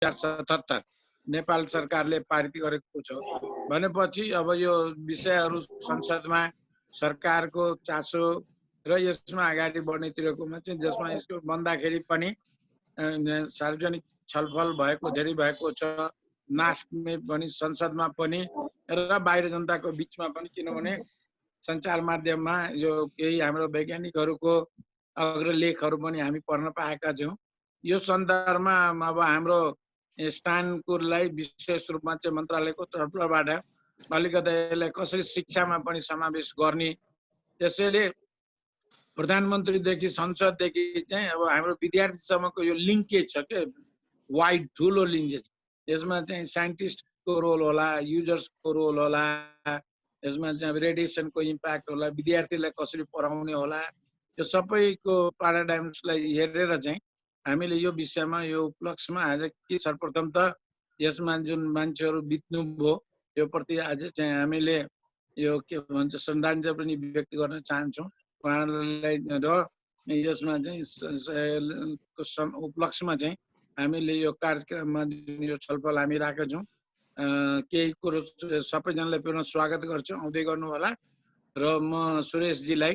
2077 नेपाल सरकारले पारित गरेको छ भनेपछि अब यो विषयहरू संसदमा सरकारको चासो र यसमा अगाडि बढ्नेतिरकोमा चाहिँ जसमा यसको भन्दाखेरि पनि सार्वजनिक छलफल भएको धेरै भएको छ नास्टमे पनि संसदमा पनि र बाहिर जनताको बीचमा पनि किनभने सञ्चार माध्यममा यो केही हाम्रो वैज्ञानिकहरूको अग्रलेखहरू पनि हामी पढ्न पाएका छौँ यो सन्दर्भमा अब हाम्रो स्थानकोलाई विशेष रूपमा चाहिँ मन्त्रालयको तर्फबाट अलिकति यसलाई कसरी शिक्षामा पनि समावेश गर्ने त्यसैले प्रधानमन्त्रीदेखि संसददेखि चाहिँ अब हाम्रो विद्यार्थीसम्मको यो लिङ्केज छ के वाइड ठुलो लिङ्केज यसमा चाहिँ साइन्टिस्टको रोल होला युजर्सको रोल होला यसमा चाहिँ रेडिएसनको इम्प्याक्ट होला विद्यार्थीलाई कसरी पढाउने होला यो सबैको प्याराडाइम्सलाई हेरेर चाहिँ हामीले यो विषयमा यो उपलक्ष्यमा आज के सर्वप्रथम त यसमा जुन मान्छेहरू बित्नुभयो यो प्रति आज चाहिँ हामीले यो के भन्छ श्रद्धाञ्जली पनि व्यक्त गर्न चाहन्छौँ उहाँहरूलाई र यसमा चाहिँ उपलक्ष्यमा चाहिँ हामीले यो कार्यक्रममा जुन यो छलफल हामी राखेका छौँ केही कुरो सबैजनालाई पुनः स्वागत गर्छु आउँदै गर्नु होला र म सुरेशजीलाई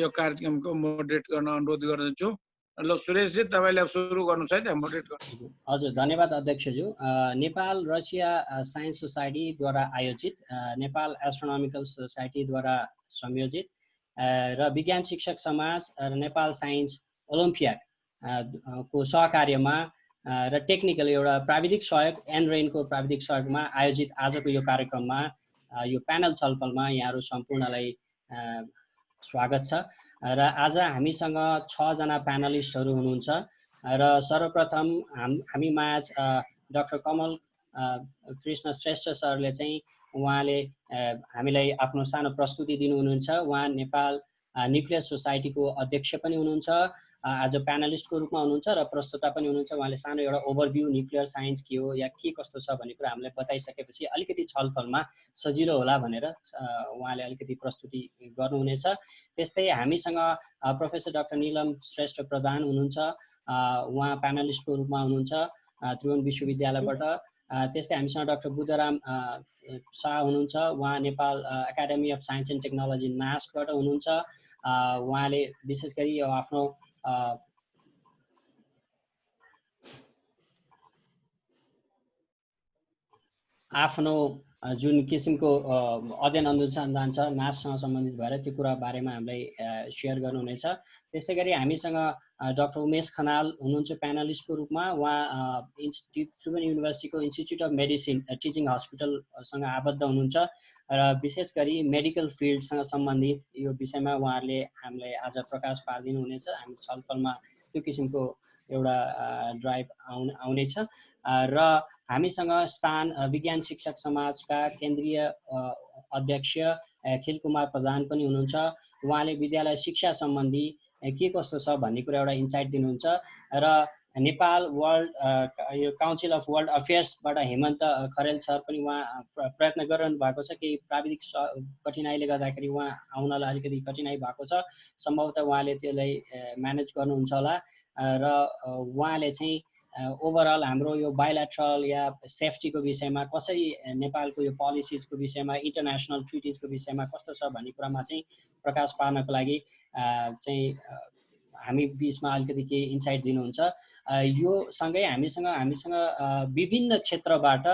यो कार्यक्रमको मोडरेट गर्न अनुरोध गर्दछु ल सुरेशजी तपाईले सुरु गर्नुस् है त मोडरेट गर्नु हजुर धन्यवाद अध्यक्षज्यू नेपाल रसिया साइन्स सोसाइटीद्वारा आयोजित नेपाल एस्ट्रोनोमिकल सोसाइटीद्वारा संयोजित र विज्ञान शिक्षक समाज र नेपाल साइन्स ओलम्पियाड को सहकार्यमा र टेक्निकल एउटा प्राविधिक सहयोग एनरेनको प्राविधिक सहयोगमा आयोजित आजको यो कार्यक्रममा यो प्यानल छलफलमा यहाँहरू सम्पूर्णलाई स्वागत छ र आज हामीसँग 6 जना प्यानलिस्टहरू हुनुहुन्छ र सर्वप्रथम हामी माझ डाक्टर कमल कृष्ण श्रेष्ठ सरले चाहिँ उहाँले हामीलाई आफ्नो सानो प्रस्तुति दिनुहुनुहुन्छ उहाँ नेपाल न्युक्लियर सोसाइटीको अध्यक्ष पनि हुनुहुन्छ आज प्यानलिस्टको रूपमा हुनुहुन्छ र प्रस्तुता पनि हुनुहुन्छ उहाँले सानो एउटा ओभरभ्यू न्युक्लियर साइन्स के हो या के कस्तो छ भन्ने कुरा हामीलाई बताइसकेपछि अलिकति छलफलमा सजिलो होला भनेर उहाँले अलिकति प्रस्तुति गर्नुहुनेछ त्यस्तै हामीसँग प्रोफेसर डाक्टर नीलम श्रेष्ठ प्रधान हुनुहुन्छ उहाँ प्यानलिस्टको रूपमा हुनुहुन्छ त्रिभुवन विश्वविद्यालयबाट त्यस्तै हामीसँग डाक्टर बुद्धराम शाह हुनुहुन्छ उहाँ Nepal academy of science and technology नास्टबाट हुनुहुन्छ उहाँले विशेष गरी आफ्नो जुन किसिमको अध्ययन अनुसन्धान छ नाससँग सम्बन्धित भएर त्यो कुरा बारेमा हामीलाई सेयर गर्नुहुनेछ त्यसै गरी हामीसँग डाक्टर उमेश खनाल हुनुहुन्छ प्यानलिस्टको रूपमा उहाँ त्रिभुवन युनिभर्सिटीको इन्स्टिच्युट अफ मेडिसिन टिचिङ हस्पिटलसँग आबद्ध हुनुहुन्छ र विशेष गरी मेडिकल फिल्डसँग सम्बन्धित यो विषयमा उहाँहरूले हामीलाई आज प्रकाश पारिदिनु हुनेछ हामी छलफलमा त्यो किसिमको एउटा ड्राइभ आउनेछ र हामीसँग स्थान विज्ञान शिक्षक समाजका केन्द्रीय अध्यक्ष खिल कुमार प्रधान पनि हुनुहुन्छ उहाँले विद्यालय शिक्षा सम्बन्धी के कस्तो छ भन्ने कुरा एउटा इन्साइट दिनुहुन्छ र नेपाल वर्ल्ड यो काउन्सिल अफ वर्ल्ड अफेयर्सबाट हेमन्त खरेल सर पनि उहाँ प्रयत्न गरिरहनु भएको छ केही प्राविधिक कठिनाइले गर्दाखेरि उहाँ आउनलाई अलिकति कठिनाइ भएको छ सम्भवतः उहाँले त्यसलाई म्यानेज गर्नुहुन्छ होला र उहाँले चाहिँ ओभरअल हाम्रो यो बायोलेटरल या सेफ्टीको विषयमा कसरी नेपालको यो पोलिसिजको विषयमा इन्टरनेसनल ट्रिटिजको विषयमा कस्तो छ भन्ने कुरामा चाहिँ प्रकाश पार्नको लागि चाहिँ हामी बिचमा अलिकति केही इन्साइट दिनुहुन्छ यो सँगै हामीसँग विभिन्न क्षेत्रबाट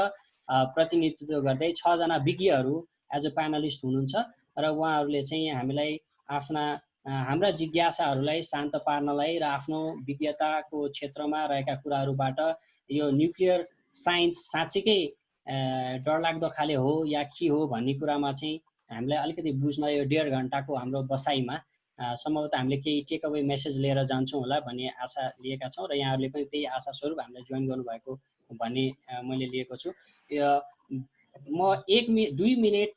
प्रतिनिधित्व गर्दै 6 जना विज्ञहरू एज अ प्यानलिस्ट हुनुहुन्छ र उहाँहरूले चाहिँ हामीलाई हाम्रा जिज्ञासाहरूलाई शान्त पार्नलाई र आफ्नो विज्ञताको क्षेत्रमा रहेका कुराहरूबाट यो न्युक्लियर साइन्स साँच्चीकै डरलाग्दो खाले हो या के हो भन्ने कुरामा चाहिँ हामीलाई अलिकति बुझ्न यो 1.5 घण्टाको हाम्रो बसाइमा सम्भवतः हामीले केही टेक अवे मेसेज लिएर जान्छौँ होला भन्ने आशा लिएका छौँ र यहाँहरूले पनि त्यही आशा स्वरूप हामीलाई जोइन गर्नुभएको भन्ने मैले लिएको छु म 2 मिनट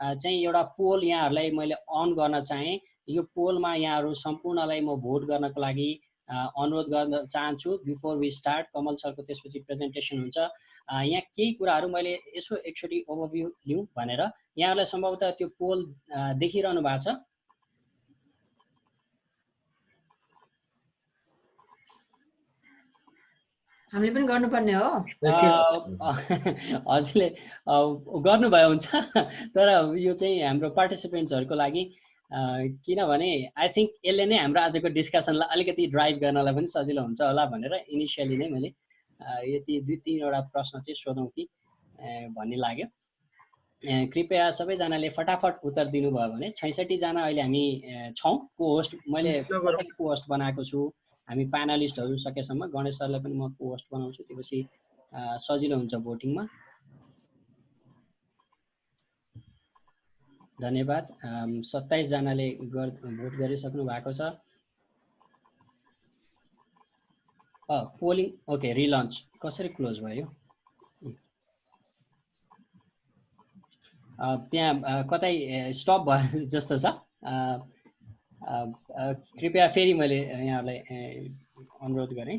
चाहिँ एउटा पोल यहाँहरूलाई मैले अन गर्न चाहेँ यो पोलमा यहाँहरू सम्पूर्णलाई म भोट गर्नको लागि अनुरोध गर्न चाहन्छु बिफोर वी स्टार्ट कमल सरको त्यसपछि प्रेजेन्टेसन हुन्छ यहाँ केही कुराहरू मैले यसो एकचोटि ओभरभ्यू लिउँ भनेर यहाँहरूलाई सम्भवतः त्यो पोल देखिरहनु भएको छ हामीले पनि गर्नुपर्ने हो। हजुरले गर्नुभयो हुन्छ, तर यो चाहिँ हाम्रो पार्टिसिपेन्ट्सहरूको लागि, किनभने आई थिङ्क यसले नै हाम्रो आजको डिस्कसनलाई अलिकति ड्राइभ गर्नलाई पनि सजिलो हुन्छ होला भनेर इनिसियली नै मैले यति 2-3वटा प्रश्न चाहिँ सोधौँ कि भन्ने लाग्यो। कृपया सबैजनाले फटाफट उत्तर दिनुभयो भने 66 जना अहिले हामी छौँ को होस्ट। मैले को होस्ट बनाएको छु। हामी प्यानलिस्टहरू सकेसम्म गणेश सरलाई पनि म को होस्ट बनाउँछु, त्यसपछि सजिलो हुन्छ भोटिङमा। धन्यवाद। 27 जनाले भोट गरिसक्नु भएको छ। पोलिङ ओके, रिलन्च कसरी क्लोज भयो? त्यहाँ कतै स्टप भयो जस्तो छ। कृपया फेरि मैले यहाँलाई अनुरोध गरेँ।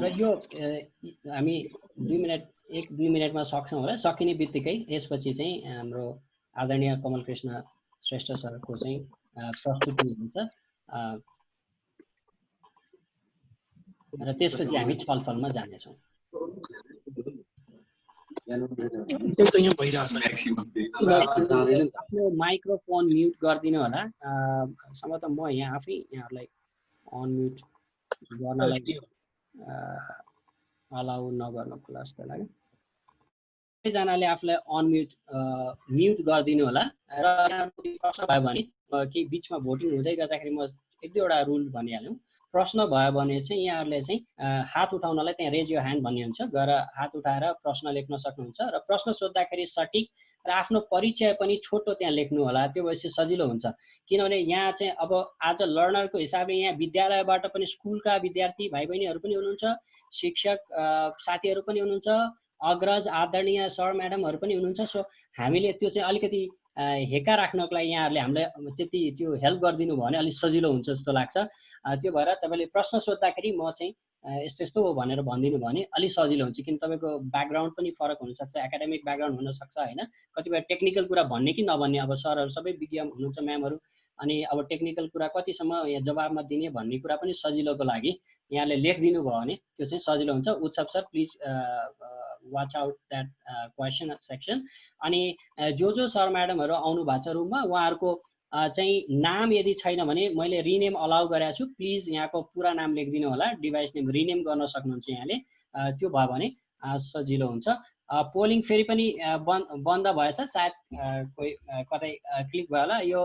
र यो हामी 1-2 मिनटमा सक्छौँ होला। सकिने बित्तिकै यसपछि चाहिँ हाम्रो आदरणीय कमल कृष्ण श्रेष्ठ सरको चाहिँ प्रस्तुति हुन्छ र त्यसपछि हामी छलफलमा जानेछौँ। आफ्नो माइक्रोफोन म्युट गरिदिनु होला। सम्भवतः म यहाँ आफै यहाँहरूलाई अनम्युट गर्नलाई अलाउ नगर्नको जस्तो लाग्यो। सबैजनाले आफूलाई म्युट गरिदिनु होला। र प्रश्न भयो भने कि बिचमा भोटिङ हुँदै गर्दाखेरि म 1-2वटा रुल भनिहाल्छु। प्रश्न भयो भने चाहिँ यहाँहरूले चाहिँ हात उठाउनलाई त्यहाँ रेज योर ह्यान्ड भन्ने हुन्छ, गएर हात उठाएर प्रश्न लेख्न सक्नुहुन्छ। र प्रश्न सोद्धाखेरि सटिक र आफ्नो परिचय पनि छोटो त्यहाँ लेख्नु होला। त्यो भएपछि सजिलो हुन्छ, किनभने यहाँ चाहिँ अब आज लर्नरको हिसाबले यहाँ विद्यालयबाट पनि स्कुलका विद्यार्थी भाइ बहिनीहरू पनि हुनुहुन्छ, शिक्षक साथीहरू पनि हुनुहुन्छ, अग्रज आदरणीय सर म्याडमहरू पनि हुनुहुन्छ। सो हामीले त्यो चाहिँ अलिकति हेका राख्नको लागि यहाँहरूले हामीलाई त्यति त्यो हेल्प गरिदिनु भयो भने अलिक सजिलो हुन्छ जस्तो लाग्छ। त्यो भएर तपाईँले प्रश्न सोद्धाखेरि म चाहिँ यस्तो यस्तो हो भनेर भनिदिनु भयो भने अलिक सजिलो हुन्छ, किन तपाईँको ब्याकग्राउन्ड पनि फरक हुनसक्छ, एकाडेमिक ब्याकग्राउन्ड हुनसक्छ होइन। कतिपय टेक्निकल कुरा भन्ने कि नभन्ने, अब सरहरू सबै विज्ञ हुनुहुन्छ म्यामहरू, अनि अब टेक्निकल कुरा कतिसम्म यहाँ जवाबमा दिने भन्ने कुरा पनि सजिलोको लागि यहाँले लेखिदिनु भयो भने त्यो चाहिँ सजिलो हुन्छ। उत्सव sir please watch out that question section. अनि जो सर म्याडमहरू आउनु भएको छ रुममा, उहाँहरूको चाहिँ नाम यदि छैन भने मैले रिनेम अलाउ गरेको छु। प्लिज यहाँको पुरा नाम लेखिदिनु होला, डिभाइस नेम रिनेम गर्न सक्नुहुन्छ यहाँले। त्यो भयो भने सजिलो हुन्छ। पोलिङ फेरि पनि बन्द भएछ, सायद कोही कतै क्लिक भयो होला। यो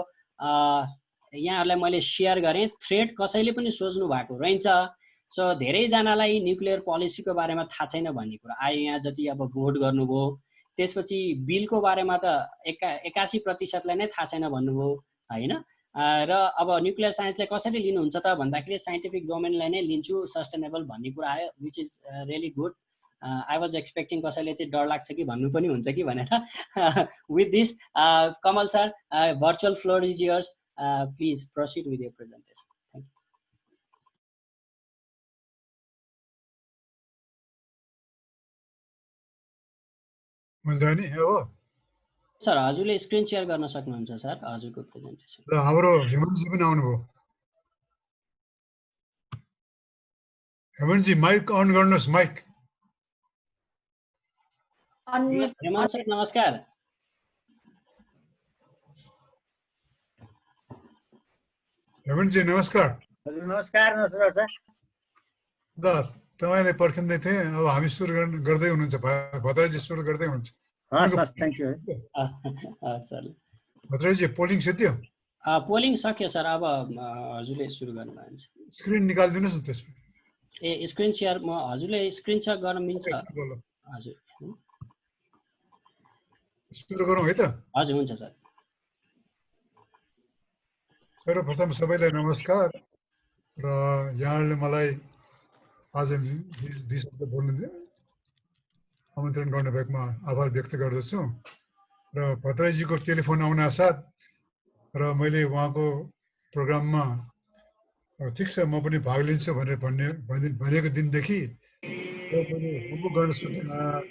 यहाँहरूलाई मैले सेयर गरेँ, थ्रेड कसैले पनि सोच्नु भएको रहेछ। सो धेरैजनालाई न्युक्लियर पोलिसीको बारेमा थाहा छैन भन्ने कुरा आयो यहाँ, जति अब भोट गर्नुभयो। त्यसपछि बिलको बारेमा त 81% नै थाहा छैन भन्नुभयो होइन। र अब न्युक्लियर साइन्सलाई कसरी लिनुहुन्छ त भन्दाखेरि साइन्टिफिक डोमेनलाई नै लिन्छु, सस्टेनेबल भन्ने कुरा आयो, which is really good. I was expecting कसैले चाहिँ डर लाग्छ कि भन्नु पनि हुन्छ कि भनेर। With this Kamal sir, virtual floor is yours, please processed with your presentation. Sir हजुरले स्क्रिन सेयर गर्न सक्नुहुन्छ सर हजुरको प्रेजेन्टेसन। ल हाम्रो हेमन्तजी पनि आउनुभयो। हेमन्तजी माइक अन गर्नुहोस्, माइक। हेमन्त सर नमस्कार। हेमन्तजी नमस्कार। हजुर नमस्कार। नमस्कार सर। ल तपाईँले पर्खिँदै थिएँ, अब हामी सुरु गर्दै हुनुहुन्छ, भद्रजी सुरु गर्दै हुनुहुन्छ। हस् thank you sir. Bhadraji polling सिद्धियो? पोलिङ सक्यो सर, अब हजुरले सुरु गर्नुभयो भने स्क्रिन निकालिदिनुहोस् न त्यसमा। स्क्रिन सेयर म हजुरले स्क्रिन सेयर गर्न मिल्छ हजुर? सुरु गरौँ है त? हजुर हुन्छ सर। सर्वप्रथम सबैलाई नमस्कार। र यहाँहरूले मलाई आज 20 शब्द बोल्नु आमन्त्रण गर्नुभएकोमा आभार व्यक्त गर्दछु। र भद्रजीको टेलिफोन आउन साथ र मैले उहाँको प्रोग्राममा ठिक छ म पनि भाग लिन्छु भनेको दिनदेखि मैले होमवर्क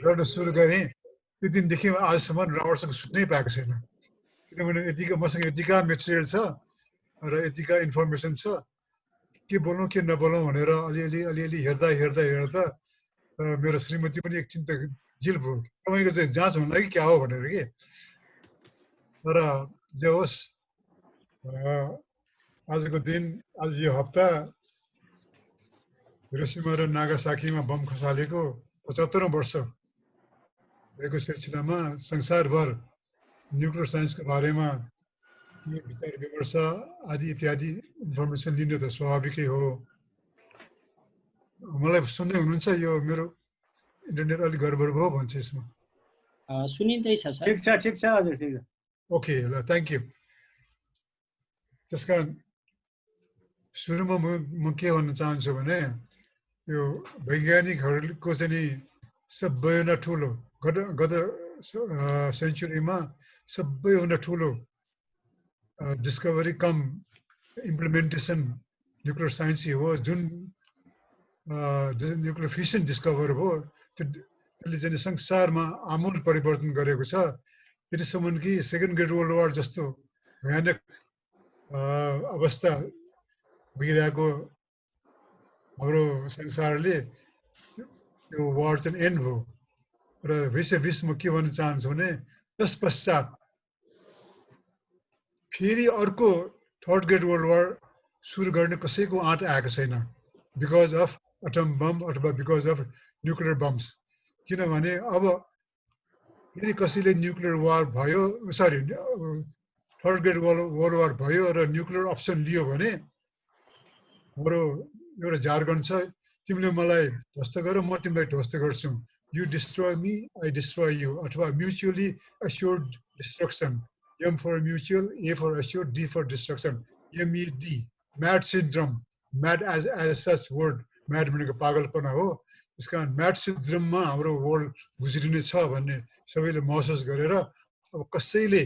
गर्न सुरु गरेँ। त्यो दिनदेखि आजसम्म राम्रोसँग सुत्नै पाएको छैन, किनभने मसँग यतिका मेटेरियल छ र यतिका इन्फर्मेसन छ के बोलौँ के नबोलौँ भनेर अलिअलि हेर्दा मेरो श्रीमती पनि एकछिन त जिल भयो तपाईँको चाहिँ जाँच हुन लागि क्या हो भनेर के तर जे होस् आजको दिन आज यो हप्ता हिरोसिमा र नागासाकीमा बम खसालेको 75औं वर्ष भएको सिलसिलामा संसारभर न्युक्लियर साइन्सको बारेमा विचार विमर्श आदि इत्यादि इन्फर्मेसन लिनु त स्वाभाविकै हो मलाई सुन्दै हुनुहुन्छ यो मेरो इन्टरनेट अलिक गडबड भयो भन्छ यसमा सुनिँदैछ सर ठिक छ हजुर ठिक छ ओके ल थ्याङ्क यू त्यसका सुरुमा म के भन्न चाहन्छु भने यो वैज्ञानिकहरूको चाहिँ नि सबैभन्दा ठुलो गत सेन्चुरीमा सबैभन्दा ठुलो डिस्कभरी कम इम्प्लिमेन्टेसन न्युक्लियर साइन्स हो जुन न्युक्लियर फिसन डिस्कभर भयो त्यसले चाहिँ संसारमा आमूल परिवर्तन गरेको छ यतिसम्म कि सेकेन्ड ग्रेट वर्ल्ड वार जस्तो भयानक अवस्था भइरहेको हाम्रो संसारले त्यो वार चाहिँ एन्ड भयो र विश्व के भन्न चाहन्छु भने त्यस पश्चात फेरि अर्को थर्ड ग्रेट वर्ल्ड वार सुरु गर्ने कसैको आँट आएको छैन बिकज अफ एटम बम अथवा बिकज अफ न्युक्लियर बम्स किनभने अब फेरि कसैले न्युक्लियर वार भयो sorry third great world war भयो र न्युक्लियर अप्सन लियो भने हाम्रो एउटा जार्गन छ तिमीले मलाई ध्वस्त गर म तिमीलाई ध्वस्त गर्छु you destroy me I destroy you अथवा mutually assured destruction M for mutual, A for assured, D for destruction. MED, mad syndrome, mad as such word, mad भनेको पागलपना हो त्यस कारण म्याड सिन्ड्रोममा हाम्रो वर्ल्ड गुज्रिने छ भन्ने सबैले महसुस गरेर अब कसैले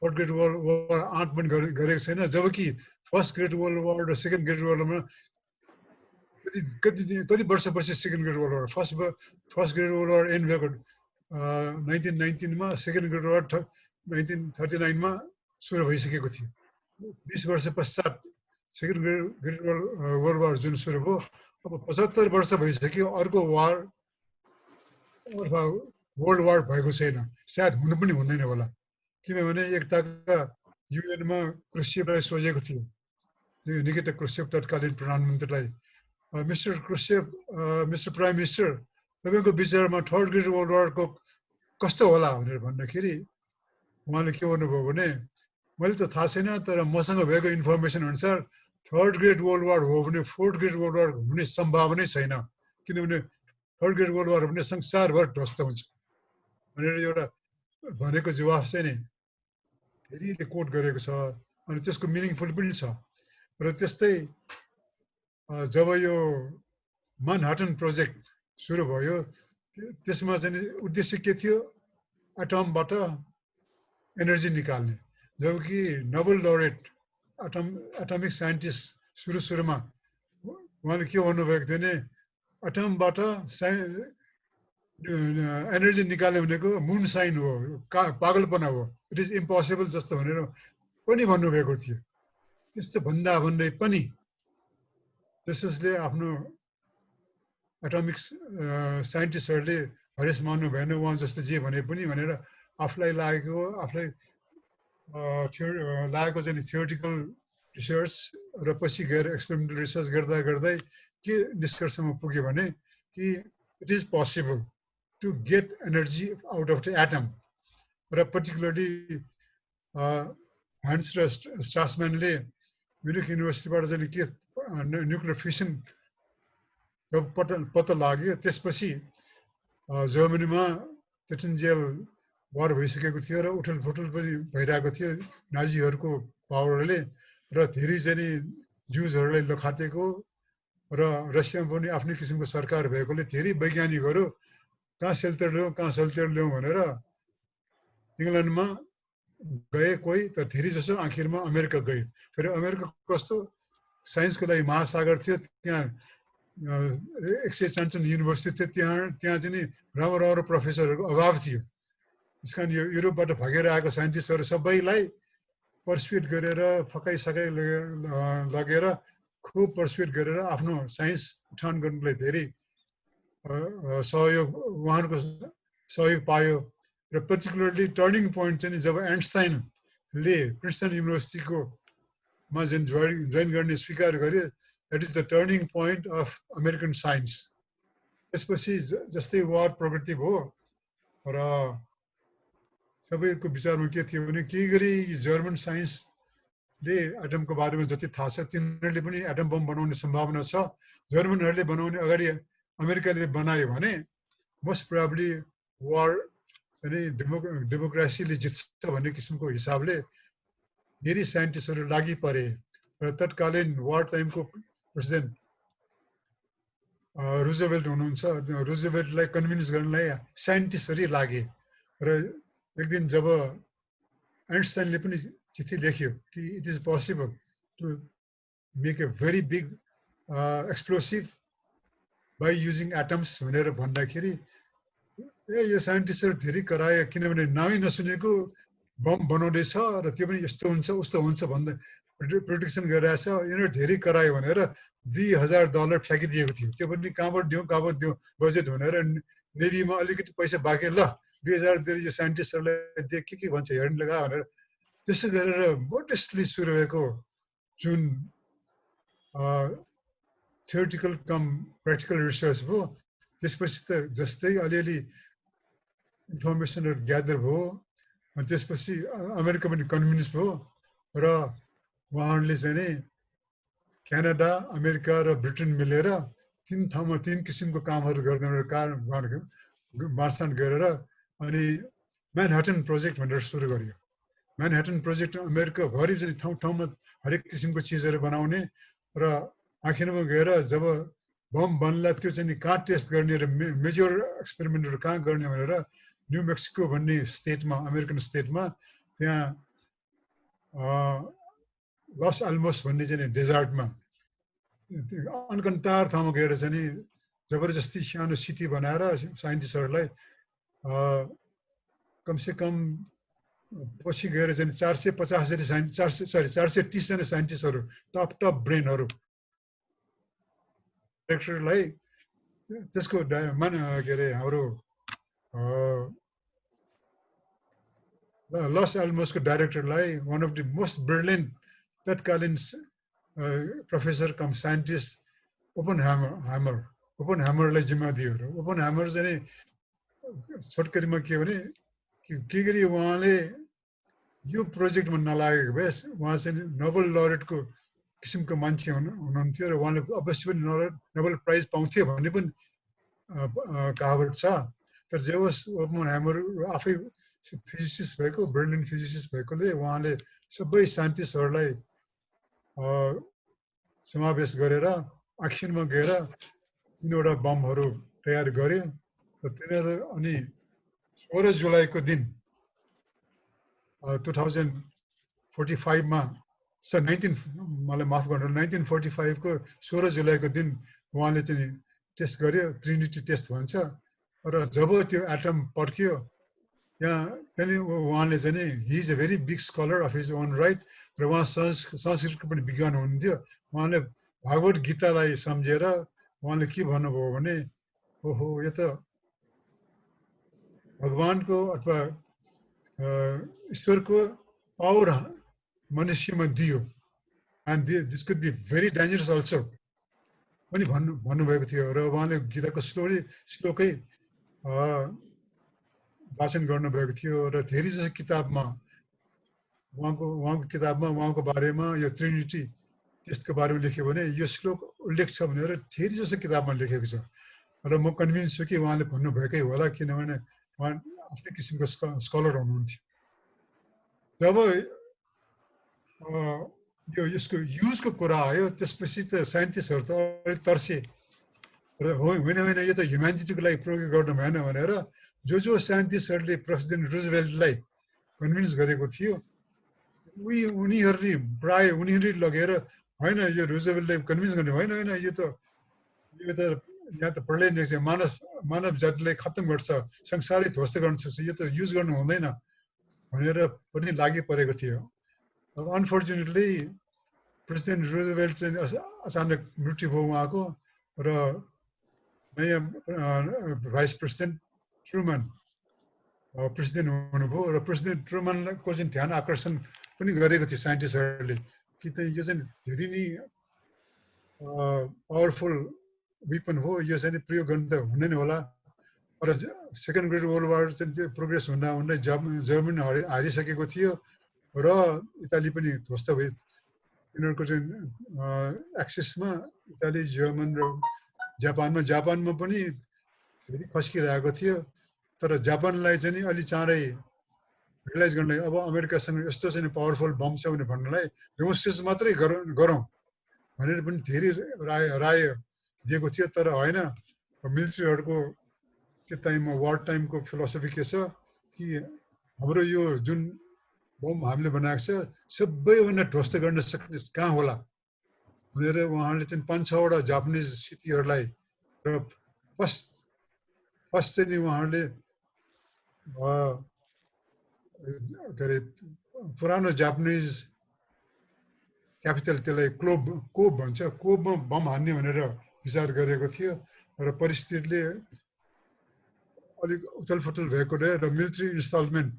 थर्ड ग्रेट वर्ल्ड वार आँट पनि गरेको छैन जबकि फर्स्ट ग्रेट वर्ल्ड वार र सेकेन्ड ग्रेट वर्ल्ड वारमा कति वर्षपछि second great world war first great world war and भएको 1919 मा सेकेन्ड ग्रेट वार 1939 मा सुरु भइसकेको थियो 20 वर्ष पश्चात सेकेन्ड ग्रेट वर्ल्ड वार जुन सुरु भयो अब 75 वर्ष भइसक्यो अर्को वार अथवा वर्ल्ड वार भएको छैन सायद हुनु पनि हुँदैन होला किनभने एकताका युएनमा क्रुसेभलाई सोचेको थियो निकिता क्रुसेभ तत्कालीन प्रधानमन्त्रीलाई मिस्टर क्रुसेभ मिस्टर प्राइम मिनिस्टर तपाईँको विचारमा थर्ड ग्रेट वर्ल्ड वारको कस्तो होला भनेर भन्दाखेरि उहाँले के भन्नुभयो भने मैले त थाहा छैन तर मसँग भएको इन्फर्मेसन अनुसार थर्ड ग्रेट वर्ल्ड वार हो भने फोर्थ ग्रेट वर्ल्ड वार हुने सम्भावनै छैन किनभने थर्ड ग्रेट वर्ल्ड वार भने संसारभर ध्वस्त हुन्छ भनेर एउटा भनेको जवाफ चाहिँ नि धेरैले कोट गरेको छ अनि त्यसको मिनिङफुल पनि छ र त्यस्तै जब यो मनहट्टन प्रोजेक्ट सुरु भयो त्यसमा चाहिँ उद्देश्य के थियो एटमबाट एनर्जी निकाल्ने जबकि नोबेल लरेट एटमिक साइन्टिस्ट सुरुमा उहाँले के भन्नुभएको थियो भने एटमबाट एनर्जी निकाल्ने भनेको मुन साइन हो पागलपना हो इट इज इम्पोसिबल जस्तो भनेर पनि भन्नुभएको थियो त्यस्तो भन्दै पनि त्यसले आफ्नो एटमिक साइन्टिस्टहरूले हरेस मान्नु भएन उहाँ जस्तो जे भने पनि भनेर आफूलाई लागेको चाहिँ थियोरिटिकल रिसर्च र पछि गएर एक्सपेरिमेन्टल रिसर्च गर्दै के निष्कर्षमा पुग्यो भने कि it is possible to get energy out of the atom र पर्टिकुलरली हान्स र स्ट्रासम्यानले म्युनिक युनिभर्सिटीबाट चाहिँ के न्युक्लियर फिसन जब पत्ता लाग्यो त्यसपछि जर्मनीमा तेटनजेल वार भइसकेको थियो र उठलफुटल पनि भइरहेको थियो नाजीहरूको पावरले र धेरै चाहिँ ज्युजहरूलाई लखाटेको र रसियामा पनि आफ्नै किसिमको सरकार भएकोले धेरै वैज्ञानिकहरू कहाँ सेल्टर ल्याउँ भनेर इङ्ल्यान्डमा गए कोही तर धेरै जसो आखिरमा अमेरिका गए फेरि अमेरिका कस्तो साइन्सको लागि महासागर थियो त्यहाँ 154 युनिभर्सिटी थियो त्यहाँ चाहिँ राम्रो प्रोफेसरहरूको अभाव थियो त्यस कारण यो युरोपबाट भागेर आएको साइन्टिस्टहरू सबैलाई पर्सुएट गरेर फकाइसकाइ लगेर खुब पर्सुएट गरेर आफ्नो साइन्स उठान गर्नुलाई धेरै सहयोग उहाँहरूको सहयोग पायो र पर्टिकुलरली टर्निङ पोइन्ट चाहिँ जब आइन्स्टाइनले प्रिन्सटन युनिभर्सिटीको मा जोइन गर्ने स्वीकार गरे that is the turning point of American science त्यसपछि जस्तै वार प्रगति भयो र सबैको विचारमा के थियो भने के गरी जर्मन साइन्सले एटमको बारेमा जति थाहा छ तिनीहरूले पनि एटम बम बनाउने सम्भावना छ जर्मनहरूले बनाउने अगाडि अमेरिकाले बनायो भने मोस्ट प्रोबेबली वार चाहिँ डेमोक्रेसीले जित्छ भन्ने किसिमको हिसाबले धेरै साइन्टिस्टहरू लागि परे र तत्कालीन वार टाइमको प्रेसिडेन्ट रुजवेल्ट हुनुहुन्छ रुजवेल्टलाई कन्भिन्स गर्नलाई साइन्टिस्टहरू लागे र एक दिन जब आइन्स्टाइनले पनि चिठी लेख्यो कि it is possible to make a very big explosive by using atoms भनेर भन्दाखेरि यो साइन्टिस्टहरू धेरै करायो किनभने नामै नसुनेको बम बनाउँदैछ र त्यो पनि यस्तो हुन्छ उस्तो हुन्छ भन्दै प्रिडिक्सन गरिरहेछ यिनीहरू धेरै करायो भनेर $2,000 फ्याँकिदिएको थियो त्यो पनि कहाँबाट दिउँ बजेट भनेर नेभीमा अलिकति पैसा बाँके ल 2000 दिएर यो साइन्टिस्टहरूलाई दिए के भन्छ हेर्न लगा भनेर त्यसो गरेर मोडेस्टली सुरु भएको जुन theoretical कम practical research भयो त्यसपछि त जस्तै अलिअलि इन्फर्मेसनहरू ग्यादर भयो अनि त्यसपछि अमेरिका पनि कन्भिन्स भयो र उहाँहरूले चाहिँ नि क्यानाडा अमेरिका र ब्रिटेन मिलेर तीन ठाउँमा तीन किसिमको कामहरू गर्दै मार्चसाट गरेर अनि म्यानहट्टन प्रोजेक्ट भनेर सुरु गरियो म्यानहट्टन प्रोजेक्ट अमेरिकाभरि चाहिँ ठाउँ ठाउँमा हरेक किसिमको चिजहरू बनाउने र आखिरमा गएर जब बम बन्ला त्यो चाहिँ कहाँ टेस्ट गर्ने र मेजर एक्सपेरिमेन्टहरू कहाँ गर्ने भनेर न्यू मेक्सिको भन्ने स्टेटमा अमेरिकन स्टेटमा त्यहाँ लस एल्मोस भन्ने चाहिँ डेजर्टमा अनकन्तार ठाउँमा गएर चाहिँ जबरजस्ती सानो सिटी बनाएर साइन्टिस्टहरूलाई कमसेकम पछि गएर चाहिँ 450 जति 430 जना साइन्टिस्टहरू टप ब्रेनहरू डाइरेक्टरलाई त्यसको के अरे हाम्रो लस एल्मोसको डाइरेक्टरलाई one of the most brilliant तत्कालीन प्रोफेसर कम साइन्टिस्ट ओपन ह्यामरलाई जिम्मा दियो र ओपन ह्यामर चाहिँ छोटकरीमा के भने के गरी उहाँले यो प्रोजेक्टमा नलागेको भए उहाँ चाहिँ नोबेल लरेटको किसिमको मान्छे हुनुहुन्थ्यो र उहाँले अवश्य पनि नोबेल प्राइज पाउँथ्यो भन्ने पनि कहावत छ तर जे होस् ओपन ह्यामर आफै फिजिसिस्ट भएको ब्रिलियन्ट फिजिसिस्ट भएकोले उहाँले सबै साइन्टिस्टहरूलाई समावेश गरेर आखिरमा गएर 3वटा बमहरू तयार गर्यो र तिनीहरू अनि 16 जुलाईको दिन 2045 मा मलाई माफ गर्नु 1945 को 16 जुलाईको दिन उहाँले चाहिँ टेस्ट गर्यो ट्रिनिटी टेस्ट भन्छ र जब त्यो एटम पड्कियो त्यहाँदेखि उहाँले चाहिँ he is a very big scholar of his own right र उहाँ संस्कृतको पनि विज्ञान हुनुहुन्थ्यो उहाँले भागवत गीतालाई सम्झेर उहाँले के भन्नुभयो भने ओहो यो त भगवानको अथवा ईश्वरको पावर मनुष्यमा दियो and this could be very dangerous also पनि भन्नुभएको थियो र उहाँले गीताको श्लोकै वाचन गर्नुभएको थियो र धेरै जसो किताबमा उहाँको किताबमा उहाँको बारेमा यो ट्रिनिटी टेस्टको बारेमा लेख्यो भने यो श्लोक उल्लेख छ भनेर धेरै जसो किताबमा लेखेको छ र म कन्भिन्स छु कि उहाँले भन्नुभएकै होला किनभने उहाँ आफ्नै किसिमको स्कलर हुनुहुन्थ्यो जब यसको युजको कुरा आयो त्यसपछि त साइन्टिस्टहरू त अलिक तर्से र होइन यो त ह्युम्यानिटीको लागि प्रयोग गर्नु भएन भनेर जो साइन्टिस्टहरूले प्रेसिडेन्ट रुजवेल्टलाई कन्भिन्स गरेको थियो उनीहरूले लगेर होइन यो रुजवेल्टलाई कन्भिन्स गर्ने होइन यो त यहाँ त प्रलय मानव जातिलाई खत्तम गर्छ संसारै ध्वस्त गर्न सक्छ यो त युज गर्नु हुँदैन भनेर पनि लागि परेको थियो अनफर्चुनेटली प्रेसिडेन्ट रुजवेल्ट चाहिँ अचानक मृत्यु भयो उहाँको र नयाँ भाइस प्रेसिडेन्ट ट्रुमन प्रेसिडेन्ट हुनुभयो र प्रेसिडेन्ट ट्रुमनको चाहिँ ध्यान आकर्षण पनि गरेको थियो साइन्टिस्टहरूले कि चाहिँ यो चाहिँ धेरै नै पावरफुल वेपन हो, यो चाहिँ प्रयोग गर्नु त हुँदैन होला। र सेकेन्ड ग्रेट वर्ल्ड वार चाहिँ त्यो प्रोग्रेस हुँदा हुँदै जर्मनी हारिसकेको थियो र इटाली पनि ध्वस्त भयो। तिनीहरूको चाहिँ एक्सिसमा इटाली, जर्मन र जापानमा पनि धेरै खस्किरहेको थियो। तर जापानलाई चाहिँ अलि चाँडै रियलाइज गर्नलाई अब अमेरिकासँग यस्तो चाहिँ पावरफुल बम छ भने भन्नलाई डेमोन्स्ट्रेसन मात्रै गरौँ भनेर पनि धेरै राय दिएको थियो। तर होइन, मिलिट्रीहरूको त्यो टाइममा वार टाइमको फिलोसफी के छ कि हाम्रो यो जुन बम हामीले बनाएको छ सबैभन्दा ध्वस्त गर्न सक्ने कहाँ होला भनेर उहाँले चाहिँ 5-6वटा जापानिज सिटीहरूलाई र फर्स्ट चाहिँ नि उहाँले के अरे पुरानो जापानिज क्यापिटल, त्यसलाई कोब भन्छ, कोबमा बम हान्ने भनेर विचार गरेको थियो र परिस्थितिले अलिक उथलपुथल भएकोले र मिलिट्री इन्स्टलमेन्ट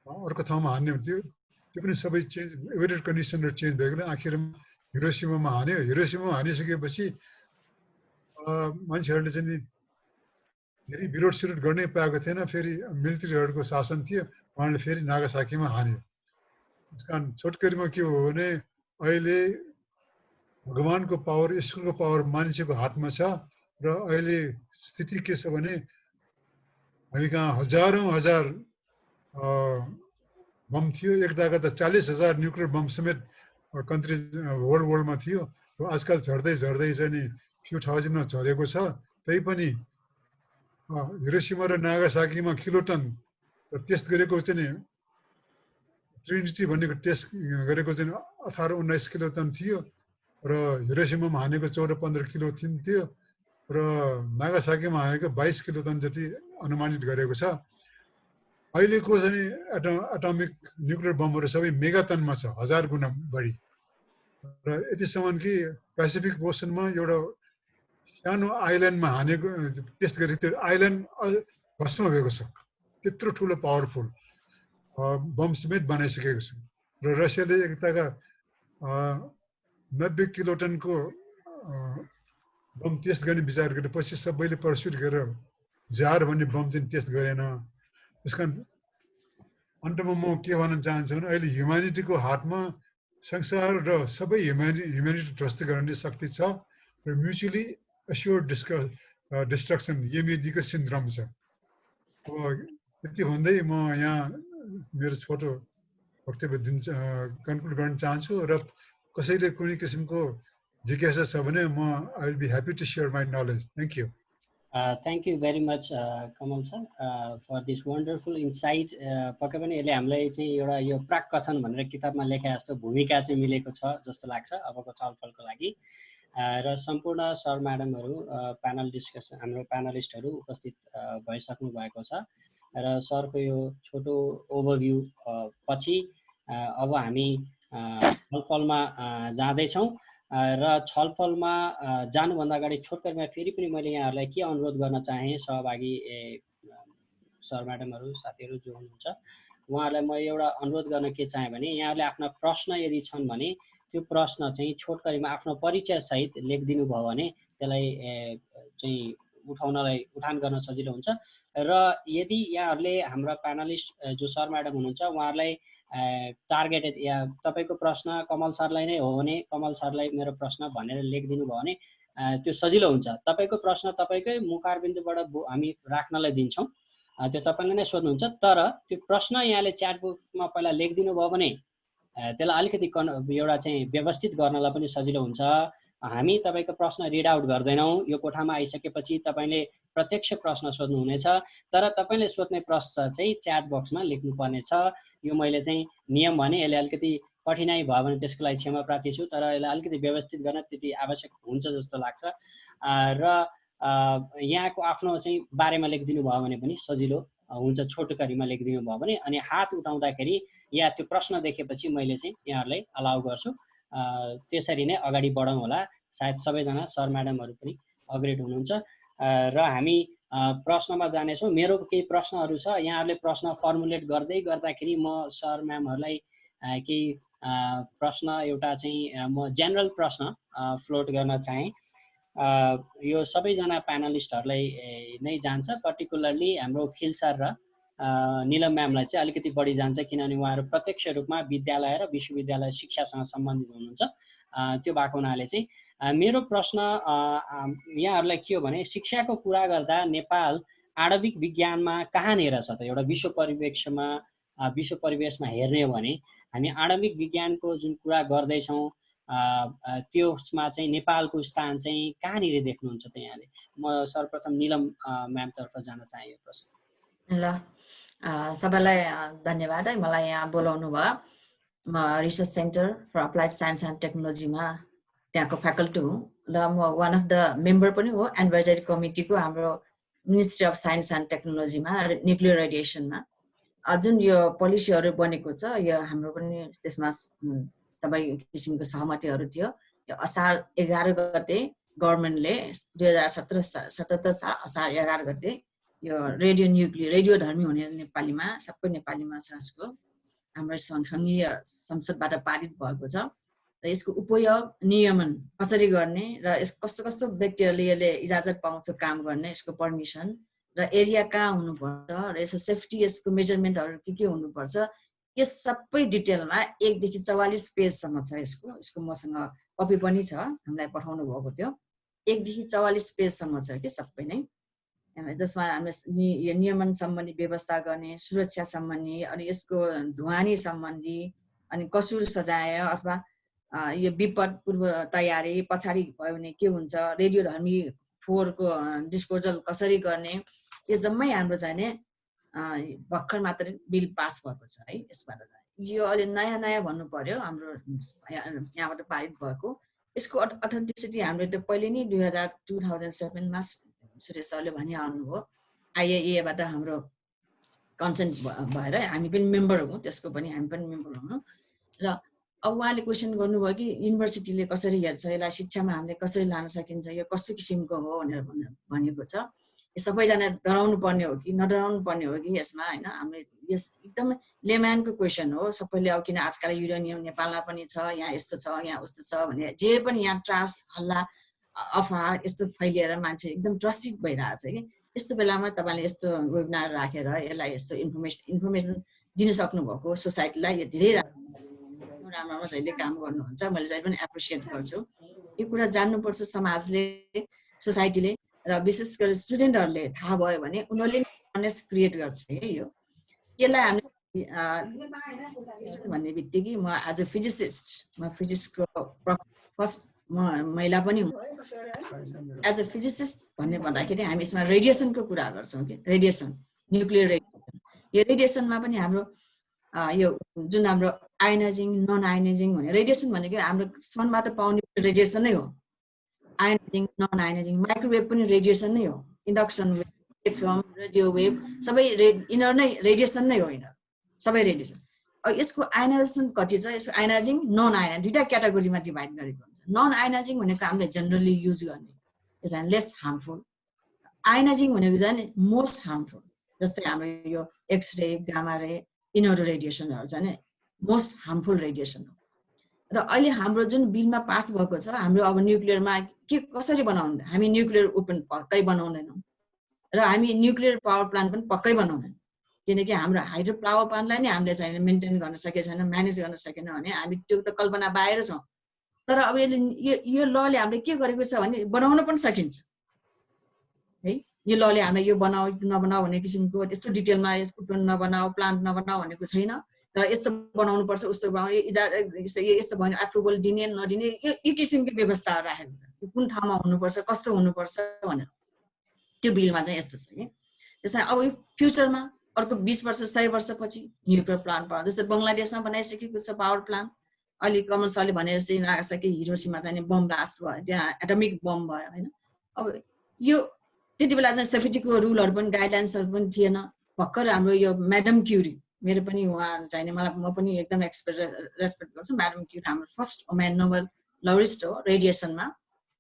अर्को ठाउँमा हान्ने हुन्थ्यो, त्यो पनि सबै चेन्ज, एभरेज कन्डिसनहरू चेन्ज भएकोले आखिरमा हिरोसिमामा हान्यो। हिरोसिमामा हानिसकेपछि मान्छेहरूले चाहिँ धेरै विरोध सिरोध गर्नै पाएको थिएन। फेरि मिलिट्रीहरूको शासन थियो, उहाँले फेरि नागासाकीमा हान्यो। त्यस कारण छोटकरीमा के हो भने अहिले भगवानको पावर, ईश्वरको पावर मान्छेको हातमा छ र अहिले स्थिति के छ भने हामी कहाँ हजारौँ हजार बम थियो। एकताका त 40,000 न्युक्लियर बम समेत कन्ट्री वर्ल्डमा थियो। आजकल झर्दै चाहिँ नि फ्यु थाउजन्डमा झरेको छ। त्यही पनि हिरोसिमा र नागासाकीमा किलोटन टेस्ट गरेको चाहिँ नि ट्रिनिटी भनेको टेस्ट गरेको चाहिँ 18-19 किलोटन थियो र हिरोसिमामा हानेको 14-15 किलो थियो र नागासाकीमा हानेको 22 किलोटन जति अनुमानित गरेको छ। अहिलेको चाहिँ एटमिक न्युक्लियर बमहरू सबै मेगाटनमा छ, 1000 गुणा बढी। र यतिसम्म कि पेसिफिक ओसनमा एउटा सानो आइल्यान्डमा हानेको टेस्ट गरेको त्यो आइल्यान्ड भस्म भएको छ। त्यत्रो ठुलो पावरफुल बम समेत बनाइसकेको छ। र रसियाले एकताका 90 किलोटनको बम टेस्ट गर्ने विचार गरेपछि सबैले पर्स्युट गरेर जार भन्ने बम चाहिँ टेस्ट गरेन। त्यस कारण अन्तमा म के भन्न चाहन्छु भने अहिले ह्युम्यानिटीको हातमा संसार र सबै ह्युम्यानिटी ध्वस्त गर्ने शक्ति छ र म्युचुअली एस्योर्ड डिस्ट्रक्सन एमएडीको सिन्ड्रोम छ। अब यति भन्दै म यहाँ मेरो छोटो वक्तव्य कन्क्लुड गर्न चाहन्छु र कसैले कुनै किसिमको जिज्ञासा छ भने म I will be happy to share my knowledge. Thank you. Thank you very much, Kamal sir, for this wonderful insight. पक्कै पनि यसले हामीलाई चाहिँ एउटा यो प्राक कथन भनेर किताबमा लेखे जस्तो भूमिका चाहिँ मिलेको छ जस्तो लाग्छ अबको छलफलको लागि। र सम्पूर्ण सर म्याडमहरू प्यानल डिस्कसन हाम्रो प्यानलिस्टहरू उपस्थित भइसक्नु भएको छ र सरको यो छोटो ओभरभ्यू पछि अब हामी छलफलमा जाँदैछौँ। र छलफलमा जानुभन्दा अगाडि छोटकरीमा फेरि पनि मैले यहाँहरूलाई के अनुरोध गर्न चाहेँ, सहभागी सर म्याडमहरू साथीहरू जो हुनुहुन्छ उहाँहरूलाई म एउटा अनुरोध गर्न के चाहेँ भने यहाँहरूले आफ्ना प्रश्न यदि छन् भने त्यो प्रश्न चाहिँ छोटकरीमा आफ्नो परिचयसहित लेखिदिनु भयो भने त्यसलाई चाहिँ उठान गर्न सजिलो हुन्छ। र यदि यहाँहरूले हाम्रा प्यानलिस्ट जो सर म्याडम हुनुहुन्छ उहाँहरूलाई टार्गेटेड या तपाईँको प्रश्न कमल सरलाई नै हो भने कमल सरलाई मेरो प्रश्न भनेर लेखिदिनु भयो भने त्यो सजिलो हुन्छ। तपाईँको प्रश्न तपाईँकै मुखारबिन्दुबाट हामी राख्नलाई दिन्छौँ, त्यो तपाईँले नै सोध्नुहुन्छ। तर त्यो प्रश्न यहाँले च्याट बुकमा पहिला लेखिदिनु भयो भने त्यसलाई अलिकति एउटा चाहिँ व्यवस्थित गर्नलाई पनि सजिलो हुन्छ। हामी तपाईँको प्रश्न रिड आउट गर्दैनौँ। यो कोठामा आइसकेपछि तपाईँले प्रत्यक्ष प्रश्न सोध्नुहुनेछ, तर तपाईँले सोध्ने प्रश्न चाहिँ च्याट बक्समा लेख्नुपर्ने छ। यो मैले चाहिँ नियम भने यसले अलिकति कठिनाइ भयो भने त्यसको लागि क्षमा प्रार्थी छु, तर यसलाई अलिकति व्यवस्थित गर्न त्यति आवश्यक हुन्छ जस्तो लाग्छ। र यहाँको आफ्नो चाहिँ बारेमा लेखिदिनु भयो भने पनि सजिलो हुन्छ, छोटकरीमा लेखिदिनु भयो भने। अनि हात उठाउँदाखेरि या त्यो प्रश्न देखेपछि मैले चाहिँ यहाँहरूलाई अलाउ गर्छु। त्यसरी नै अगाडि बढौँ होला। सायद सबैजना सर म्याडमहरू पनि अग्रेड हुनुहुन्छ र हामी प्रश्नमा जानेछौँ। मेरो केही प्रश्नहरू छ, यहाँहरूले प्रश्न फर्मुलेट गर्दै गर्दाखेरि म सर म्यामहरूलाई केही प्रश्न एउटा चाहिँ म जेनरल प्रश्न फ्लोट गर्न चाहेँ। यो सबैजना प्यानलिस्टहरूलाई नै जान्छ, पर्टिकुलरली हाम्रो खिल सर र निलम म्यामलाई चाहिँ अलिकति बढी जान्छ, किनभने उहाँहरू प्रत्यक्ष रूपमा विद्यालय र विश्वविद्यालय शिक्षासँग सम्बन्धित हुनुहुन्छ। त्यो भएको हुनाले चाहिँ मेरो प्रश्न यहाँहरूलाई के हो भने, शिक्षाको कुरा गर्दा नेपाल आणविक विज्ञानमा कहाँनिर छ त? एउटा विश्व परिवेशमा हेर्ने हो भने हामी आणविक विज्ञानको जुन कुरा गर्दैछौँ त्यसमा चाहिँ नेपालको स्थान चाहिँ कहाँनिर देख्नुहुन्छ त यहाँले? म सर्वप्रथम निलम म्यामतर्फ जान चाहे यो प्रश्न। ल सबैलाई धन्यवाद है मलाई यहाँ बोलाउनु भयो। म research centre for applied science and टेक्नोलोजीमा त्यहाँको फ्याकल्टी हुँ र म वान अफ द मेम्बर पनि हो एडभाइजरी कमिटीको हाम्रो मिनिस्ट्री अफ साइन्स एन्ड टेक्नोलोजीमा न्युक्लियर रेडिएसनमा। जुन यो पोलिसीहरू बनेको छ यो हाम्रो पनि त्यसमा सबै किसिमको सहमतिहरू थियो। यो असार 11 गते गभर्मेन्टले 2077 साल असार 11 गते यो रेडियोधर्मी हुने नेपालीमा सबै नेपालीमा छ यसको हाम्रो संघीय संसदबाट पारित भएको छ र यसको उपयोग नियमन कसरी गर्ने र यस कस्तो कस्तो व्यक्तिहरूले यसले इजाजत पाउँछ काम गर्ने, यसको पर्मिसन र एरिया कहाँ हुनुपर्छ र यसको सेफ्टी, यसको मेजरमेन्टहरू के हुनुपर्छ, यस सबै डिटेलमा 1 देखि 44 पेजसम्म छ। यसको मसँग कपी पनि छ, हामीलाई पठाउनु भएको थियो। 1 देखि 44 पेजसम्म छ कि सबै नै, जसमा हामी यो नियमन सम्बन्धी व्यवस्था गर्ने, सुरक्षा सम्बन्धी, अनि यसको ढुवानी सम्बन्धी, अनि कसुर सजाय अथवा यो विपद पूर्व तयारी पछाडि भयो भने के हुन्छ, रेडियोधर्मी फोहोरको डिस्पोजल कसरी गर्ने, यो जम्मै हाम्रो चाहिँ भर्खर मात्र बिल पास भएको छ है। यसबाट यो अहिले नयाँ भन्नु पर्यो हाम्रो यहाँबाट पारित भएको। यसको अथेन्टिसिटी हाम्रो त पहिले नै 2007 मा सुरेश सरले भनिहाल्नु भयो, IAEA बाट हाम्रो कन्सेन्ट भएर हामी पनि मेम्बर हौँ, त्यसको पनि हामी पनि मेम्बर हौँ। र अब उहाँले क्वेसन गर्नुभयो कि युनिभर्सिटीले कसरी हेर्छ, यसलाई शिक्षामा हामीले कसरी लान सकिन्छ, यो कस्तो किसिमको हो भनेर भनेको छ। यो सबैजना डराउनु पर्ने हो कि नडराउनु पर्ने हो कि यसमा होइन? हामीले यस एकदमै लेम्यानको क्वेसन हो। सबैले अब किन आजकल युरेनियम नेपालमा पनि छ, यहाँ यस्तो छ, यहाँ उस्तो छ भने जे पनि यहाँ त्रास हल्ला अफवाह यस्तो फैलिएर मान्छे एकदम त्रसित भइरहेछ कि यस्तो बेलामा तपाईँले यस्तो वेबिनार राखेर यसलाई यस्तो इन्फर्मेसन दिन सक्नुभएको सोसाइटीलाई यो धेरै राम्रो जहिले काम गर्नुहुन्छ। मैले जहिले पनि एप्रिसिएट गर्छु। यो कुरा जान्नुपर्छ समाजले, सोसाइटीले र विशेष गरी स्टुडेन्टहरूले थाहा भयो भने उनीहरूले अवेरनेस क्रिएट गर्छ है। यसलाई हामी भन्ने बित्तिकै म एज अ फिजिसिस्ट, म फिजिक्सको फर्स्ट महिला पनि हुँ। एज अ फिजिसिस्ट भन्ने भन्दाखेरि हामी यसमा रेडिएसनको कुरा गर्छौँ कि रेडिएसन, न्युक्लियर रेडिएसन। यो रेडिएसनमा पनि हाम्रो यो जुन हाम्रो आयोनाइजिङ नन आयोनाइजिङ भने रेडिएसन भनेको हाम्रो सनबाट पाउने रेडिएसन नै हो। आयोनाइजिङ नन आयोनाइजिङ माइक्रोवेभ पनि रेडिएसन नै हो। Induction wave, electron, radio wave सबै यिनीहरू नै रेडिएसन नै हो। यिनीहरू सबै रेडिएसन। अब यसको आयोनाइजेसन कति छ? यसको आयोनाइजिङ नन आयोनाइजिङ दुईटा क्याटेगोरीमा डिभाइड गरेको हुन्छ। नन आयोनाइजिङ भनेको हामीले जनरली युज गर्ने, is and lace harmful. Ionising भनेको चाहिँ मोस्ट हार्मफुल, जस्तै हाम्रो यो एक्सरे, गामा रे, यिनीहरू रेडिएसनहरू चाहिँ मोस्ट हार्मफुल रेडिएसन हो। र अहिले हाम्रो जुन बिलमा पास भएको छ, हाम्रो अब न्युक्लियरमा के कसरी बनाउने, हामी न्युक्लियर ओपन पक्कै बनाउँदैनौँ र हामी न्युक्लियर पावर प्लान्ट पनि पक्कै बनाउँदैनौँ, किनकि हाम्रो हाइड्रो पावर प्लान्टलाई नै हामीले चाहिँ मेन्टेन गर्न सकेको छैन, म्यानेज गर्न सकेन भने हामी त्यो त कल्पना बाहिर छौँ। तर अब यो लले हामीले के गरेको छ भने बनाउन पनि सकिन्छ है। यो लले हामीलाई यो बनाऊ नबनाऊ भन्ने किसिमको त्यस्तो डिटेलमा यसको नबनाऊ प्लान्ट नबनाऊ भनेको छैन। तर यस्तो बनाउनु पर्छ, उस्तो यस्तो भन्यो एप्रुभल दिने नदिने यो किसिमको व्यवस्थाहरू राखेको छ। कुन ठाउँमा हुनुपर्छ, कस्तो हुनुपर्छ भनेर त्यो बिलमा चाहिँ यस्तो छ कि। त्यसमा अब फ्युचरमा अर्को 20 वर्ष 100 वर्षपछि न्युक्लियर प्लान्ट पावर, जस्तै बङ्गलादेशमा बनाइसकेको छ पावर प्लान्ट। अहिले कमल सरले भनेपछि लाग्छ कि हिरोसीमा चाहिँ बम ब्लास्ट भयो, त्यहाँ एटमिक बम भयो होइन। अब यो त्यति बेला चाहिँ सेफ्टीको रुलहरू पनि गाइडलाइन्सहरू पनि थिएन। भर्खर हाम्रो यो म्याडम क्युरी मेरो पनि उहाँ चाहिने मलाई म पनि एकदम रेस्पेक्ट गर्छु म्याडम क्युरी हाम्रो फर्स्ट वुमेन नोबेल लौरिस्ट हो रेडिएसनमा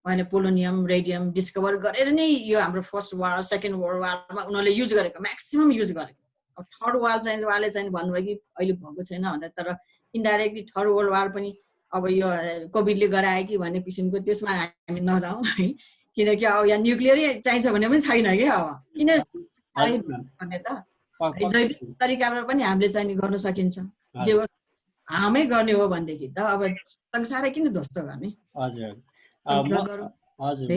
उहाँले पोलोनियम रेडियम डिस्कभर गरेर नै यो हाम्रो फर्स्ट वार सेकेन्ड वर्ल्ड वारमा उनीहरूले युज गरेको म्याक्सिमम युज गरेको अब थर्ड वार चाहिँ उहाँले चाहिँ भन्नुभयो कि अहिले भएको छैन भन्दा तर इन्डाइरेक्टली थर्ड वर्ल्ड वार पनि अब यो कोभिडले गरायो कि भन्ने किसिमको त्यसमा हामी नजाउँ है किनकि अब यहाँ न्युक्लियरै चाहिन्छ भन्ने पनि छैन कि अब किन भन्ने त जैविक तरिकाबाट पनि हामीले चाहिँ गर्न सकिन्छ जे होस् हामै गर्ने हो भनेदेखि त अब संसारै किन ध्वस्त गर्ने हजुर हजुर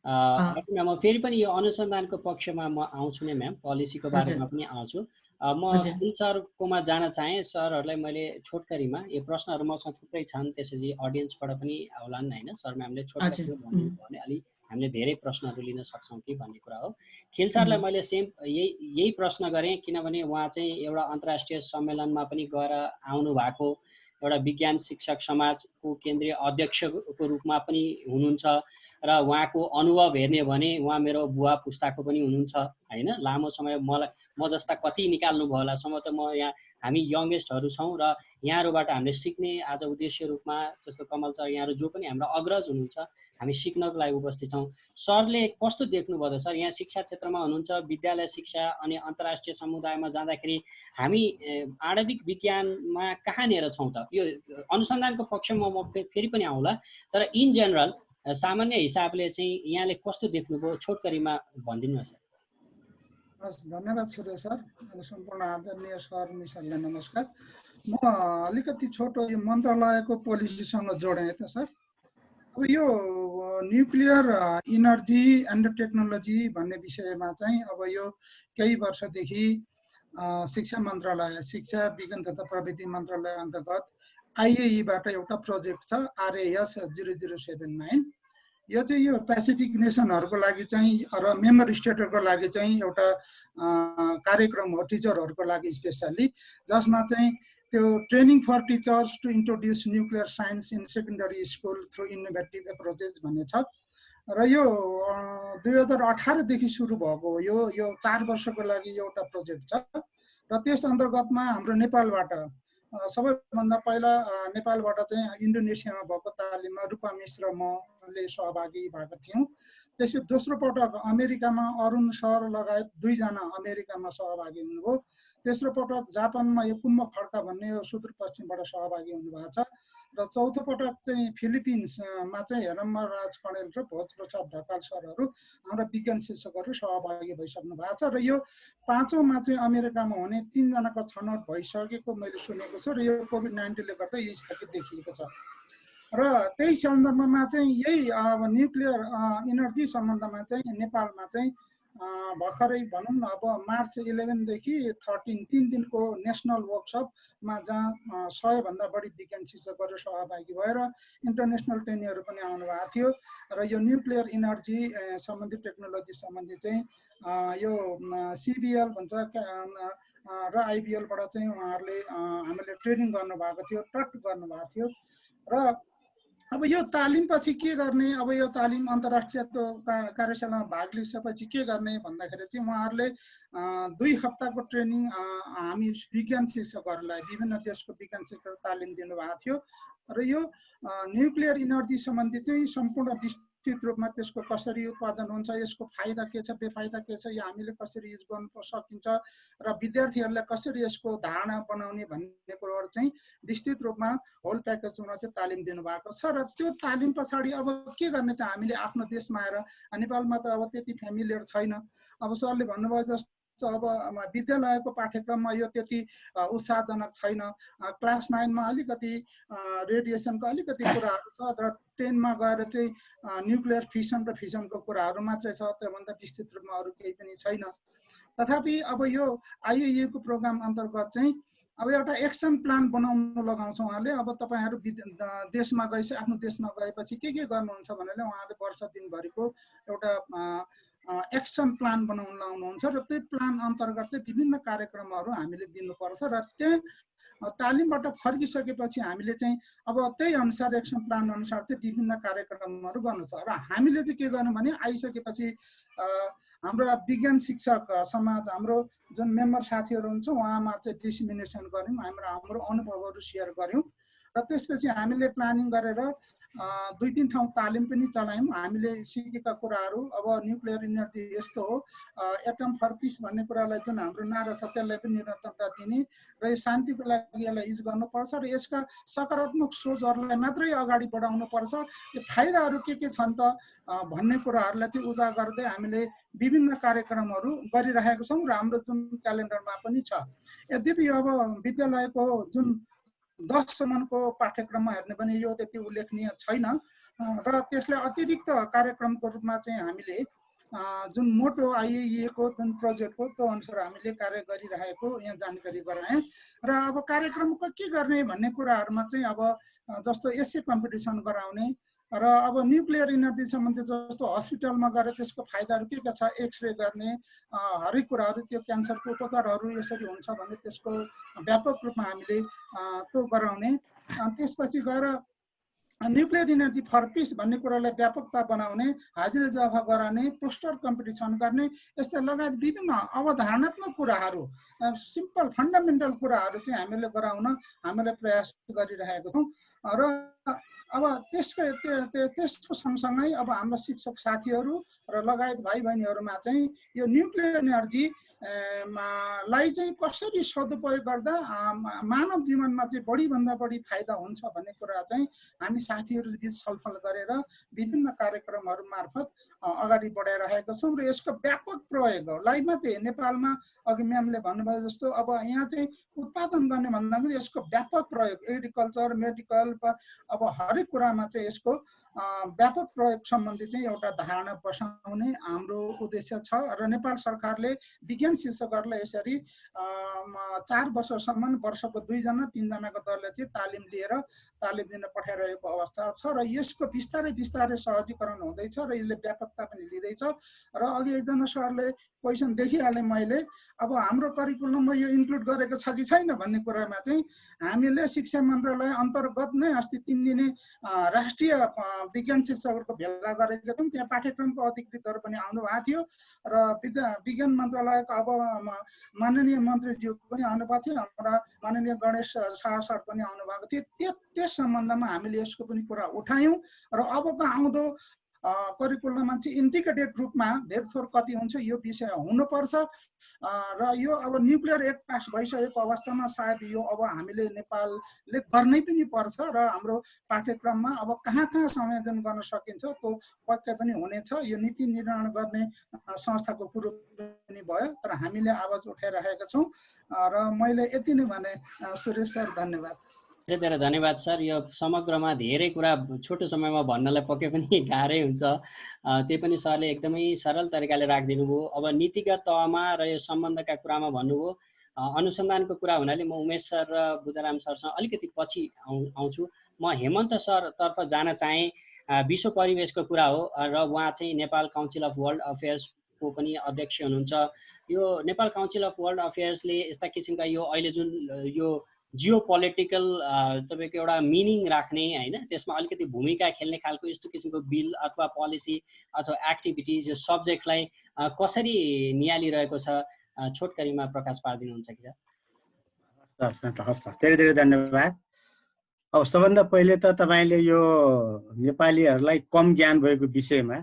म्याम म फेरि पनि यो अनुसन्धानको पक्षमा म आउँछु नै म्याम पोलिसीको बारेमा पनि आउँछु म सुनिल सरकोमा जान चाहेँ सरहरूलाई मैले छोटकरीमा यो प्रश्नहरू मसँग थुप्रै छन् त्यसपछि अडियन्सबाट पनि आउलान् होइन सर म्यामले छोटकरी भन्नुभयो भने अलि हामीले धेरै प्रश्नहरू लिन सक्छौँ कि भन्ने कुरा हो खिल सरलाई मैले सेम यही प्रश्न गरेँ किनभने उहाँ चाहिँ एउटा अन्तर्राष्ट्रिय सम्मेलनमा पनि गएर आउनु भएको एउटा विज्ञान शिक्षक समाजको केन्द्रीय अध्यक्षको रूपमा पनि हुनुहुन्छ र उहाँको अनुभव हेर्ने भने उहाँ मेरो बुवा पुस्ताको पनि हुनुहुन्छ होइन लामो समय म जस्ता कति निकाल्नु भयो होला सम्भवतः म यहाँ हामी यङ्गेस्टहरू छौँ र यहाँहरूबाट हामीले सिक्ने आज उद्देश्य रूपमा जस्तो कमल सर यहाँहरू जो पनि हाम्रो अग्रज हुनुहुन्छ हामी सिक्नको लागि उपस्थित छौँ सरले कस्तो देख्नुभयो सर यहाँ शिक्षा क्षेत्रमा हुनुहुन्छ विद्यालय शिक्षा अनि अन्तर्राष्ट्रिय समुदायमा जाँदाखेरि हामी आणविक विज्ञानमा कहाँनिर छौँ त यो अनुसन्धानको पक्षमा म फेरि पनि आउँला तर इन जेनरल सामान्य हिसाबले चाहिँ यहाँले कस्तो देख्नुभयो छोटकरीमा भनिदिनुहोस् सर धन्यवाद सूर्य सर सम्पूर्ण आदरणीय सर मिसरलाई नमस्कार म अलिकति छोटो यो मन्त्रालयको पोलिसीसँग जोडेँ त सर अब यो न्युक्लियर इनर्जी एन्ड टेक्नोलोजी भन्ने विषयमा चाहिँ अब यो केही वर्षदेखि शिक्षा मन्त्रालय शिक्षा विज्ञान तथा प्रविधि मन्त्रालय अन्तर्गत आइएईबाट एउटा प्रोजेक्ट छ RAS 0079 यो चाहिँ यो पेसिफिक नेसनहरूको लागि चाहिँ र मेम्बर स्टेटहरूको लागि चाहिँ एउटा कार्यक्रम हो टिचरहरूको लागि स्पेसल्ली जसमा चाहिँ त्यो training for teachers to introduce nuclear science in secondary school through innovative approaches भन्ने छ र यो 2018 देखि सुरु भएको यो 4 वर्षको लागि एउटा प्रोजेक्ट छ र त्यस अन्तर्गतमा हाम्रो नेपालबाट सबैभन्दा पहिला नेपालबाट चाहिँ इन्डोनेसियामा भएको तालिममा रूपा मिश्र मले सहभागी भएको थियौँ त्यसपछि दोस्रो पटक अमेरिकामा अरुण सर लगायत 2 जना अमेरिकामा सहभागी हुनुभयो तेस्रो पटक जापानमा यो कुम्भ खड्का भन्ने यो सुदूरपश्चिमबाट सहभागी हुनुभएको छ र चौथो पटक चाहिँ फिलिपिन्समा चाहिँ हेरम्मा राज कणेल र भोज प्रसाद ढकाल सरहरू हाम्रा विज्ञान शिक्षकहरू सहभागी भइसक्नु भएको छ र यो पाँचौँमा चाहिँ अमेरिकामा हुने 3 जनाको छनौट भइसकेको मैले सुनेको छु र यो कोभिड-19ले गर्दा यो स्थगित देखिएको छ र त्यही सन्दर्भमा चाहिँ यही न्युक्लियर इनर्जी सम्बन्धमा चाहिँ नेपालमा चाहिँ भर्खरै भनौँ न अब मार्च 11 देखि 13 3 दिनको नेसनल वर्कसपमा जहाँ 100 भन्दा बढी विज्ञान शिक्षकहरू सहभागी भएर इन्टरनेसनल ट्रेनिङहरू पनि आउनु भएको थियो र यो न्युक्लियर इनर्जी सम्बन्धी टेक्नोलोजी सम्बन्धी चाहिँ यो CBL भन्छ र IBLबाट चाहिँ उहाँहरूले हामीले ट्रेनिङ गर्नुभएको थियो टट गर्नुभएको थियो र अब यो तालिम पछि के गर्ने अब यो तालिम अन्तर्राष्ट्रिय कार्यशालामा भाग लिएपछि के गर्ने भन्दाखेरि चाहिँ उहाँहरूले 2 हप्ताको ट्रेनिङ हामी विज्ञान शिक्षकहरूलाई विभिन्न देशको विज्ञान शिक्षक तालिम दिनुभएको थियो र यो न्युक्लियर इनर्जी सम्बन्धी चाहिँ सम्पूर्ण विस्तृत रूपमा त्यसको कसरी उत्पादन हुन्छ यसको फाइदा के छ बेफाइदा के छ यो हामीले कसरी युज गर्न सकिन्छ र विद्यार्थीहरूलाई कसरी यसको धारणा बनाउने भन्ने कुरोहरू चाहिँ विस्तृत रूपमा होल प्याकेजमा चाहिँ तालिम दिनुभएको छ र त्यो तालिम पछाडि अब के गर्ने त हामीले आफ्नो देशमा आएर नेपालमा त अब त्यति फ्यामिलियर छैन अब सरले भन्नुभयो जस्तो अब विद्यालयको पाठ्यक्रममा यो त्यति उत्साहजनक छैन क्लास 9 मा अलिकति रेडिएसनको अलिकति कुराहरू छ र 10 मा गएर चाहिँ न्युक्लियर फिसन र फिसनको कुराहरू मात्रै छ त्योभन्दा विस्तृत रूपमा अरू केही पनि छैन तथापि अब यो आइएई को प्रोग्राम अन्तर्गत चाहिँ अब एउटा एक्सन प्लान बनाउन लगाउँछ उहाँले अब तपाईहरु देशमा गएपछि आफ्नो देशमा गएपछि के गर्नुहुन्छ भनेर उहाँले वर्ष दिनभरिको एउटा एक्सन प्लान बनाउन लाउनुहुन्छ र त्यो प्लान अन्तर्गत विभिन्न कार्यक्रमहरू हामीले दिनुपर्छ र त्यो तालिमबाट फर्किसकेपछि हामीले चाहिँ अब त्यही अनुसार एक्सन प्लान अनुसार चाहिँ विभिन्न कार्यक्रमहरू गर्नु छ र हामीले चाहिँ के गर्नु भने आइसकेपछि हाम्रो विज्ञान शिक्षक समाज हाम्रो जुन मेम्बर साथीहरू हुन्छ उहाँमा चाहिँ डिसिमिनेसन गऱ्यौँ, हाम्रो अनुभवहरू सेयर गऱ्यौँ र त्यसपछि हामीले प्लानिङ गरेर 2-3 ठाउँ तालिम पनि चलायौँ। हामीले सिकेका कुराहरू अब न्युक्लियर इनर्जी यस्तो हो, एटम फर पिस भन्ने कुरालाई जुन हाम्रो नारा छ त्यसलाई पनि निरन्तरता दिने र यो शान्तिको लागि यसलाई युज गर्नुपर्छ र यसका सकारात्मक सोचहरूलाई मात्रै अगाडि बढाउनुपर्छ। यो फाइदाहरू के छन् त भन्ने कुराहरूलाई चाहिँ उजागर गर्दै हामीले विभिन्न कार्यक्रमहरू गरिरहेका छौँ र हाम्रो जुन क्यालेन्डरमा पनि छ। यद्यपि अब विद्यालयको जुन 10सम्मको पाठ्यक्रममा हेर्ने भने यो त्यति उल्लेखनीय छैन र त्यसलाई अतिरिक्त कार्यक्रमको रूपमा चाहिँ हामीले जुन मोटो आइएको जुन प्रोजेक्टको त्यो अनुसार हामीले कार्य गरिरहेको यहाँ जानकारी गराएँ र अब कार्यक्रमको के गर्ने भन्ने कुराहरूमा चाहिँ अब जस्तो एसे कम्पिटिसन गराउने र अब न्युक्लियर इनर्जी सम्बन्धी जस्तो हस्पिटलमा गएर त्यसको फाइदाहरू के छ, एक्सरे गर्ने हरेक कुराहरू, त्यो क्यान्सरको उपचारहरू यसरी हुन्छ भने त्यसको व्यापक रूपमा हामीले त्यो गराउने। त्यसपछि गएर न्युक्लियर इनर्जी फर पिस भन्ने कुरालाई व्यापकता बनाउने, हाजिरा जवाफ गराउने, पोस्टर कम्पिटिसन गर्ने, यस्ता लगायत विभिन्न अवधारणात्मक कुराहरू, सिम्पल फन्डामेन्टल कुराहरू चाहिँ हामीले गराउन हामीले प्रयास गरिरहेको छौँ र अब त्यसको सँगसँगै अब हाम्रो शिक्षक साथीहरू र लगायत भाइ बहिनीहरूमा चाहिँ यो न्युक्लियर इनर्जी लाई चाहिँ कसरी सदुपयोग गर्दा मानव जीवनमा चाहिँ बढीभन्दा बढी फाइदा हुन्छ भन्ने कुरा चाहिँ हामी साथीहरू बीच छलफल गरेर विभिन्न कार्यक्रमहरू मार्फत अगाडि बढाइरहेका छौँ र यसको व्यापक प्रयोगलाई मात्रै नेपालमा अघि म्यामले भन्नुभयो जस्तो अब यहाँ चाहिँ उत्पादन गर्ने भन्दा पनि यसको व्यापक प्रयोग एग्रिकल्चर, मेडिकल, अब हरेक कुरामा चाहिँ यसको व्यापक प्रयोग सम्बन्धी चाहिँ एउटा धारणा बसाउने हाम्रो उद्देश्य छ र नेपाल सरकारले विज्ञान शिक्षकहरूलाई यसरी 4 वर्षसम्म वर्षको 2-3जनाको दलले चाहिँ तालिम दिन पठाइरहेको अवस्था छ र यसको बिस्तारै सहजीकरण हुँदैछ र यसले व्यापकता पनि लिँदैछ र अघि एकजना सरले क्वेसन देखिहालेँ मैले, अब हाम्रो करिकुलममा यो इन्क्लुड गरेको छ कि छैन भन्ने कुरामा चाहिँ हामीले शिक्षा मन्त्रालय अन्तर्गत नै अस्ति 3 दिने राष्ट्रिय विज्ञान शिक्षकहरूको भेला गरेका थियौँ। त्यहाँ पाठ्यक्रमको अधिकृतहरू पनि आउनुभएको थियो र विज्ञान मन्त्रालयको अब माननीय मन्त्रीज्यू पनि आउनुभएको थियो, हाम्रा माननीय गणेश शाह सर पनि आउनुभएको थियो। त्यस सम्बन्धमा हामीले यसको पनि कुरा उठायौँ र अबको आउँदो करिकुलममा चाहिँ इन्टिग्रेटेड रूपमा धेरथोर कति हुन्छ यो विषय हुनुपर्छ र यो अब न्युक्लियर एक्ट पास भइसकेको अवस्थामा सायद यो अब हामीले नेपालले गर्नै पनि पर्छ र हाम्रो पाठ्यक्रममा अब कहाँ संयोजन गर्न सकिन्छ त्यो पक्कै पनि हुनेछ। यो नीति निर्माण गर्ने संस्थाको कुरो पनि भयो तर हामीले आवाज उठाइरहेका छौँ र मैले यति नै भने। सुरेश सर धन्यवाद। धेरै धन्यवाद सर। यो समग्रमा धेरै कुरा छोटो समयमा भन्नलाई पक्कै पनि गाह्रै हुन्छ, त्यही पनि सरले एकदमै सरल तरिकाले राखिदिनु भयो। अब नीतिगत तहमा र यो सम्बन्धका कुरामा भन्नुभयो, अनुसन्धानको कुरा हुनाले म उमेश सर र बुद्धराम सरसँग अलिकति पछि आउँछु। म हेमन्त सरतर्फ जान चाहेँ। विश्व परिवेशको कुरा हो र उहाँ चाहिँ नेपाल काउन्सिल अफ वर्ल्ड अफेयर्सको पनि अध्यक्ष हुनुहुन्छ। यो नेपाल काउन्सिल अफ वर्ल्ड अफेयर्सले यस्ता किसिमका यो अहिले जुन यो जियो पोलिटिकल तपाईँको एउटा मिनिङ राख्ने होइन, त्यसमा अलिकति भूमिका खेल्ने खालको यस्तो किसिमको बिल अथवा पोलिसी अथवा एक्टिभिटिज यो सब्जेक्टलाई कसरी निहालिरहेको छ, छोटकरीमा प्रकाश पारिदिनुहुन्छ कि सर? हस्, धेरै धन्यवाद। अब सबभन्दा पहिले त तपाईँले यो नेपालीहरूलाई कम ज्ञान भएको विषयमा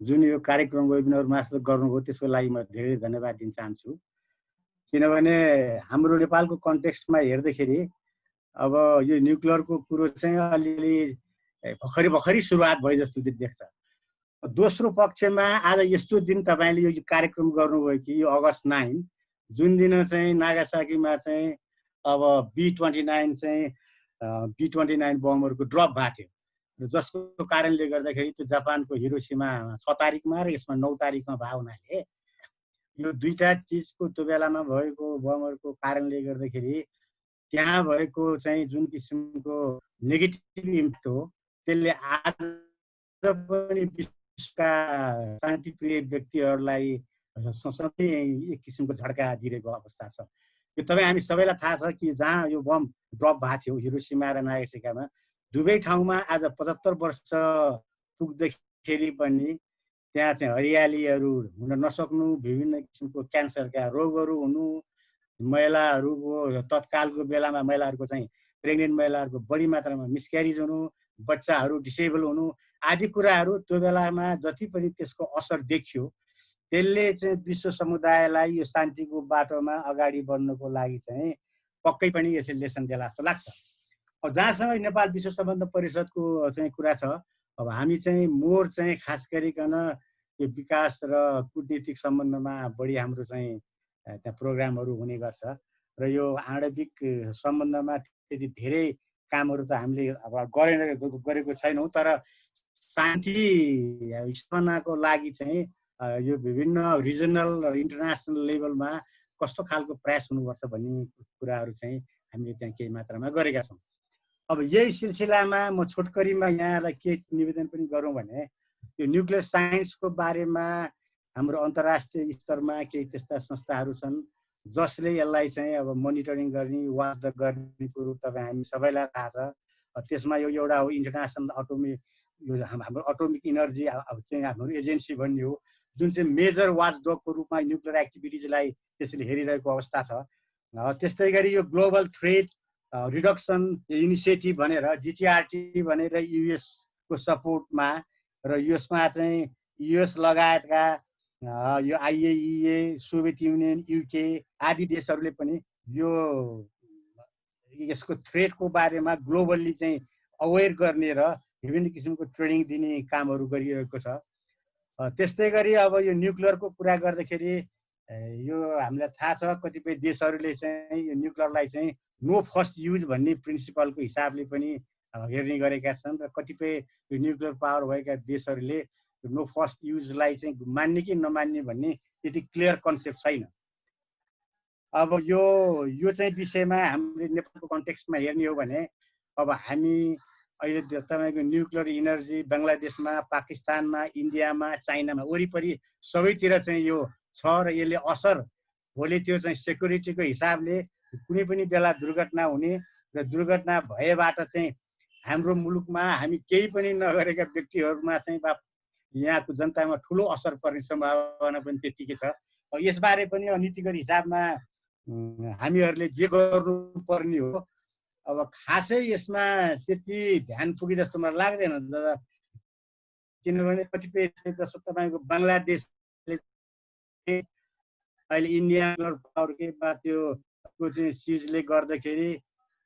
जुन यो कार्यक्रम वेबिनार मार्फत गर्नुभयो त्यसको लागि म धेरै धन्यवाद दिन चाहन्छु। किनभने हाम्रो नेपालको कन्टेक्स्टमा हेर्दाखेरि अब यो न्युक्लियरको कुरो चाहिँ अलिअलि भर्खरै सुरुवात भयो जस्तो देख्छ। दोस्रो पक्षमा आज यस्तो दिन तपाईँले यो कार्यक्रम गर्नुभयो कि यो अगस्त 9 जुन दिन चाहिँ नागासाकीमा चाहिँ अब B-29 चाहिँ B-29 बमहरूको ड्रप भएको थियो र जसको कारणले गर्दाखेरि त्यो जापानको हिरोसिमा 6 तारिकमा र यसमा 9 तारिकमा भएको हुनाले यो दुईटा चिजको त्यो बेलामा भएको बमहरूको कारणले गर्दाखेरि त्यहाँ भएको चाहिँ जुन किसिमको नेगेटिभ इम्प्याक्ट हो त्यसले आज पनि विश्वका शान्तिप्रिय व्यक्तिहरूलाई सधैँ एक किसिमको झड्का दिइरहेको अवस्था छ। यो तपाईँ हामी सबैलाई थाहा छ कि जहाँ यो बम ड्रप भएको थियो हिरोसिमा र नागासाकीमा दुवै ठाउँमा आज 75 वर्ष पुग्दाखेरि पनि त्यहाँ चाहिँ हरियालीहरू हुन नसक्नु, विभिन्न किसिमको क्यान्सरका रोगहरू हुनु, महिलाहरूको तत्कालको बेलामा महिलाहरूको चाहिँ प्रेग्नेन्ट महिलाहरूको बढी मात्रामा मिसक्यारेज हुनु, बच्चाहरू डिसेबल हुनु आदि कुराहरू त्यो बेलामा जति पनि त्यसको असर देखियो त्यसले चाहिँ विश्व समुदायलाई यो शान्तिको बाटोमा अगाडि बढ्नको लागि चाहिँ पक्कै पनि यसले लेसन देला जस्तो लाग्छ। अब जहाँसम्म नेपाल विश्व सम्बन्ध परिषदको चाहिँ कुरा छ, अब हामी चाहिँ मोर चाहिँ खास गरिकन यो विकास र कूटनीतिक सम्बन्धमा बढी हाम्रो चाहिँ त्यहाँ प्रोग्रामहरू हुने गर्छ र यो आणविक सम्बन्धमा त्यति धेरै कामहरू त हामीले अब गरेको छैनौँ, तर शान्ति स्थापनाको लागि चाहिँ यो विभिन्न रिजनल र इन्टरनेसनल लेभलमा कस्तो खालको प्रयास हुनुपर्छ भन्ने कुराहरू चाहिँ हामीले त्यहाँ केही मात्रामा गरेका छौँ। अब यही सिलसिलामा म छोटकरीमा यहाँलाई के निवेदन पनि गरौँ भने यो न्युक्लियर साइन्सको बारेमा हाम्रो अन्तर्राष्ट्रिय स्तरमा केही त्यस्ता संस्थाहरू छन् जसले यसलाई चाहिँ अब मोनिटरिङ गर्ने वाचडग गर्ने कुरो तपाईँ हामी सबैलाई थाहा छ। त्यसमा यो एउटा हो इन्टरनेसनल अटोमिक यो हाम्रो अटोमिक इनर्जी चाहिँ हाम्रो एजेन्सी भन्ने हो जुन चाहिँ मेजर वाचडगको रूपमा न्युक्लियर एक्टिभिटिजलाई त्यसले हेरिरहेको अवस्था छ। त्यस्तै गरी यो ग्लोबल थ्रेट रिडक्सन इनिसिएटिभ भनेर जिटिआरटी भनेर युएसको सपोर्टमा र यसमा चाहिँ युएस लगायतका यो आइएइए, सोभियत युनियन, युके आदि देशहरूले पनि यो यसको थ्रेटको बारेमा ग्लोबल्ली चाहिँ अवेर गर्ने र विभिन्न किसिमको ट्रेनिङ दिने कामहरू गरिरहेको छ। त्यस्तै गरी अब यो न्युक्लियरको कुरा गर्दाखेरि यो हामीलाई थाहा छ कतिपय देशहरूले चाहिँ यो न्युक्लियरलाई चाहिँ नो फर्स्ट युज भन्ने प्रिन्सिपलको हिसाबले पनि हेर्ने गरेका छन् र कतिपय यो न्युक्लियर पावर भएका देशहरूले नो फर्स्ट युजलाई चाहिँ मान्ने कि नमान्ने भन्ने त्यति क्लियर कन्सेप्ट छैन। अब यो चाहिँ विषयमा हामीले नेपालको कन्टेक्स्टमा हेर्ने हो भने अब हामी अहिले तपाईँको न्युक्लियर इनर्जी बङ्गलादेशमा, पाकिस्तानमा, इन्डियामा, चाइनामा वरिपरि सबैतिर चाहिँ यो छ र यसले असर भोलि त्यो चाहिँ सेक्युरिटीको हिसाबले कुनै पनि बेला दुर्घटना हुने र दुर्घटना भएबाट चाहिँ हाम्रो मुलुकमा हामी केही पनि नगरेका व्यक्तिहरूमा चाहिँ यहाँको जनतामा ठुलो असर पर्ने सम्भावना पनि त्यतिकै छ। यसबारे पनि नीतिगत हिसाबमा हामीहरूले जे गर्नुपर्ने हो अब खासै यसमा त्यति ध्यान पुगे जस्तो मलाई लाग्दैन दादा, किनभने कतिपय जस्तो तपाईँको बङ्गलादेशले अहिले इन्डियन पावरकै बा त्यो चाहिँ सिजले गर्दाखेरि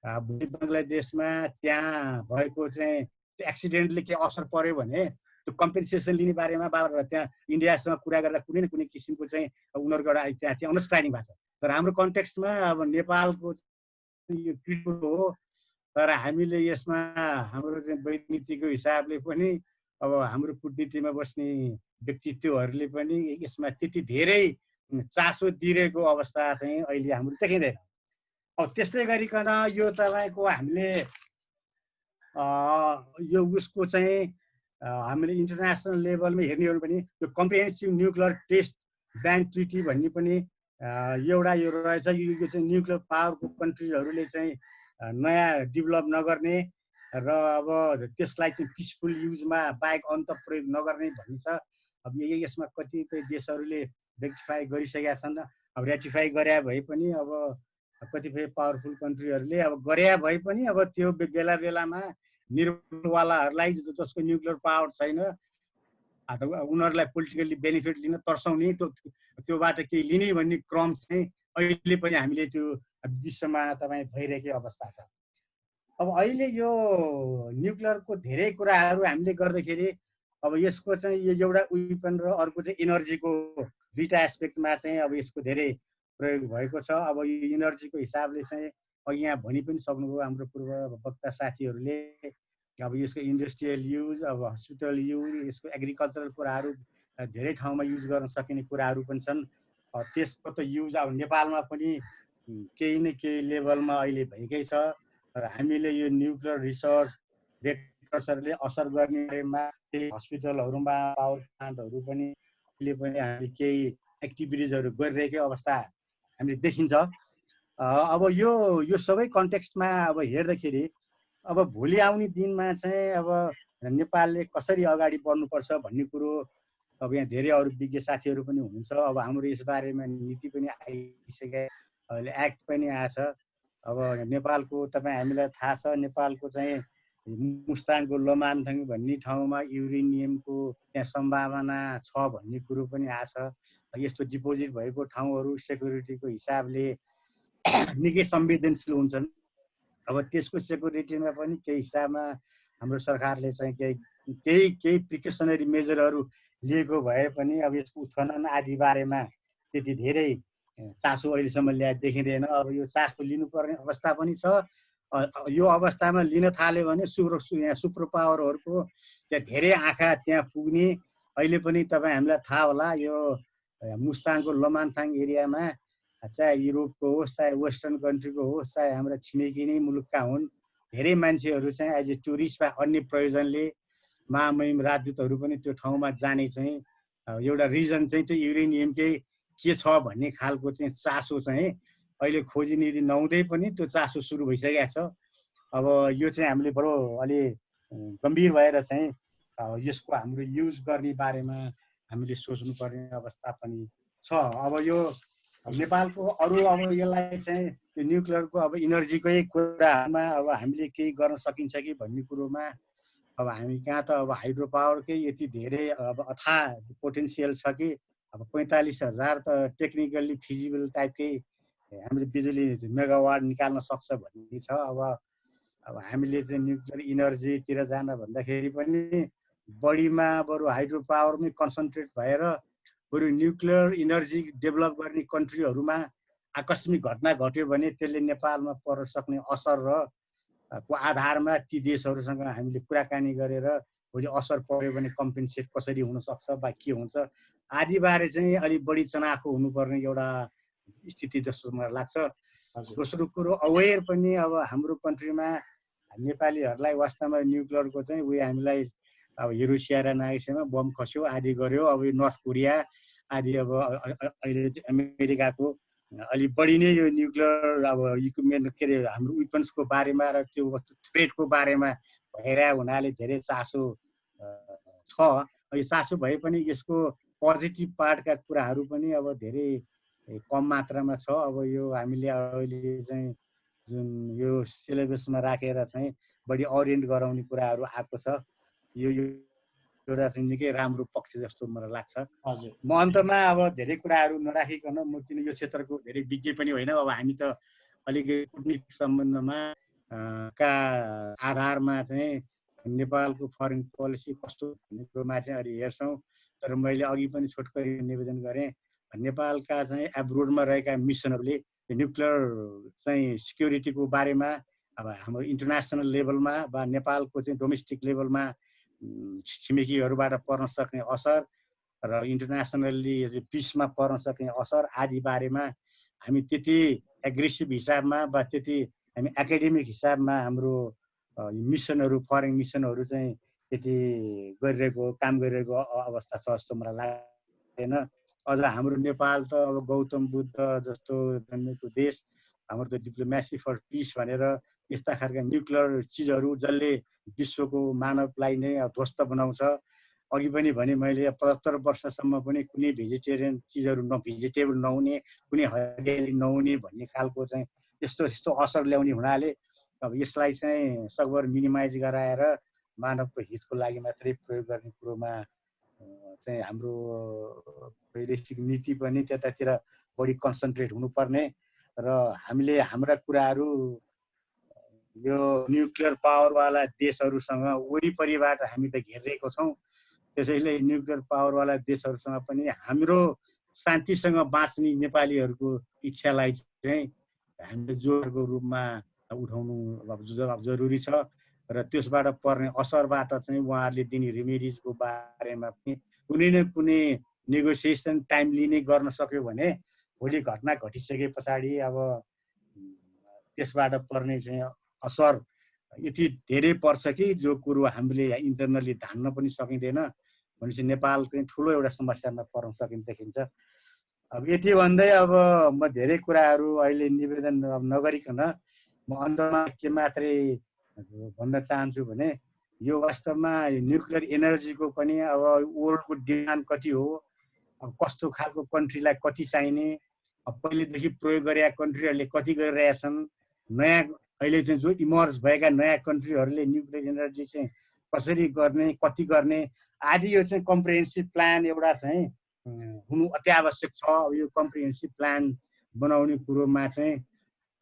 भोलि बङ्गलादेशमा त्यहाँ भएको चाहिँ त्यो एक्सिडेन्टले के असर पर्यो भने त्यो कम्पेन्सेसन लिने बारेमा त्यहाँ इन्डियासँग कुरा गरेर कुनै न कुनै किसिमको चाहिँ उनीहरूको एउटा त्यहाँ अन्डरस्ट्यान्डिङ भएको छ। तर हाम्रो कन्टेक्स्टमा अब नेपालको यो क्रिटिकल हो, तर हामीले यसमा हाम्रो चाहिँ वैज्ञानिकको हिसाबले पनि अब हाम्रो कूटनीतिमा बस्ने व्यक्तित्वहरूले पनि यसमा त्यति धेरै चासो दिइरहेको अवस्था चाहिँ अहिले हाम्रो देखिँदैन। अब त्यस्तै गरिकन यो तपाईँको हामीले यो उसको चाहिँ हामीले इन्टरनेसनल लेभलमा हेर्ने हो भने यो कम्प्रिहेन्सिभ न्युक्लियर टेस्ट ब्यान ट्रिटी भन्ने पनि एउटा यो रहेछ। यो चाहिँ न्युक्लियर पावरको कन्ट्रिजहरूले चाहिँ नयाँ डेभलप नगर्ने र अब त्यसलाई चाहिँ पिसफुल युजमा बाहेक अन्त प्रयोग नगर्ने भन्ने छ। अब यसमा कतिपय देशहरूले रेक्टिफाई गरिसकेका छन्। अब रेटिफाई गरे भए पनि अब कतिपय पावरफुल कन्ट्रीहरूले अब गरे भए पनि अब त्यो बेला बेलामा निर्भरवालाहरूलाई जसको न्युक्लियर पावर छैन उनीहरूलाई पोलिटिकल्ली बेनिफिट लिन तर्साउने त्योबाट केही लिने भन्ने क्रम चाहिँ अहिले पनि हामीले त्यो विश्वमा तपाईँ भइरहेकै अवस्था छ। अब अहिले यो न्युक्लियरको धेरै कुराहरू हामीले गर्दाखेरि अब यसको चाहिँ यो एउटा वेपन र अर्को चाहिँ इनर्जीको दुईटा एस्पेक्टमा चाहिँ अब यसको धेरै प्रयोग भएको छ। अब यो इनर्जीको हिसाबले चाहिँ अघि यहाँ भनि पनि सक्नुभयो हाम्रो पूर्व वक्ता साथीहरूले अब यसको इन्डस्ट्रियल युज, अब हस्पिटल युज, यसको एग्रिकल्चरल कुराहरू धेरै ठाउँमा युज गर्न सकिने कुराहरू पनि छन्। त्यसको त युज अब नेपालमा पनि केही न केही लेभलमा अहिले भएकै छ र हामीले यो न्युक्लियर रिसर्च रेक्टर्सहरूले असर गर्ने बारेमा केही हस्पिटलहरूमा पावर प्लान्टहरू पनि हामीले केही एक्टिभिटिजहरू गरिरहेकै अवस्था हामीले देखिन्छ। अब यो सबै कन्टेक्स्टमा अब हेर्दाखेरि अब भोलि आउने दिनमा चाहिँ अब नेपालले कसरी अगाडि बढ्नुपर्छ भन्ने कुरो अब यहाँ धेरै अरू विज्ञ साथीहरू पनि हुनुहुन्छ। अब हाम्रो यसबारेमा नीति पनि आइसके, अहिले एक्ट पनि आएछ। अब नेपालको तपाईँ हामीलाई थाहा छ, नेपालको चाहिँ मुस्ताङको लोमानथाङ भन्ने ठाउँमा युरेनियमको त्यहाँ सम्भावना छ भन्ने कुरो पनि आएछ। यस्तो डिपोजिट भएको ठाउँहरू सेक्युरिटीको हिसाबले निकै संवेदनशील हुन्छन्। अब त्यसको सेक्युरिटीमा पनि केही हिसाबमा हाम्रो सरकारले चाहिँ केही प्रिकसनरी मेजरहरू लिएको भए पनि अब यसको उत्खनन आदि बारेमा त्यति धेरै चासो अहिलेसम्म देखिँदैन। अब यो चासो लिनुपर्ने अवस्था पनि छ। यो अवस्थामा लिन थाल्यो भने यहाँ सुपर पावरहरूको त्यहाँ धेरै आँखा त्यहाँ पुग्ने। अहिले पनि तपाईँ हामीलाई थाहा होला, यो मुस्ताङको लोमानथाङ एरियामा चाहे युरोपको होस्, चाहे वेस्टर्न कन्ट्रीको होस्, चाहे हाम्रा छिमेकी नै मुलुकका हुन्, धेरै मान्छेहरू चाहिँ एज ए टुरिस्ट वा अन्य प्रयोजनले महामहिम राजदूतहरू पनि त्यो ठाउँमा जाने चाहिँ एउटा रिजन चाहिँ त्यो युरेनियमकै के छ भन्ने खालको चाहिँ चासो चाहिँ अहिले खोजी नीति नहुँदै पनि त्यो चासो सुरु भइसकेको छ। अब यो चाहिँ हामीले बडो अलि गम्भीर भएर चाहिँ यसको हाम्रो युज गर्ने बारेमा हामीले सोच्नुपर्ने अवस्था पनि छ। अब यो नेपालको अरू अब यसलाई चाहिँ यो न्युक्लियरको अब इनर्जीकै कुरामा अब हामीले केही गर्न सकिन्छ कि भन्ने कुरोमा अब हामी कहाँ त अब हाइड्रो पावरकै यति धेरै अब अथाह पोटेन्सियल छ कि अब 45,000 त टेक्निकल्ली फिजिबल टाइपकै हामीले बिजुली मेगावाट निकाल्न सक्छ भन्ने छ। अब हामीले चाहिँ न्युक्लियर इनर्जीतिर जान भन्दाखेरि पनि बढीमा बरु हाइड्रो पावरमै कन्सन्ट्रेट भएर बरु न्युक्लियर इनर्जी डेभलप गर्ने कन्ट्रीहरूमा आकस्मिक घटना घट्यो भने त्यसले नेपालमा पर्न सक्ने असर र को आधारमा ती देशहरूसँग हामीले कुराकानी गरेर भोलि असर पर्यो भने कम्पेन्सेट कसरी हुनसक्छ वा के हुन्छ आदिबारे चाहिँ अलिक बढी चनाखो हुनुपर्ने एउटा स्थिति जस्तो मलाई लाग्छ। दोस्रो कुरो अवेर पनि अब हाम्रो कन्ट्रीमा नेपालीहरूलाई वास्तवमा न्युक्लियरको चाहिँ उयो हामीलाई अब हिरोसिमा नागासाकीमा बम खस्यो आदि गर्यो। अब यो नर्थ कोरिया आदि अब अहिले अमेरिकाको अलिक बढी नै यो न्युक्लियर अब इक्विपमेन्ट के अरे हाम्रो वेपन्सको बारेमा र त्यो थ्रेटको बारेमा भइरहेको हुनाले धेरै चासो छ। यो चासो भए पनि यसको पोजिटिभ पार्टका कुराहरू पनि अब धेरै कम मात्रामा छ। अब यो हामीले अहिले चाहिँ जुन यो सिलेबसमा राखेर चाहिँ बढी ओरिएन्ट गराउने कुराहरू आएको छ। यो एउटा चाहिँ निकै राम्रो पक्ष जस्तो मलाई लाग्छ। म अन्तमा अब धेरै कुराहरू नराखिकन म किन यो क्षेत्रको धेरै विज्ञ पनि होइन, अब हामी त अलिकति कूटनीतिक सम्बन्धमा का आधारमा चाहिँ नेपालको फरेन पोलिसी कस्तो भन्ने कुरोमा चाहिँ अलि हेर्छौँ। तर मैले अघि पनि छोटकरी निवेदन गरेँ, नेपालका चाहिँ एब्रोडमा रहेका मिसनहरूले न्युक्लियर चाहिँ सिक्युरिटीको बारेमा अब हाम्रो इन्टरनेसनल लेभलमा वा नेपालको चाहिँ डोमेस्टिक लेभलमा छिमेकीहरूबाट पर्न सक्ने असर र इन्टरनेसनल्ली पिसमा पर्न सक्ने असर आदि बारेमा हामी त्यति एग्रेसिभ हिसाबमा वा त्यति हामी एकाडेमिक हिसाबमा हाम्रो मिसनहरू फरेन मिसनहरू चाहिँ त्यति काम गरिरहेको अवस्था छ जस्तो मलाई लाग्दैन। अझ हाम्रो नेपाल त अब गौतम बुद्ध जस्तो जन्मेको देश, हाम्रो त डिप्लोमेसी फर पिस भनेर यस्ता खालका न्युक्लियर चिजहरू जसले विश्वको मानवलाई नै ध्वस्त बनाउँछ। अघि पनि भने मैले 75 वर्षसम्म पनि कुनै भेजिटेरियन चिजहरू भेजिटेबल नहुने, कुनै हरियाली नहुने भन्ने खालको चाहिँ यस्तो असर ल्याउने हुनाले अब यसलाई चाहिँ सकभर मिनिमाइज गराएर मानवको हितको लागि मात्रै प्रयोग गर्ने कुरोमा चाहिँ हाम्रो वैदेशिक नीति पनि त्यतातिर बढी कन्सन्ट्रेट हुनुपर्ने र हामीले हाम्रा कुराहरू यो न्युक्लियर पावरवाला देशहरूसँग वरिपरिबाट हामी त घेरिरहेको छौँ। त्यसैले न्युक्लियर पावरवाला देशहरूसँग पनि हाम्रो शान्तिसँग बाँच्ने नेपालीहरूको इच्छालाई चाहिँ हामीले जोडको रूपमा उठाउनु जरुरी छ र त्यसबाट पर्ने असरबाट चाहिँ उहाँहरूले दिने रेमेडिजको बारेमा पनि कुनै न कुनै नेगोसिएसन टाइमली नै गर्न सक्यो भने भोलि घटना घटिसके पछाडि अब त्यसबाट पर्ने चाहिँ असर यति धेरै पर्छ कि जो कुरो हामीले इन्टरनली धान्न पनि सकिँदैन भनेपछि नेपाल चाहिँ ठुलो एउटा समस्यामा पर्न सकिन्छ देखिन्छ। अब यति भन्दै अब म धेरै कुराहरू अहिले निवेदन नगरिकन म अन्तमा के मात्रै भन्न चाहन्छु भने यो वास्तवमा न्युक्लियर एनर्जीको पनि अब वर्ल्डको डिमान्ड कति हो, अब कस्तो खालको कन्ट्रीलाई कति चाहिने, पहिलेदेखि प्रयोग गरेका कन्ट्रीहरूले कति गरिरहेका छन्, नयाँ अहिले चाहिँ जो इमर्ज भएका नयाँ कन्ट्रीहरूले न्युक्लियर एनर्जी चाहिँ कसरी गर्ने, कति गर्ने आदि यो चाहिँ कम्प्रिहेन्सिभ प्लान एउटा चाहिँ हुनु अति आवश्यक छ। अब यो कम्प्रिहेन्सिभ प्लान बनाउने कुरोमा चाहिँ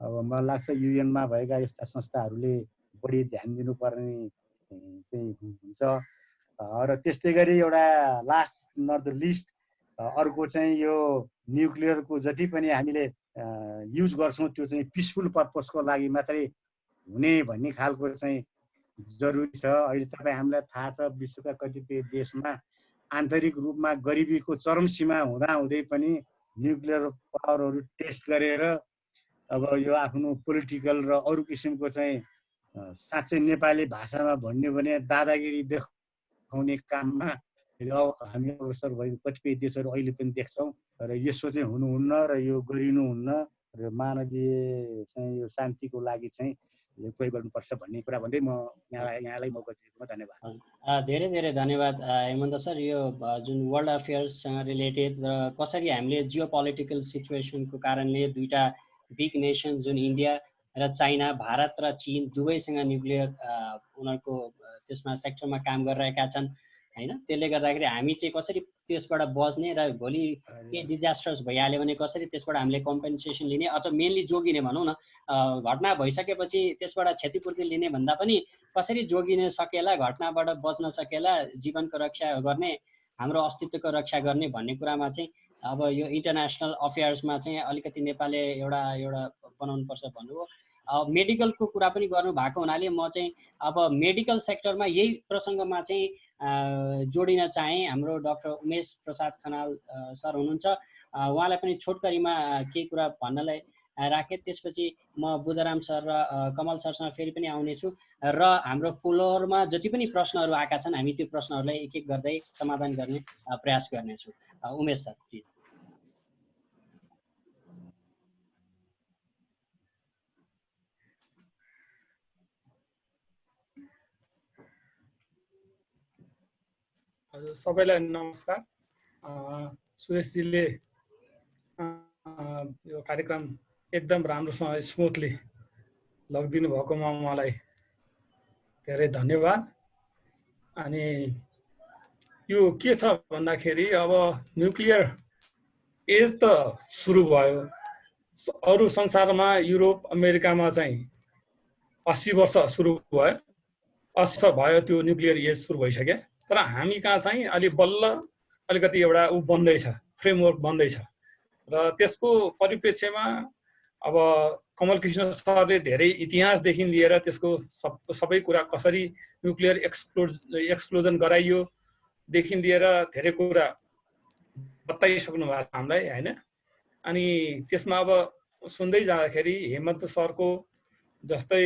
अब मलाई लाग्छ युएनमा भएका यस्ता संस्थाहरूले बढी ध्यान दिनुपर्ने चाहिँ हुन्छ। र त्यस्तै गरी एउटा लास्ट नट द लिस्ट अर्को चाहिँ यो न्युक्लियरको जति पनि हामीले युज गर्छौँ त्यो चाहिँ पिसफुल पर्पजको लागि मात्रै हुने भन्ने खालको चाहिँ जरुरी छ। अहिले तपाईँ हामीलाई थाहा छ विश्वका कतिपय देशमा आन्तरिक रूपमा गरिबीको चरम सीमा हुँदाहुँदै पनि न्युक्लियर पावरहरू टेस्ट गरेर अब यो आफ्नो पोलिटिकल र अरू किसिमको चाहिँ साँच्चै नेपाली भाषामा भन्यो भने दादागिरी देखाउने काममा हामी अग्रसर भएको कतिपय देशहरू अहिले पनि देख्छौँ। र यसो चाहिँ हुनुहुन्न र यो गरिनुहुन्न र मानवीय चाहिँ यो शान्तिको लागि चाहिँ यो प्रयोग गर्नुपर्छ भन्ने कुरा भन्दै म यहाँलाई मौका दिएकोमा धन्यवाद। धेरै धेरै धन्यवाद हेमन्त सर। यो जुन वर्ल्ड अफेयर्ससँग रिलेटेड र कसरी हामीले जियो पोलिटिकल सिचुएसनको कारणले दुईटा बिग नेसन जुन इन्डिया र चाइना, भारत र चीन दुवैसँग न्युक्लियर उनीहरूको त्यसमा सेक्टरमा काम गरिरहेका छन् हैन। त्यसले गर्दाखेरि हामी चाहिँ कसरी त्यसबाट बच्ने र भोलि के डिजास्टर्स भइहाल्यो भने कसरी त्यसबाट हामीले कम्पेन्सेसन लिने अथवा मेनली जोगिने भनौँ न, घटना भइसकेपछि त्यसबाट क्षतिपूर्ति लिने भन्दा पनि कसरी जोगिन सकेला, घटनाबाट बच्न सकेला, जीवनको रक्षा गर्ने, हाम्रो अस्तित्वको रक्षा गर्ने भन्ने कुरामा चाहिँ अब यो इन्टरनेसनल अफेयर्समा चाहिँ अलिकति नेपालले एउटा बनाउनुपर्छ भन्नुभयो। मेडिकलको कुरा पनि गर्नु भएको हुनाले म चाहिँ अब मेडिकल सेक्टरमा यही प्रसङ्गमा चाहिँ जोडिन चाहेँ। हाम्रो डाक्टर उमेश प्रसाद खनाल सर हुनुहुन्छ, उहाँलाई पनि छोटकरीमा केही कुरा भन्नलाई राखेँ। त्यसपछि म बुद्धराम सर र कमल सरसँग फेरि पनि आउनेछु र हाम्रो फ्लोरमा जति पनि प्रश्नहरू आएका छन् हामी त्यो प्रश्नहरूलाई एक एक गर्दै समाधान गर्ने प्रयास गर्नेछौँ। Umesh sir please. हजुर, सबैलाई नमस्कार। सुरेशजीले यो कार्यक्रम एकदम राम्रोसँग स्मुथली लगिदिनु भएकोमा मलाई धेरै धन्यवाद। अनि यो के छ भन्दाखेरि अब न्युक्लियर एज त सुरु भयो। अरू संसारमा युरोप अमेरिकामा चाहिँ 80 वर्ष सुरु भयो, 80 भयो त्यो न्युक्लियर एज सुरु भइसक्यो। तर हामी कहाँ चाहिँ अलि बल्ल अलिकति एउटा बन्दैछ, फ्रेमवर्क बन्दैछ। र त्यसको परिप्रेक्ष्यमा अब कमल कृष्ण सरले धेरै इतिहासदेखि लिएर त्यसको सबै कुरा कसरी न्युक्लियर एक्सप्लोजन गराइयो देखि लिएर धेरै कुरा बताइसक्नु भएको छ हामीलाई हैन। अनि त्यसमा अब सुन्दै जाँदाखेरि हेमन्त सरको जस्तै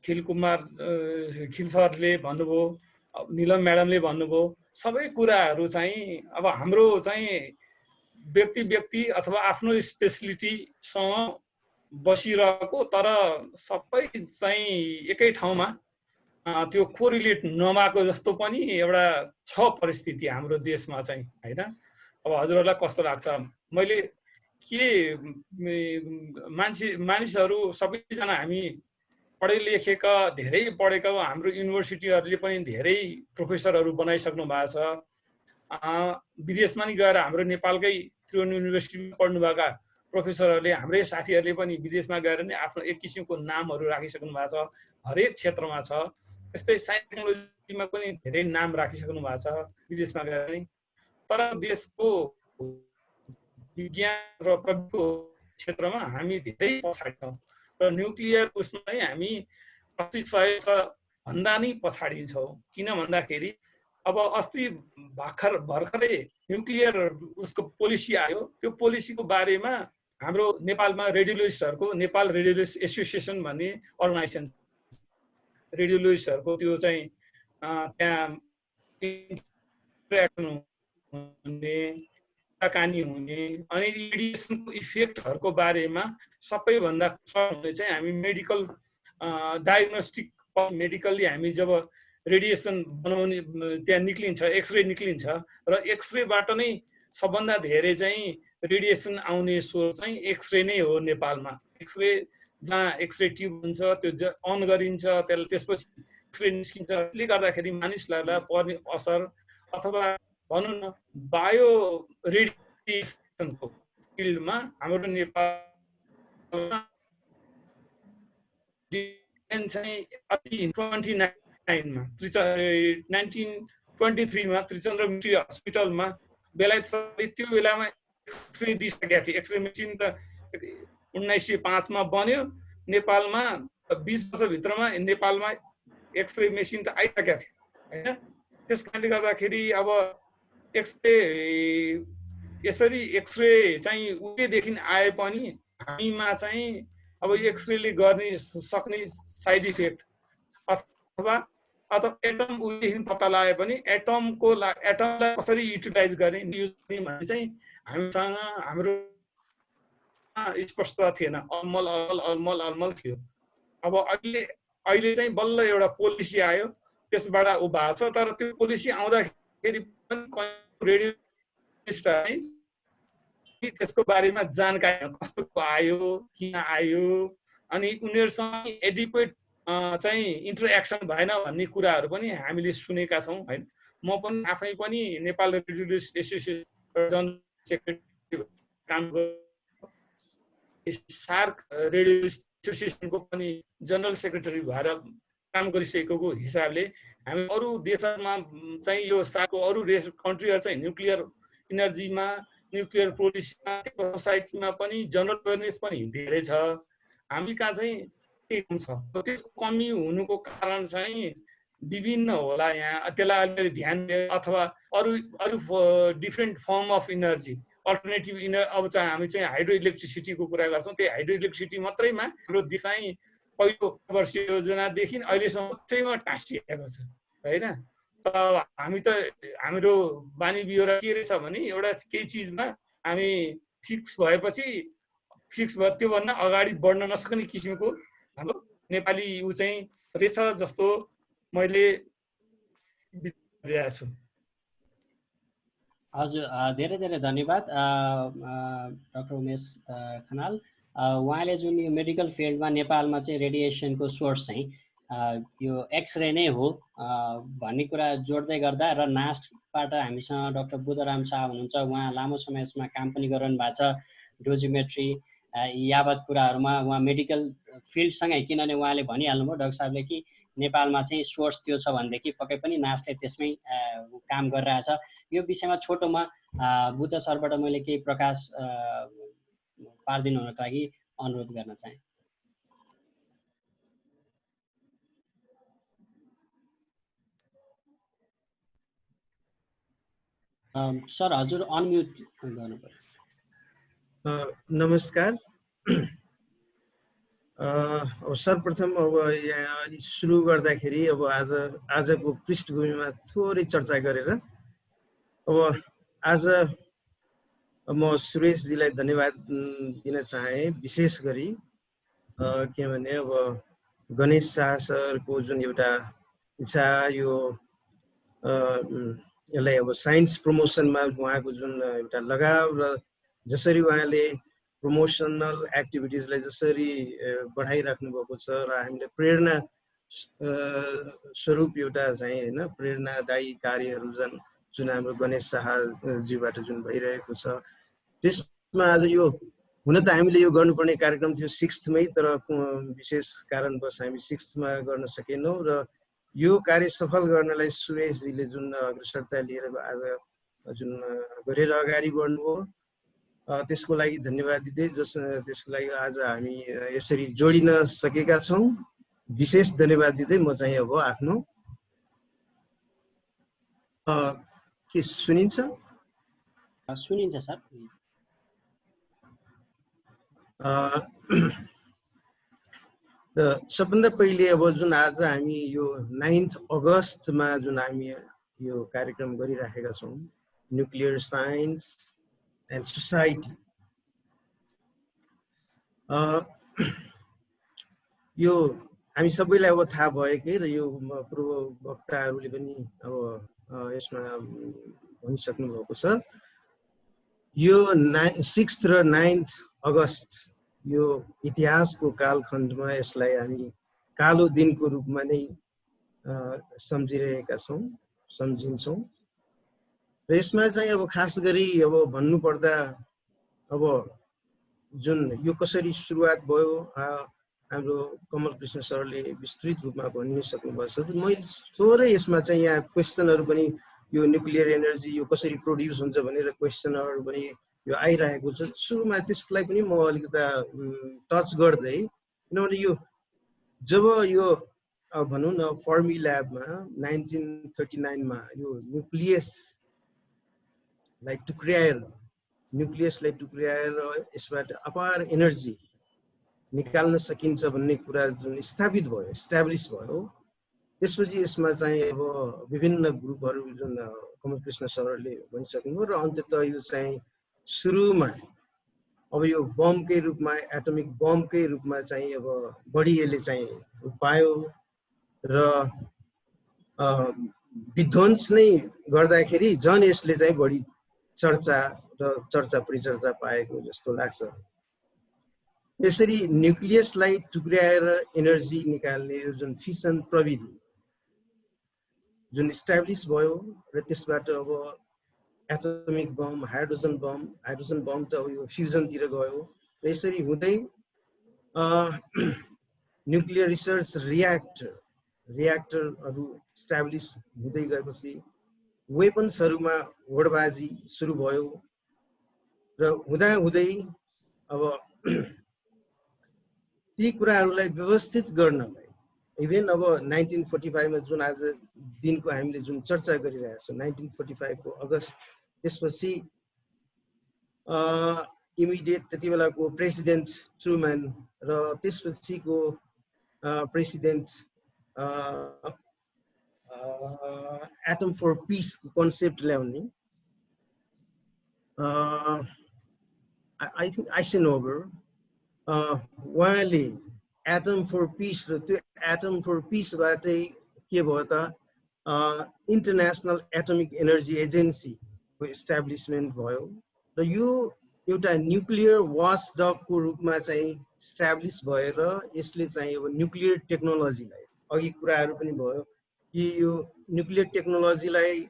खिल सरले भन्नुभयो, निलम म्याडमले भन्नुभयो, सबै कुराहरू चाहिँ अब हाम्रो चाहिँ व्यक्ति अथवा आफ्नो स्पेसलिटीसँग बसिरहेको तर सबै चाहिँ एकै ठाउँमा त्यो कोरिलेट नभएको जस्तो पनि एउटा छ परिस्थिति हाम्रो देशमा चाहिँ हैन। अब हजुरहरूलाई कस्तो लाग्छ? मैले के मानिसहरू सबैजना हामी पढे लेखेका धेरै पढेका हाम्रो युनिभर्सिटीहरूले पनि धेरै प्रोफेसरहरू बनाइसक्नु भएको छ। विदेशमा नि गएर हाम्रो नेपालकै त्रिभुवन युनिभर्सिटीमा पढ्नुभएका प्रोफेसरहरूले हाम्रै साथीहरूले पनि विदेशमा गएर नि आफ्नो एक किसिमको नामहरू राखिसक्नु भएको छ, हरेक क्षेत्रमा छ। त्यस्तै साइन्स टेक्नोलोजीमा पनि धेरै नाम राखिसक्नु भएको छ विदेशमा गएर नि। तर देशको विज्ञान र प्रविधिको क्षेत्रमा हामी धेरै पछाडि छौँ र न्युक्लियर उसमा नै हामी 2500 भन्दा नि पछाडि छौँ। किन भन्दाखेरि अब अस्ति भर्खरै न्युक्लियर उसको पोलिसी आयो। त्यो पोलिसीको बारेमा हाम्रो नेपालमा रेडियोलोजिस्टहरूको नेपाल रेडियोलोजिस्ट एसोसिएसन भन्ने अर्गनाइजेसन, रेडियोलोजिस्टहरूको त्यो चाहिँ त्यहाँ इन्टरेक्सन हुने, कुराकानी हुने अनि रेडिएसनको इफेक्टहरूको बारेमा सबैभन्दा हुने चाहिँ हामी मेडिकल डायग्नोस्टिक मेडिकल्ली हामी जब रेडिएसन बनाउने त्यहाँ निक्लिन्छ, एक्सरे निक्लिन्छ र एक्सरेबाट नै सबभन्दा धेरै चाहिँ रेडिएसन आउने सोर्स चाहिँ एक्सरे नै हो नेपालमा। एक्सरे जहाँ एक्सरे ट्युब हुन्छ त्यो अन गरिन्छ, त्यसपछि एक्सरे निस्किन्छ। त्यसले गर्दाखेरि मानिसहरूलाई पर्ने असर अथवा भनौँ न बायो रेडिएसनको फिल्डमा हाम्रो नेपालमा चाहिँ 1923 मा त्रिचन्द्र मिट्री हस्पिटलमा बेलायत सरकारले त्यो बेलामा एक्सरे दिइसकेका थिए। एक्सरे मेसिन त 1905 मा बन्यो, नेपालमा 20 वर्षभित्रमा नेपालमा एक्सरे मेसिन त आइसकेका थियो हैन। त्यस कारणले गर्दाखेरि अब एक्सरे यसरी एक्सरे चाहिँ उहिलेदेखि आए पनि हामीमा चाहिँ अब एक्सरेले गर्ने सक्ने साइड इफेक्ट अथवा एटम उहिलेदेखि पत्ता लगाए पनि एटमलाई कसरी युटिलाइज गर्ने युज गर्ने भन्ने चाहिँ हामीसँग हाम्रो स्पष्ट थिएन। अलमल थियो। अब अहिले चाहिँ बल्ल एउटा पोलिसी आयो, त्यसबाट उ भएको छ। तर त्यो पोलिसी आउँदाखेरि पनि त्यसको बारेमा जानकारी कस्तो आयो, किन आयो, अनि उनीहरूसँग एडिक्वेट चाहिँ इन्टरेक्सन भएन भन्ने कुराहरू पनि हामीले सुनेका छौँ हैन। म पनि आफै पनि Nepal radiologist association general secretary काम सार्क रेडियोलोजिस्ट एसोसिएसनको पनि जनरल सेक्रेटरी भएर काम गरिसकेको हिसाबले हामी अरू देशमा चाहिँ यो सार्कको अरू कन्ट्रीहरू चाहिँ न्युक्लियर इनर्जीमा, न्युक्लियर पोलिसीमा, सोसाइटीमा पनि जनरल अवेरनेस पनि धेरै छ। हामी कहाँ चाहिँ कम छ। त्यसको कमी हुनुको कारण चाहिँ विभिन्न होला। यहाँ त्यसलाई अलिकति ध्यान दिए अथवा अरू different form of energy, alternative अब चाहिँ हामी चाहिँ हाइड्रो इलेक्ट्रिसिटीको कुरा गर्छौँ। त्यही हाइड्रो इलेक्ट्रिसिटी मात्रैमा हाम्रो देश चाहिँ पहिलो वर्ष योजनादेखि अहिलेसम्म टाँसिएको छ होइन। हामी त हाम्रो बानी बिहोरा के रहेछ भने एउटा केही चिजमा हामी फिक्स भएपछि फिक्स भयो, त्योभन्दा अगाडि बढ्न नसक्ने किसिमको हाम्रो नेपाली ऊ चाहिँ रहेछ जस्तो मैले बुझिरहेको छु। हजुर, धेरै धेरै धन्यवाद डाक्टर उमेश खनाल। उहाँले जुन यो मेडिकल फिल्डमा नेपालमा चाहिँ रेडिएसनको सोर्स चाहिँ यो एक्सरे नै हो भन्ने कुरा जोड्दै गर्दा र नास्टबाट हामीसँग डाक्टर बुद्धराम शाह हुनुहुन्छ। उहाँ लामो समय यसमा काम पनि गरिरहनु भएको छ, डोजिमेट्री यावत कुराहरूमा उहाँ मेडिकल फिल्डसँगै, किनभने उहाँले भनिहाल्नुभयो डाक्टर साहबले कि नेपालमा चाहिँ सोर्स त्यो छ भनेदेखि पक्कै पनि नास्टले त्यसमै काम गरिरहेछ। यो विषयमा छोटोमा बुद्ध सरबाट मैले केही प्रकाश पारिदिनु हुनको लागि अनुरोध गर्न चाहे। सर हजुर अनम्युट गर्नु पर्यो। नमस्कार। सर्वप्रथम अब यहाँ सुरु गर्दाखेरि अब आजको पृष्ठभूमिमा थोरै चर्चा गरेर अब आज म सुरेशजीलाई धन्यवाद दिन चाहे। विशेष गरी किनभने अब गणेश शाह सरको जुन एउटा इच्छा, यो यसलाई अब साइन्स प्रमोसनमा उहाँको जुन एउटा लगाव र जसरी उहाँले प्रमोसनल एक्टिभिटिजलाई जसरी बढाइराख्नु भएको छ र हामीले प्रेरणा स्वरूप एउटा चाहिँ होइन प्रेरणादायी कार्यहरू जुन हाम्रो गणेश शाहज्यूबाट जुन भइरहेको छ, त्यसमा आज यो हुन त हामीले यो गर्नुपर्ने कार्यक्रम थियो 6th मै, तर विशेष कारणवश हामी 6th मा गर्न सकेनौँ र यो कार्य सफल गर्नलाई सुरेशजीले जुन अग्रसरता लिएर आज जुन गरेर अगाडि बढ्नुभयो त्यसको लागि धन्यवाद दिँदै त्यसको लागि आज हामी यसरी जोडिन सकेका छौँ। विशेष धन्यवाद दिँदै म चाहिँ अब आफ्नो के सुनिन्छ? सुनिन्छ सर। सबभन्दा पहिले अब जुन आज हामी यो 9 अगस्तमा जुन हामी यो कार्यक्रम गरिराखेका छौँ, न्युक्लियर साइन्स एन्ड सोसाइटी, यो हामी सबैलाई अब थाहा भएकै र यो पूर्व वक्ताहरूले पनि अब यसमा भनिसक्नु भएको छ। यो 6 र 9 अगस्त यो इतिहासको कालखण्डमा यसलाई हामी कालो दिनको रूपमा नै सम्झिरहेका छौँ, सम्झिन्छौँ। र यसमा चाहिँ अब खास गरी अब भन्नुपर्दा अब जुन यो कसरी सुरुवात भयो, हाम्रो कमल कृष्ण सरले विस्तृत रूपमा भनिसक्नुभएको छ। मैले थोरै यसमा चाहिँ यहाँ क्वेसनहरू पनि यो न्युक्लियर एनर्जी यो कसरी प्रोड्युस हुन्छ भनेर क्वेसनहरू पनि यो आइरहेको छ। सुरुमा त्यसलाई पनि म अलिकता टच गर्दै, किनभने यो जब यो भनौँ न फर्मी ल्याबमा 1939 मा यो न्युक्लियसलाई टुक्र्याएर यसबाट अपार एनर्जी निकाल्न सकिन्छ भन्ने कुरा जुन स्थापित भयो, इस्टाब्लिस भयो, त्यसपछि यसमा चाहिँ अब विभिन्न ग्रुपहरू जुन कमल कृष्ण सरले भनिसक्नुभयो र अन्ततः यो चाहिँ सुरुमा अब यो बमकै रूपमा, एटमिक बमकै रूपमा चाहिँ अब बढी यसले चाहिँ पायो र विध्वंस नै गर्दाखेरि झन् यसले चाहिँ बढी चर्चा र चर्चा परिचर्चा पाएको जस्तो लाग्छ। यसरी न्युक्लियसलाई टुक्र्याएर एनर्जी निकाल्ने यो जुन फिसन प्रविधि जुन इस्टाब्लिस भयो र त्यसबाट अब एटमिक बम, हाइड्रोजन बम त अब यो फ्युजनतिर गयो। र यसरी हुँदै न्युक्लियर रिसर्च रियाक्टरहरू इस्टाब्लिस हुँदै गएपछि वेपन्सहरूमा होडबाजी सुरु भयो र हुँदै अब ती कुराहरूलाई व्यवस्थित गर्नलाई इभन अब 1945 मा जुन आज दिनको हामीले जुन चर्चा गरिरहेका छौँ 1945 को अगस्त, त्यसपछि इमिडिएट त्यति बेलाको प्रेसिडेन्ट ट्रुमन र त्यसपछिको president atom for peace concept ल्याउने आई थिङ्क आइसेनहोवर उहाँले एटम फर पिस र त्यो एटम फर पिसबाटै के भयो त इन्टरनेसनल एटमिक एनर्जी एजेन्सीको इस्टाब्लिसमेन्ट भयो र यो एउटा न्युक्लियर वाचडगको रूपमा चाहिँ इस्टाब्लिस भएर यसले चाहिँ अब न्युक्लियर टेक्नोलोजीलाई, अघि कुराहरू पनि भयो कि यो न्युक्लियर टेक्नोलोजीलाई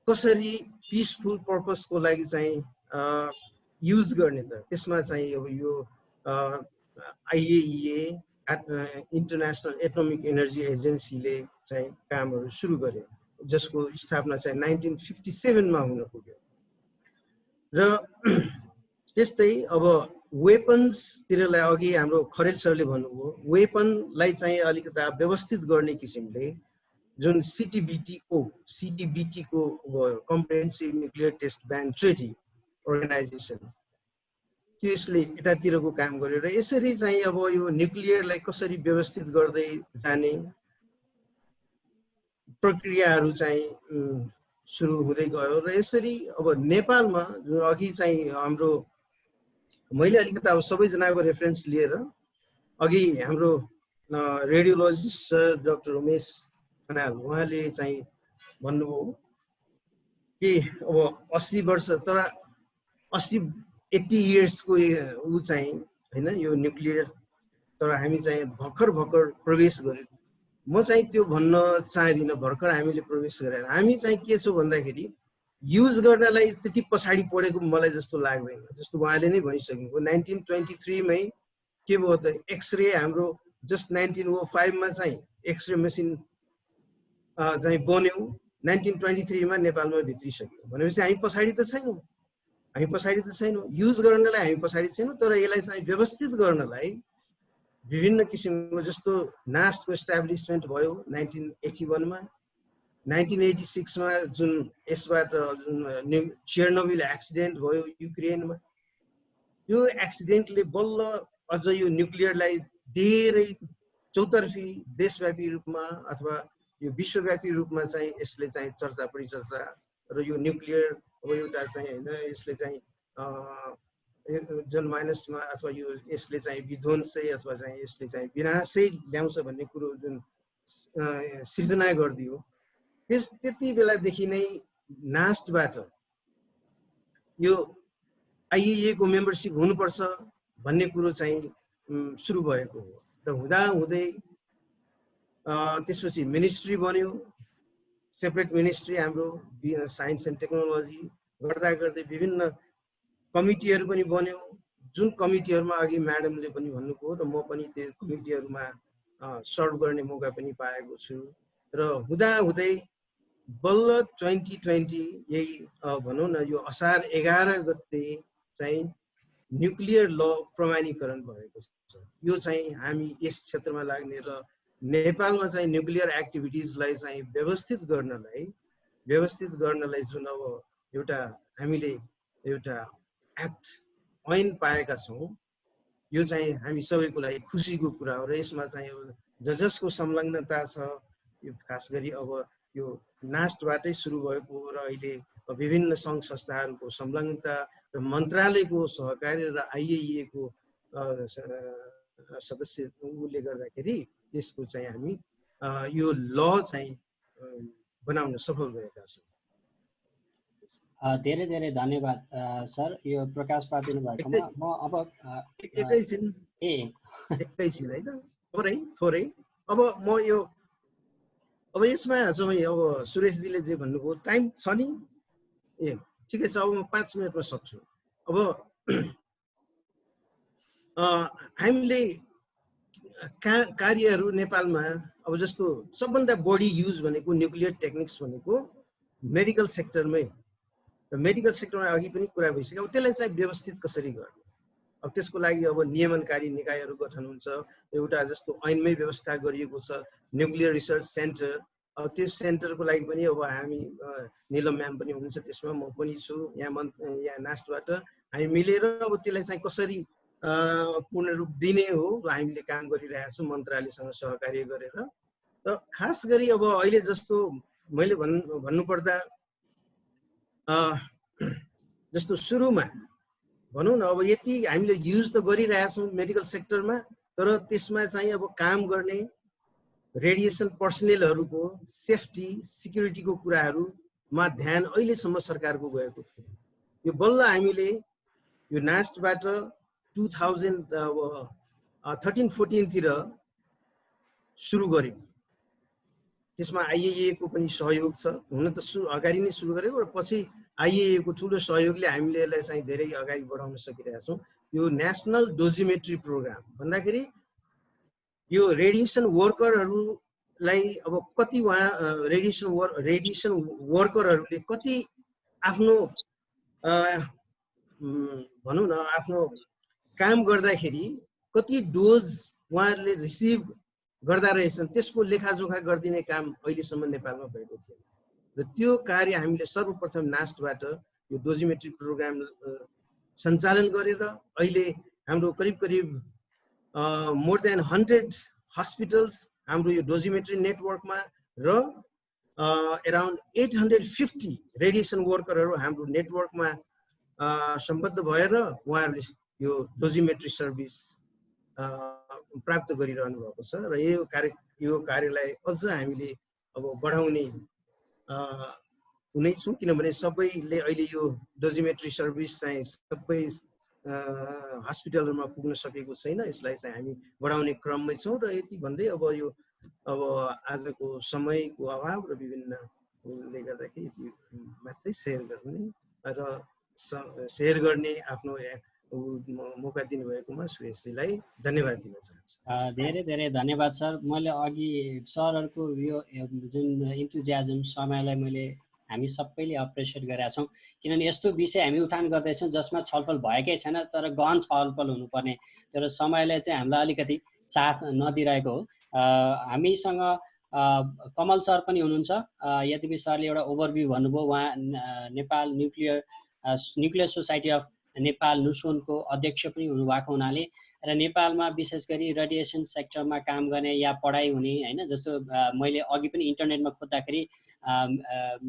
कसरी पिसफुल पर्पसको लागि चाहिँ युज गर्ने त, त्यसमा चाहिँ अब यो IAEA इन्टरनेसनल एटमिक एनर्जी एजेन्सीले चाहिँ कामहरू सुरु गर्यो, जसको स्थापना चाहिँ 1957 मा हुन पुग्यो। र त्यस्तै अब वेपन्सतिरलाई अघि हाम्रो खरेल सरले भन्नुभयो, वेपनलाई चाहिँ अलिकता व्यवस्थित गर्ने किसिमले जुन CTBT को कम्प्रिहेन्सिभ न्युक्लियर टेस्ट ब्यान ट्रेटी अर्गनाइजेसन, त्यसले यतातिरको काम गर्यो र यसरी चाहिँ अब यो न्युक्लियरलाई कसरी व्यवस्थित गर्दै जाने प्रक्रियाहरू चाहिँ सुरु हुँदै गयो। र यसरी अब नेपालमा अघि चाहिँ हाम्रो मैले अलिकति अब सबैजनाको रेफरेन्स लिएर अघि हाम्रो radiologist sir doctor Umesh Khanal उहाँले चाहिँ भन्नुभयो कि अब 80 वर्ष तर 80 इयर्सको ऊ चाहिँ हैन यो न्युक्लियर, तर हामी चाहिँ भर्खर प्रवेश गर्यो। म चाहिँ त्यो भन्न चाहदिनँ भर्खर हामीले प्रवेश गरेर, हामी चाहिँ के छौँ भन्दाखेरि युज गर्नलाई त्यति पछाडि पढेको मलाई जस्तो लाग्दैन। जस्तो उहाँले नै भनिसक्नुभयो 1923 मै के भयो त एक्सरे हाम्रो जस्ट 1905 मा चाहिँ एक्सरे मेसिन चाहिँ बन्यो, 1923 मा नेपालमा भित्रिसक्यो भनेपछि हामी पछाडि त छैनौँ, युज गर्नलाई हामी पछाडि छैनौँ, तर यसलाई चाहिँ व्यवस्थित गर्नलाई विभिन्न किसिमको जस्तो नास्टको इस्टाब्लिसमेन्ट भयो 1981 मा, 1986 मा जुन यसबाट जुन चेर्नोबिल एक्सिडेन्ट भयो युक्रेनमा, यो एक्सिडेन्टले बल्ल अझ यो न्युक्लियरलाई धेरै चौतर्फी देशव्यापी रूपमा अथवा यो विश्वव्यापी रूपमा चाहिँ यसले चाहिँ चर्चा परिचर्चा र यो न्युक्लियर अब एउटा चाहिँ हैन यसले चाहिँ जनमानसमा अथवा यो यसले चाहिँ विध्वंसै अथवा चाहिँ यसले चाहिँ विनाशै ल्याउँछ भन्ने कुरो जुन सृजना गरिदियो त्यति बेलादेखि नै नास्टबाट यो आइएए को मेम्बरसिप हुनुपर्छ भन्ने कुरो चाहिँ सुरु भएको हो र हुँदाहुँदै त्यसपछि मिनिस्ट्री बन्यो, सेपरेट मिनिस्ट्री हाम्रो साइन्स एन्ड टेक्नोलोजी, गर्दा गर्दै विभिन्न कमिटीहरू पनि बन्यो, जुन कमिटीहरूमा अघि म्याडमले पनि भन्नुभयो र म पनि त्यो कमिटीहरूमा सर्भ गर्ने मौका पनि पाएको छु र हुँदाहुँदै बल्ल 2020 यही भनौँ न यो असार 11 गते चाहिँ न्युक्लियर ल प्रमाणीकरण भएको छ। यो चाहिँ हामी यस क्षेत्रमा लाग्ने र नेपालमा चाहिँ न्युक्लियर एक्टिभिटिजलाई चाहिँ व्यवस्थित गर्नलाई जुन अब एउटा हामीले एउटा एक्ट ऐन पाएका छौँ, यो चाहिँ हामी सबैको लागि खुसीको कुरा हो र यसमा चाहिँ जसको संलग्नता छ, यो खास गरी अब यो नास्टबाटै सुरु भएको र अहिले विभिन्न सङ्घ संस्थाहरूको संलग्नता र मन्त्रालयको सहकारी र आइएए को सदस्यले गर्दाखेरि यसको चाहिँ हामी यो ल चाहिँ बनाउन सफल भएका छौँ। धेरै धेरै धन्यवाद सर, यो प्रकाश पारिदिनु भएकोमा। म अब एकैछिन होइन थोरै अब म यो अब यसमा चाहिँ अब सुरेशजीले जे भन्नुभयो टाइम छ नि, ए ठिकै छ, अब म 5 मिनटमा सक्छु। अब हामीले कार्यहरू नेपालमा अब जस्तो सबभन्दा बढी युज भनेको न्युक्लियर टेक्निक्स भनेको मेडिकल सेक्टरमै र मेडिकल सेक्टरमा अघि पनि कुरा भइसक्यो। अब त्यसलाई चाहिँ व्यवस्थित कसरी गर्ने, अब त्यसको लागि अब नियमनकारी निकायहरू गठन हुन्छ, एउटा जस्तो ऐनमै व्यवस्था गरिएको छ न्युक्लियर रिसर्च सेन्टर। अब त्यो सेन्टरको लागि पनि अब हामी निलम म्याम पनि हुनुहुन्छ त्यसमा, म पनि छु यहाँ नास्टबाट, हामी मिलेर अब त्यसलाई चाहिँ कसरी पूर्ण रूप दिने हो हामीले काम गरिरहेका छौँ मन्त्रालयसँग सहकार्य गरेर। र खास गरी अब अहिले जस्तो मैले भन्नुपर्दा जस्तो सुरुमा भनौँ न अब यति हामीले युज त गरिरहेछौँ मेडिकल सेक्टरमा, तर त्यसमा चाहिँ अब काम गर्ने रेडिएसन पर्सनेलहरूको सेफ्टी सिक्युरिटीको कुराहरूमा ध्यान अहिलेसम्म सरकारको गएको थियो। यो बल्ल हामीले यो नास्टबाट 2013-14 तिर सुरु गर्यौँ। त्यसमा आइएए को पनि सहयोग छ, हुन त अगाडि नै सुरु गरेको र पछि आइएए को ठुलो सहयोगले हामीले यसलाई चाहिँ धेरै अगाडि बढाउन सकिरहेका छौँ। यो नेसनल डोजिमेट्री प्रोग्राम भन्दाखेरि यो रेडिएसन वर्करहरूलाई अब कति रेडिएसन वर्करहरूले कति आफ्नो भनौँ न आफ्नो काम गर्दाखेरि कति डोज उहाँहरूले रिसिभ गर्दा रहेछन् त्यसको लेखाजोखा गरिदिने काम अहिलेसम्म नेपालमा भएको थिएन र त्यो कार्य हामीले सर्वप्रथम नास्टबाट यो डोजिमेट्री प्रोग्राम सञ्चालन गरेर अहिले हाम्रो करिब मोर देन 100 हस्पिटल्स हाम्रो यो डोजिमेट्री नेटवर्कमा र अराउन्ड 850 रेडिएसन वर्करहरू हाम्रो नेटवर्कमा सम्बद्ध भएर उहाँहरूले यो डोजिमेट्री सर्भिस प्राप्त गरिरहनु भएको छ र यो कार्यलाई अझ हामीले अब बढाउने हुने छौँ, किनभने सबैले अहिले यो डोजिमेट्री सर्भिस चाहिँ सबै हस्पिटलहरूमा पुग्न सकेको छैन। यसलाई चाहिँ हामी बढाउने क्रममै छौँ र यति भन्दै अब आजको समयको अभाव र विभिन्नले गर्दाखेरि मात्रै सेयर गर्ने आफ्नो मौका दिनुभएकोमा सुरेशजीलाई धन्यवाद दिन चाहन्छु। धेरै धेरै धन्यवाद सर। मैले अघि सरहरूको यो जुन इन्थुजियाजम समयलाई हामी सबैले अप्रिसिएट गरेका छौँ, किनभने यस्तो विषय हामी उठान गर्दैछौँ जसमा छलफल भएकै छैन तर गहन छलफल हुनुपर्ने, तर समयले चाहिँ हामीलाई अलिकति साथ नदिरहेको हो। हामीसँग कमल सर पनि हुनुहुन्छ। यद्यपि सरले एउटा ओभरभ्यू भन्नुभयो, उहाँ Nepal nuclear society of Nepal नुसोनको अध्यक्ष पनि हुनुभएको हुनाले र नेपालमा विशेष गरी रेडिएसन सेक्टरमा काम गर्ने या पढाइ हुने होइन, जस्तो मैले अघि पनि इन्टरनेटमा खोज्दाखेरि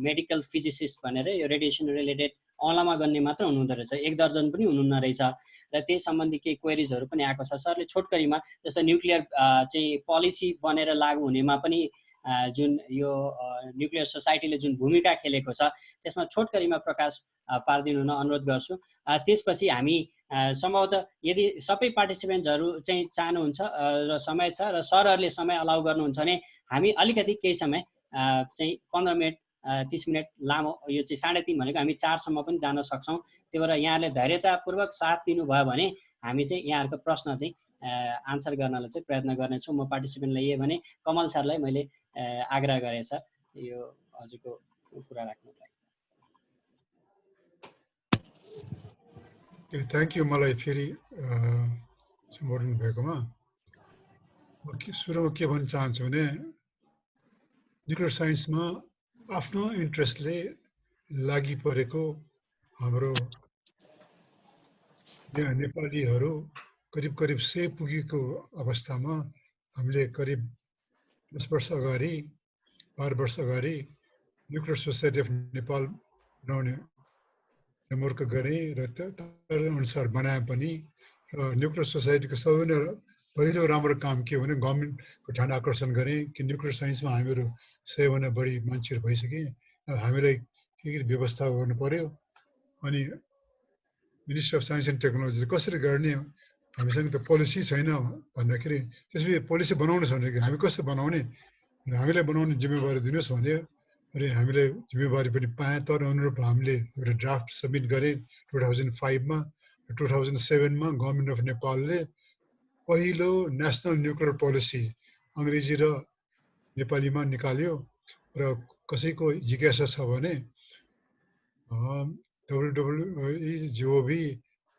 मेडिकल फिजिसिस्ट भनेर यो रेडिएसन रिलेटेड औँलामा गन्ने मात्र हुनुहुँदो रहेछ, 1 दर्जन पनि हुनुहुन्न रहेछ र त्यही सम्बन्धी केही क्वेरिजहरू पनि आएको छ। सरले छोटकरीमा जस्तो न्युक्लियर चाहिँ पोलिसी बनेर लागू हुनेमा पनि जुन यो न्युक्लियर सोसाइटीले जुन भूमिका खेलेको छ त्यसमा छोटकरीमा प्रकाश पारिदिनु हुन अनुरोध गर्छु। त्यसपछि हामी सम्भवतः यदि सबै पार्टिसिपेन्ट्सहरू चाहिँ चाहनुहुन्छ र समय छ र सरहरूले समय अलाउ गर्नुहुन्छ भने हामी अलिकति केही समय चाहिँ 15 मिनट 30 मिनट लामो, यो चाहिँ 3:30 भनेको हामी 4 सम्म पनि जान सक्छौँ। त्यही भएर यहाँले धैर्यतापूर्वक साथ दिनुभयो भने हामी चाहिँ यहाँहरूको प्रश्न चाहिँ आन्सर गर्नलाई चाहिँ प्रयत्न गर्नेछौँ। म पार्टिसिपेन्टलाई यही भने कमल सरलाई मैले आग्रह गरेँ सर यो हजुरको कुरा राख्नुको लागि। Thank you. मलाई फेरि सम्बोधन भएकोमा म सुरुमा के भन्न चाहन्छु भने न्युक्लियर साइन्समा आफ्नो इन्ट्रेस्टले लागि परेको हाम्रो यहाँ नेपालीहरू करिब 100 पुगेको अवस्थामा हामीले करिब 10 वर्ष अगाडि 12 वर्ष अगाडि न्युक्लियर सोसाइटी अफ नेपाल बनाउने नेटवर्क गरेँ र तर अनुसार बनाए पनि न्युक्लियर सोसाइटीको सबैभन्दा पहिलो राम्रो काम के हो भने गभर्मेन्टको ध्यान आकर्षण गरेँ कि न्युक्लियर साइन्समा हामीहरू सबैभन्दा बढी मान्छेहरू भइसके हामीलाई के व्यवस्था गर्नु पर्यो। अनि ministry of science and technology कसरी गर्ने, हामीसँग त पोलिसी छैन भन्दाखेरि त्यसपछि पोलिसी बनाउनु छ भने हामी कसरी बनाउने, हामीलाई बनाउने जिम्मेवारी दिनुहोस् भन्यो। अनि हामीले जिम्मेवारी पनि पाएँ। तर अनुरूप हामीले एउटा ड्राफ्ट सब्मिट गरेँ 2005 मा। 2007 मा गभर्मेन्ट अफ नेपालले पहिलो नेसनल न्युक्लियर पोलिसी अङ्ग्रेजी र नेपालीमा निकाल्यो। र कसैको जिज्ञासा छ भने WWE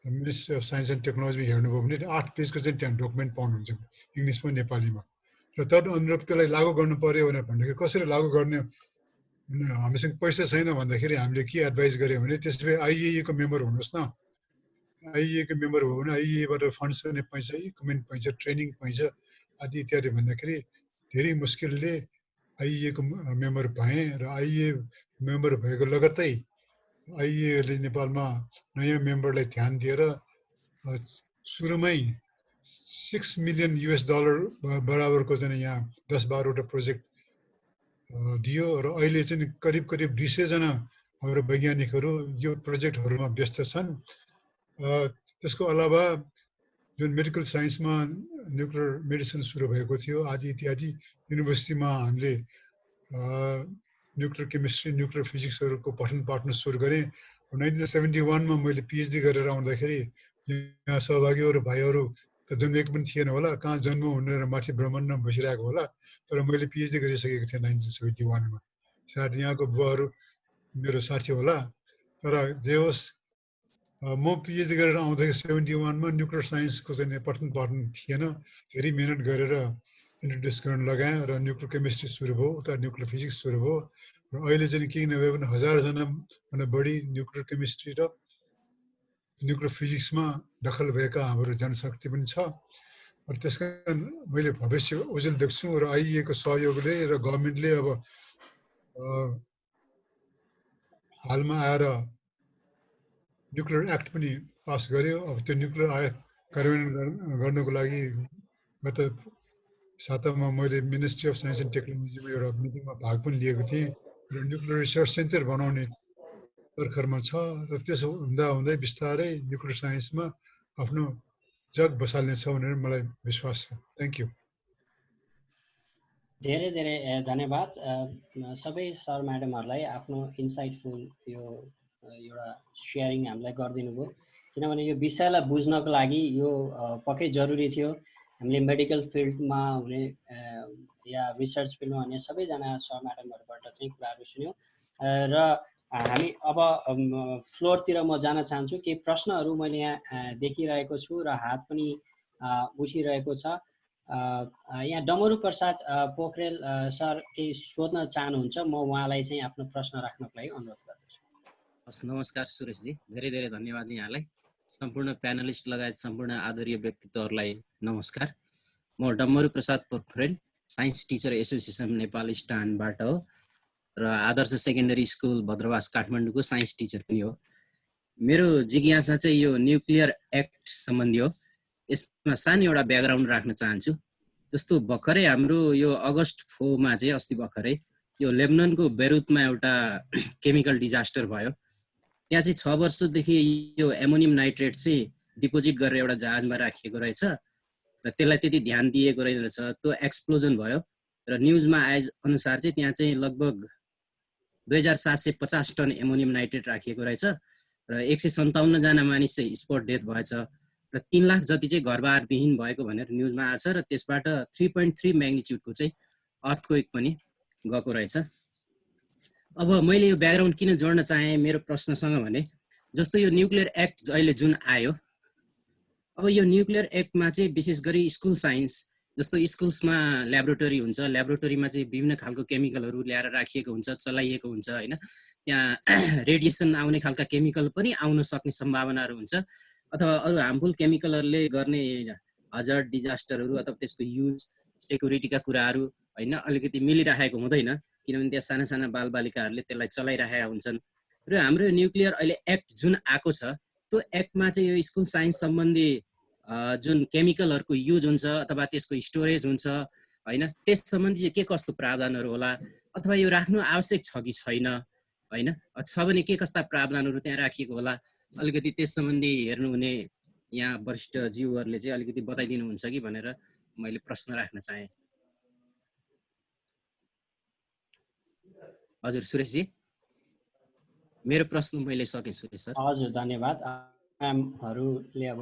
ministry of science and technology हेर्नुभयो भने 8 पेजको चाहिँ त्यहाँ डकुमेन्ट पाउनुहुन्छ इङ्ग्लिसमा नेपालीमा। र तर अनुरूप त्यसलाई लागू गर्नु पर्यो भनेर भन्दाखेरि कसरी लागू गर्ने, हामीसँग पैसा छैन भन्दाखेरि हामीले के एडभाइस गर्यो भने त्यसो भए IAEA को मेम्बर हुनुहोस् न। IAEA को मेम्बर हो भने IAEA बाट फन्ड्स पनि पाइन्छ, इक्विपमेन्ट पाइन्छ, ट्रेनिङ पाइन्छ आदि इत्यादि भन्दाखेरि धेरै मुस्किलले IAEA को मेम्बर भएँ। र IAEA मेम्बर भएको लगत्तै IAEA ले नेपालमा नयाँ मेम्बरलाई ध्यान दिएर सुरुमै $6 मिलियन बराबरको चाहिँ यहाँ 10-12 वटा प्रोजेक्ट दियो। र अहिले चाहिँ करिब 200 जना हाम्रो वैज्ञानिकहरू यो प्रोजेक्टहरूमा व्यस्त छन्। त्यसको अलावा जुन मेडिकल साइन्समा न्युक्लियर मेडिसिन सुरु भएको थियो आदि इत्यादि युनिभर्सिटीमा हामीले न्युक्लियर केमिस्ट्री न्युक्लियर फिजिक्सहरूको पठन पाठन सुरु गरेँ। 1971 मा मैले PhD गरेर आउँदाखेरि यहाँ सहभागीहरू भाइहरू त जन्मेको पनि थिएन होला, कहाँ जन्म हुने र माथि ब्रह्माण्डमा बसिरहेको होला। तर मैले PhD गरिसकेको थिएँ 1971 मा। सायद यहाँको बुवाहरू मेरो साथी होला। तर जे होस् म PhD गरेर आउँदाखेरि 71 मा न्युक्लियर साइन्सको चाहिँ पठन पाठन थिएन। धेरै मिहिनेत गरेर इन्ट्रोड्युस गर्न लगाएँ र न्युक्लियर केमिस्ट्री सुरु भयो, उता न्युक्लियर फिजिक्स सुरु भयो। र अहिले चाहिँ केही नभए पनि 1000 जनाभन्दा बढी न्युक्लियर केमिस्ट्री र न्युक्लियर फिजिक्समा दखल भएका हाम्रो जनशक्ति पनि छ। र त्यस कारण मैले भविष्य उज्जवल देख्छु। र IAEA को सहयोगले र गभर्मेन्टले अब हालमा आएर न्युक्लियर एक्ट पनि पास गर्यो। अब त्यो न्युक्लियर एक्ट कार्यान्वयन गर्नको लागि गत सातामा मैले मिनिस्ट्री अफ साइन्स एन्ड टेक्नोलोजीमा एउटा मिटिङमा भाग पनि लिएको थिएँ। र न्युक्लियर रिसर्च सेन्टर बनाउने तर्खरमा छ। र त्यसो हुँदै बिस्तारै न्युक्लियर साइन्समा आफ्नो जग बसाल्नेछ भनेर मलाई विश्वास छ। Thank you. धेरै धेरै धन्यवाद सबै सर म्याडमहरूलाई आफ्नो इन्साइटफुल यो एउटा सेयरिङ हामीलाई गरिदिनु भयो। किनभने यो विषयलाई बुझ्नको लागि यो पक्कै जरुरी थियो। हामीले मेडिकल फिल्डमा हुने या रिसर्च फिल्डमा हुने सबैजना सर म्याडमहरूबाट चाहिँ कुराहरू सुन्यौँ। र हामी अब फ्लोरतिर म जान चाहन्छु। केही प्रश्नहरू मैले यहाँ देखिरहेको छु र हात पनि उठिरहेको छ। यहाँ डमरू प्रसाद पोखरेल सर केही सोध्न चाहनुहुन्छ, म उहाँलाई चाहिँ आफ्नो प्रश्न राख्नको लागि अनुरोध गर्दछु। हस्, नमस्कार सुरेशजी, धेरै धेरै धन्यवाद यहाँलाई। सम्पूर्ण प्यानलिस्ट लगायत सम्पूर्ण आदरणीय व्यक्तित्वहरूलाई नमस्कार। म Damaru Prasad Pokharel, science teacher association Nepal स्टानबाट हो र आदर्श सेकेन्डरी स्कुल भद्रवास काठमाडौँको साइन्स टिचर पनि हो। मेरो जिज्ञासा चाहिँ यो न्युक्लियर एक्ट सम्बन्धी हो। यसमा सानो एउटा ब्याकग्राउन्ड राख्न चाहन्छु। जस्तो भर्खरै हाम्रो यो अगस्त 4 मा चाहिँ अस्ति भर्खरै यो लेबननको बेरुतमा एउटा केमिकल डिजास्टर भयो। त्यहाँ चाहिँ 6 वर्षदेखि यो एमोनियम नाइट्रेट चाहिँ डिपोजिट गरेर एउटा जहाजमा राखिएको रहेछ र त्यसलाई त्यति ध्यान दिएको रहेछ। त्यो एक्सप्लोजन भयो र न्युजमा आए अनुसार चाहिँ त्यहाँ चाहिँ लगभग 2750 टन एमोनियम नाइट्रेट राखिएको रहेछ र 157 जना मानिस चाहिँ स्पट डेथ भएछ र 3 लाख जति चाहिँ घरबारविहीन भएको भनेर न्युजमा आछ र त्यसबाट 3.3 म्याग्निट्युडको चाहिँ अर्थक्वेक पनि गएको रहेछ। अब मैले यो ब्याकग्राउन्ड किन जोड्न चाहे मेरो प्रश्नसँग भने जस्तो यो न्युक्लियर एक्ट अहिले जुन आयो, अब यो न्युक्लियर एक्टमा चाहिँ विशेष गरी स्कुल साइन्स जस्तो स्कुल्समा ल्याबोरेटरी हुन्छ, ल्याबोरेटरीमा चाहिँ विभिन्न खालको केमिकलहरू ल्याएर राखिएको हुन्छ, चलाइएको हुन्छ हैन। त्यहाँ रेडिएसन आउने खालका केमिकल पनि आउन सक्ने सम्भावनाहरू हुन्छ अथवा अरू हार्मफुल केमिकलहरूले गर्ने हजार्ड डिजास्टरहरू अथवा त्यसको युज सेक्युरिटीका कुराहरू हैन अलिकति मिलिरहेको हुँदैन, किनभने त्यहाँ साना साना बालबालिकाहरूले त्यसलाई चलाइरहेका हुन्छन्। र हाम्रो न्युक्लियर अहिले एक्ट जुन आएको छ त्यो एक्टमा चाहिँ यो स्कुल साइन्स सम्बन्धी जुन केमिकलहरूको युज हुन्छ अथवा त्यसको स्टोरेज हुन्छ हैन, त्यस सम्बन्धी चाहिँ के कस्तो प्रावधानहरू होला अथवा यो राख्नु आवश्यक छ कि छैन हैन, छ भने के कस्ता प्रावधानहरू त्यहाँ राखिएको होला, अलिकति त्यस सम्बन्धी हेर्नुहुने यहाँ वरिष्ठ ज्यूहरूले चाहिँ अलिकति बताइदिनुहुन्छ कि भनेर मैले प्रश्न राख्न चाहे। हजुर सुरेशजी, मेरो प्रश्न मैले सकेँ सुरेश सर। हजुर धन्यवाद। म्यामहरूले अब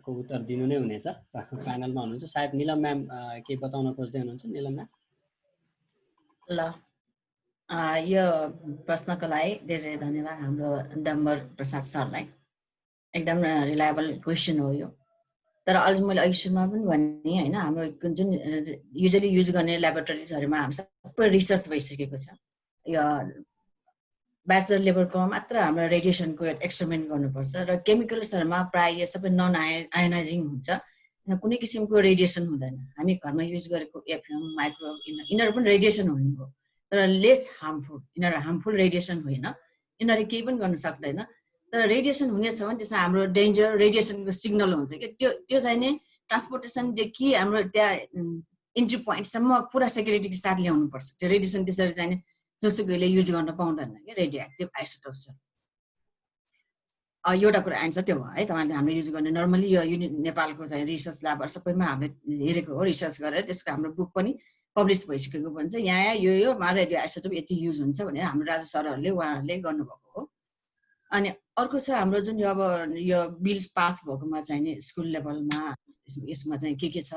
को उत्तर दिनु नै हुनेछ, प्यानलमा हुनुहुन्छ। सायद निलम म्याम के बताउन खोज्दै हुनुहुन्छ? निलम म्याम ल यो प्रश्नको लागि धेरै धन्यवाद हाम्रो डम्बर प्रसाद सरलाई। एकदम रिलायबल क्वेसन हो यो। तर अहिले मैले अघि सुरुमा पनि भने होइन, हाम्रो जुन युजली युज गर्ने ल्याबोरेटरिजहरूमा हाम्रो सबै रिसर्च भइसकेको छ। यो ब्याचलर लेभलकोमा मात्र हाम्रो रेडिएसनको एक्सपेरिमेन्ट गर्नुपर्छ र केमिकल्सहरूमा प्रायः यो सबै नन आयोनाइजिङ हुन्छ, कुनै किसिमको रेडिएसन हुँदैन। हामी घरमा युज गरेको एफएम माइक्रो यिनीहरू पनि रेडिएसन हुने हो तर लेस हार्मफुल, यिनीहरू हार्मफुल रेडिएसन होइन, यिनीहरूले केही पनि गर्न सक्दैन। तर रेडिएसन हुनेछ भने त्यसमा हाम्रो डेन्जर रेडिएसनको सिग्नल हुन्छ कि त्यो चाहिँ नि ट्रान्सपोर्टेसनदेखि हाम्रो त्यहाँ इन्ट्री पोइन्टसम्म पुरा सेक्युरिटीको साथ ल्याउनुपर्छ। त्यो रेडिएसन त्यसरी चाहिँ जोसुकैले युज गर्न पाउँदैन कि रेडियो एक्टिभ आइसोटोप्स। एउटा कुरा आन्सर त्यो भयो है। तपाईँले हामीले युज गर्ने नर्मली यो नेपालको चाहिँ रिसर्च ल्याबहरू सबैमा हामीले हेरेको हो, रिसर्च गरेर त्यसको हाम्रो बुक पनि पब्लिस भइसकेको भन्छ यहाँ योमा रेडियो आइसोटोप यति युज हुन्छ भनेर हाम्रो राजा सरहरूले उहाँहरूले गर्नुभएको हो। अनि अर्को छ हाम्रो जुन यो अब यो बिल पास भएकोमा चाहिँ नि स्कुल लेभलमा यसमा चाहिँ के छ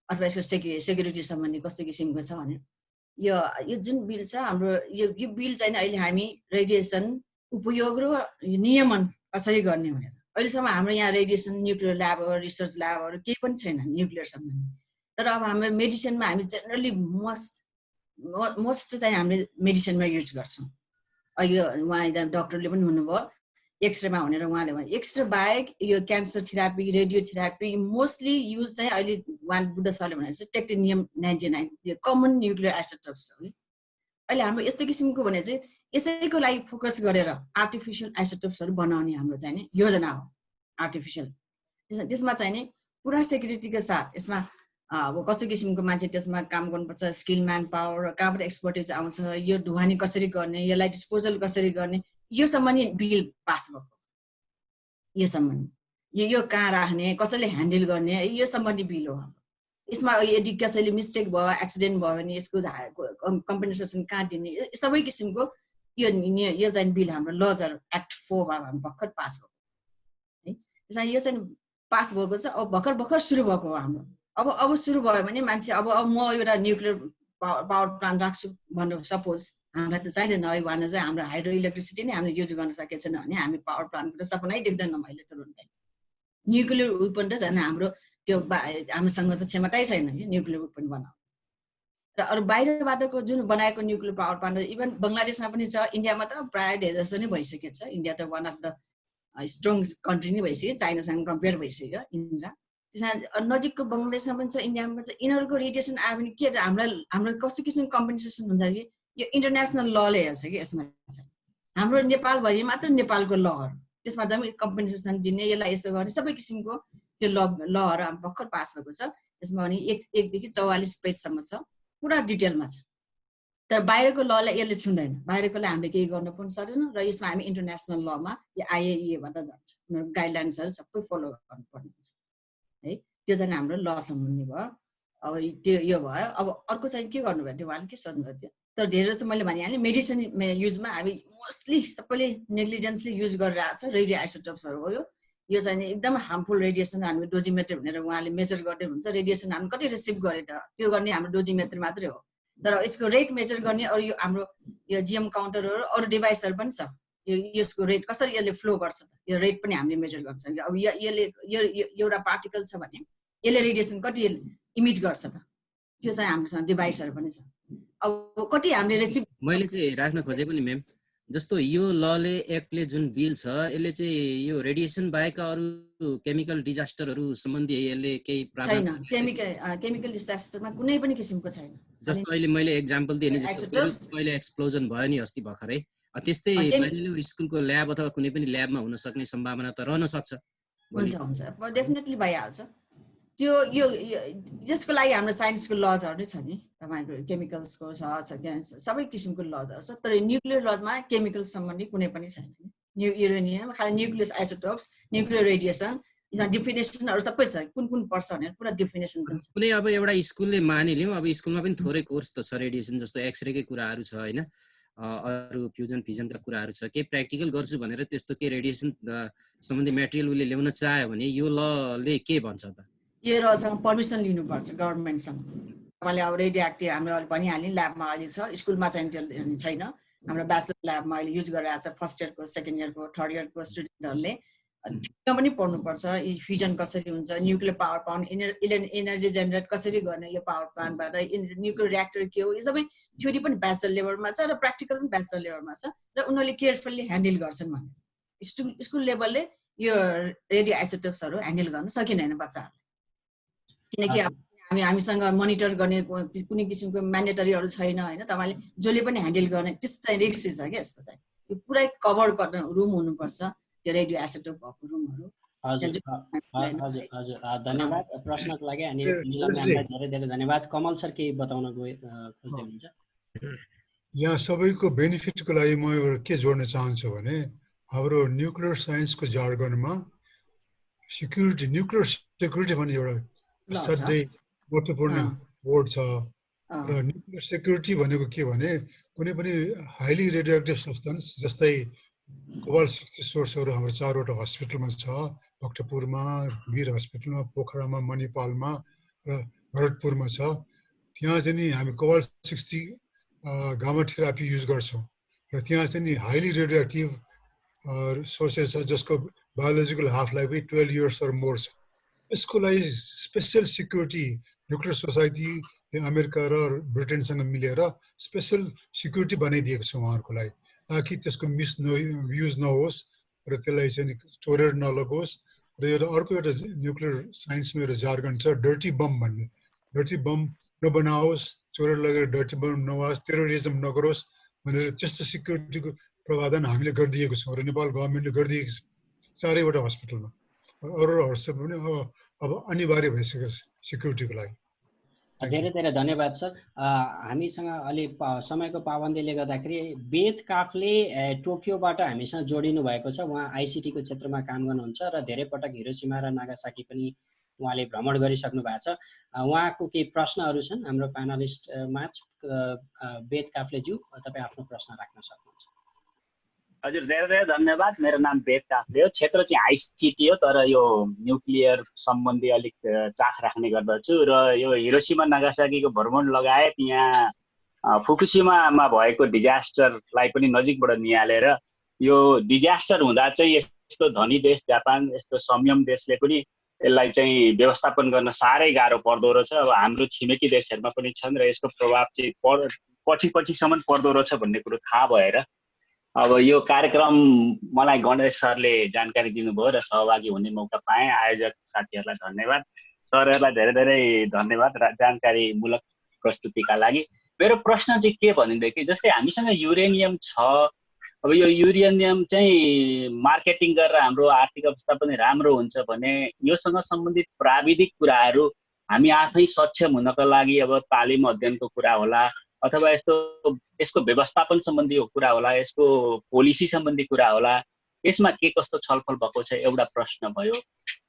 अथवा यसको सेक्युरिटी सम्बन्धी कस्तो किसिमको छ भने यो जुन बिल छ हाम्रो यो बिल चाहिँ अहिले हामी रेडिएसन उपयोग र नियमन कसरी गर्ने भनेर अहिलेसम्म हाम्रो यहाँ रेडिएसन न्युक्लियर ल्याबहरू रिसर्च ल्याबहरू केही पनि छैन न्युक्लियर सम्बन्धी। तर अब हाम्रो मेडिसिनमा हामी जेनरली मोस्ट चाहिँ हामीले मेडिसिनमा युज गर्छौँ। यो उहाँ डक्टरले पनि भन्नुभयो एक्सरेमा भनेर, उहाँले भने एक्सरे बाहेक यो cancer therapy radiotherapy mostly use चाहिँ अहिले उहाँ बुद्ध सरले भने चाहिँ टेक्टिनियम 99 यो कमन न्युक्लियर आइसोटोप्स हो कि। अहिले हाम्रो यस्तो किसिमको भने चाहिँ यसैको लागि फोकस गरेर आर्टिफिसियल आइसोटोप्सहरू बनाउने हाम्रो चाहिँ नि योजना हो आर्टिफिसियल। त्यसमा चाहिँ नि पुरा सेक्युरिटीको साथ यसमा अब कस्तो किसिमको मान्छे त्यसमा काम गर्नुपर्छ, स्किल म्यान पावर, कहाँबाट एक्सपर्टिज आउँछ, यो ढुवानी कसरी गर्ने, यसलाई डिस्पोजल कसरी गर्ने, यो सम्बन्धी बिल पास भएको। यो सम्बन्धी यो कहाँ राख्ने, कसैले ह्यान्डल गर्ने, यो सम्बन्धी बिल हो हाम्रो। यसमा यदि कसैले मिस्टेक भयो, एक्सिडेन्ट भयो भने यसको कम्पेन्सेसन कहाँ दिने, सबै किसिमको यो चाहिँ बिल हाम्रो लजर एक्ट 4 मा भर्खर पास भएको है। त्यसमा यो चाहिँ पास भएको छ। अब भर्खर सुरु भएको हो हाम्रो। अब सुरु भयो भने मान्छे अब म एउटा न्युक्लियर पावर प्लान्ट राख्छु भन्नु सपोज, हामीलाई त चाहिँदैन है भन्न चाहिँ हाम्रो हाइड्रो इलेक्ट्रिसिटी नै हामीले युज गर्न सकेको छैन भने हामी पावर प्लान्टको त सपनै देख्दैन मैले तुरुन्तै। न्युक्लियर वेपन त झन् हाम्रो त्यो हामीसँग त क्षमतै छैन कि न्युक्लियर वेपन बनाउनु। र अरू बाहिरबाटको जुन बनाएको न्युक्लियर पावर प्लान्ट इभन बङ्गलादेशमा पनि छ, इन्डियामा त प्रायः धेरै जस्तो नै भइसकेको छ। इन्डिया त one of the strong country नै भइसक्यो, चाइनासँग कम्पेयर भइसक्यो इन्डिया। त्यसमा नजिकको बङ्गलादेशमा पनि छ, इन्डियामा पनि छ। यिनीहरूको रेडिएसन आयो भने के हाम्रो कस्तो किसिमको कम्पेन्सेसन हुन्छ कि यो इन्टरनेसनल लले हेर्छ कि यसमा चाहिँ हाम्रो नेपालभरि मात्र नेपालको लहरू त्यसमा जम्मै कम्पेन्सेसन दिने, यसलाई यसो गर्ने सबै किसिमको त्यो लहरू हाम्रो भर्खर पास भएको छ। त्यसमा भने 1 देखि 44 पेजसम्म छ, पुरा डिटेलमा छ। तर बाहिरको ललाई यसले छुँदैन, बाहिरकोलाई हामीले केही गर्नु पनि सक्दैनौँ र यसमा हामी इन्टरनेसनल लमा या IAEA भन्दा जान्छ, गाइडलाइन्सहरू सबै फलो गर्नुपर्ने हुन्छ है। त्यो चाहिँ हाम्रो ल सम्बन्धी भयो। अब त्यो यो भयो। अब अर्को चाहिँ के गर्नुभयो त्यो उहाँले के सोध्नुभयो थियो, तर धेरै जस्तो मैले भनिहालेँ मेडिसिन युजमा हामी मोस्टली सबैले नेग्लिजेन्सली युज गरिरहेको छ रेडियो आइसोटोप्सहरू हो। यो चाहिँ एकदम हार्मफुल रेडिएसन हामी डोजिमेटर भनेर उहाँले मेजर गर्दै हुन्छ। रेडिएसन हामी कति रिसिभ गरेर त्यो गर्ने हाम्रो डोजिमेटर मात्रै हो, तर यसको रेट मेजर गर्ने अरू यो हाम्रो यो GM काउन्टरहरू अरू डिभाइसहरू पनि छ। यसको रेट कसरी यसले फ्लो गर्छ यो रेट पनि हामीले मेजर गर्न सक्छौँ। अब यसले एउटा पार्टिकल छ भने यसले रेडिएसन कति इमिट गर्छ त, त्यो चाहिँ हामीसँग डिभाइसहरू पनि छ। अब कति हामीले रिसिभ मैले चाहिँ राख्न खोजेको नि म्याम, जस्तो यो लले एक्टले जुन बिल छ यसले चाहिँ यो रेडिएसन बाहेकका अरू केमिकल डिजास्टरहरू सम्बन्धी यसले केही छैन। केमिकल डिजास्टरमा कुनै पनि किसिमको छैन। जस्तो अहिले मैले एक्जाम्पल दिएँ नि, जस्तो अहिले एक्सप्लोजन भयो नि अस्ति भर्खरै, त्यस्तै मानिलिनु स्कुलको ल्याब अथवा कुनै पनि ल्याबमा हुन सक्ने सम्भावना त रहन सक्छ। हुन्छ डेफिनेटली भइहाल्छ त्यो। यो यसको लागि हाम्रो साइन्सको लजहरू नै छ नि, तपाईँको केमिकल्सको छ, सबै किसिमको लजहरू छ। तर न्युक्लियर लजमा केमिकल सम्बन्धी कुनै पनि छैन। युरेनियम खालि न्युक्लियस आइसोटोप्स, न्युक्लियर रेडिएसन, डिफिनेसनहरू सबै छ, कुन पर्छ भनेर पुरा डिफिनेसन पनि छ। कुनै अब एउटा स्कुलले मानिलिउँ, अब स्कुलमा पनि थोरै कोर्स त छ रेडिएसन, जस्तो एक्सरेकै कुराहरू छ होइन, अरू फ्युजनका कुराहरू छ। केही प्र्याक्टिकल गर्छु भनेर त्यस्तो केही रेडिएसन सम्बन्धी मेटेरियल उसले ल्याउन चाह्यो भने यो लले के भन्छ त? यो लसँग पर्मिसन लिनुपर्छ गभर्मेन्टसँग। तपाईँले अब रेडियो एक्टिभ हाम्रो अहिले भनिहाल्ने ल्याबमा अहिले छ, स्कुलमा चाहिँ त्यो छैन। हाम्रो ब्याचलर ल्याबमा अहिले युज गरिरहेको छ फर्स्ट इयरको, सेकेन्ड इयरको, थर्ड इयरको स्टुडेन्टहरूले। त्यो पनि पढ्नुपर्छ, फ्युजन कसरी हुन्छ, nuclear power plant, energy generate कसरी गर्ने यो पावर प्लान्टबाट, न्युक्लियर रियाक्टर के हो, यो सबै थ्योरी पनि ब्याचलर लेभलमा छ र प्र्याक्टिकल पनि ब्याचलर लेभलमा छ र उनीहरूले केयरफुल्ली ह्यान्डल गर्छन् भने स्कुल लेभलले यो रेडियो आइसोटोप्सहरू ह्यान्डल गर्न सकिँदैन बच्चाहरूले। किनकि हामीसँग मोनिटर गर्ने कुनै किसिमको म्यान्डेटरीहरू छैन होइन। तपाईँले जसले पनि ह्यान्डल गर्ने त्यस्तो चाहिँ रिस्क छ क्या। यसको चाहिँ यो पुरै कभर गर्ने रुम हुनुपर्छ, त्यो रेडियो आइसोटोप भएको रुमहरू। हजुर धन्यवाद प्रश्नको लागि। अनि निलम म्यामलाई धेरै धेरै धन्यवाद। कमल सर केही बताउन खोज्दै हुनुहुन्छ? यहाँ सबैको बेनिफिटको लागि म एउटा के जोड्न चाहन्छु भने हाम्रो न्युक्लियर साइन्सको जार्गनमा सिक्युरिटी, न्युक्लियर सेक्युरिटी भन्ने एउटा असाध्यै महत्त्वपूर्ण वर्ड छ। र न्युक्लियर सेक्युरिटी भनेको के भने कुनै पनि हाइली रेडियोएक्टिभ सब्सटेन्स जस्तै कोबाल्ट-60 सोर्सहरू हाम्रो 4वटा हस्पिटलमा छ, भक्तपुरमा, वीर हस्पिटलमा, पोखरामा, मणिपालमा र भरतपुरमा छ। त्यहाँ चाहिँ नि हामी कोबाल्ट-60 गामा थेरापी युज गर्छौँ र त्यहाँ चाहिँ नि हाइली रेडियोएक्टिभ सोर्सेस छ जसको biological half life 12 years or more छ। यसको लागि special security nuclear society America र ब्रिटेनसँग मिलेर स्पेसल सिक्युरिटी बनाइदिएको छ उहाँहरूको लागि, ताकि त्यसको युज नहोस् र त्यसलाई चाहिँ चोरेर नलगोस्। र एउटा अर्को एउटा न्युक्लियर साइन्समा एउटा जार्गन छ डर्टी बम भन्ने, डर्टी बम नबनाओस्, चोरेर लगेर डर्टी बम नहोस्, टेरोरिजम नगरोस् भनेर त्यस्तो सिक्युरिटीको प्रावधान हामीले गरिदिएको छौँ र नेपाल गभर्मेन्टले गरिदिएको छ 4वटा हस्पिटलमा। अरू हस्पिटल पनि अब अनिवार्य भइसक्यो सिक्युरिटीको लागि। धेरै धेरै धन्यवाद सर। हामीसँग अलि समयको पाबन्दीले गर्दाखेरि वेद काफले टोकियोबाट हामीसँग जोडिनु भएको छ। उहाँ आइसिटीको क्षेत्रमा काम गर्नुहुन्छ र धेरै पटक हिरोसिमा र नागासाकी पनि उहाँले भ्रमण गरिसक्नु भएको छ। उहाँको केही प्रश्नहरू छन् हाम्रो प्यानलिस्टमा। वेद काफलेज्यू, तपाईँ आफ्नो प्रश्न राख्न सक्नुहुन्छ। हजुर धेरै धेरै धन्यवाद। मेरो नाम वेद काफले हो, क्षेत्र चाहिँ आइसिटी हो, तर यो न्युक्लियर सम्बन्धी अलिक चाख राख्ने गर्दछु र यो हिरोसिमा नागासाकीको भ्रमण लगायत यहाँ फुकुशिमामा भएको डिजास्टरलाई पनि नजिकबाट निहालेर यो डिजास्टर हुँदा चाहिँ यस्तो धनी देश जापान, यस्तो संयम देशले पनि यसलाई चाहिँ व्यवस्थापन गर्न साह्रै गाह्रो पर्दो रहेछ। अब हाम्रो छिमेकी देशहरूमा पनि छन् र यसको प्रभाव चाहिँ पछिसम्म पर्दो रहेछ भन्ने कुरो थाहा भएर अब यो कार्यक्रम मलाई गणेश सरले जानकारी दिनुभयो र सहभागी हुने मौका पाएँ। आयोजक साथीहरूलाई धन्यवाद, सरहरूलाई धेरै धेरै धन्यवाद जानकारीमूलक प्रस्तुतिका लागि। मेरो प्रश्न चाहिँ के भनेदेखि जस्तै हामीसँग युरेनियम छ अब यो युरेनियम चाहिँ मार्केटिङ गरेर हाम्रो आर्थिक अवस्था पनि राम्रो हुन्छ भने योसँग सम्बन्धित प्राविधिक कुराहरू हामी आफै सक्षम हुनको लागि अब तालिम अध्ययनको कुरा होला अथवा यसको व्यवस्थापन सम्बन्धी कुरा होला, यसको पोलिसी सम्बन्धी कुरा होला, यसमा के कस्तो छलफल भएको छ एउटा प्रश्न भयो।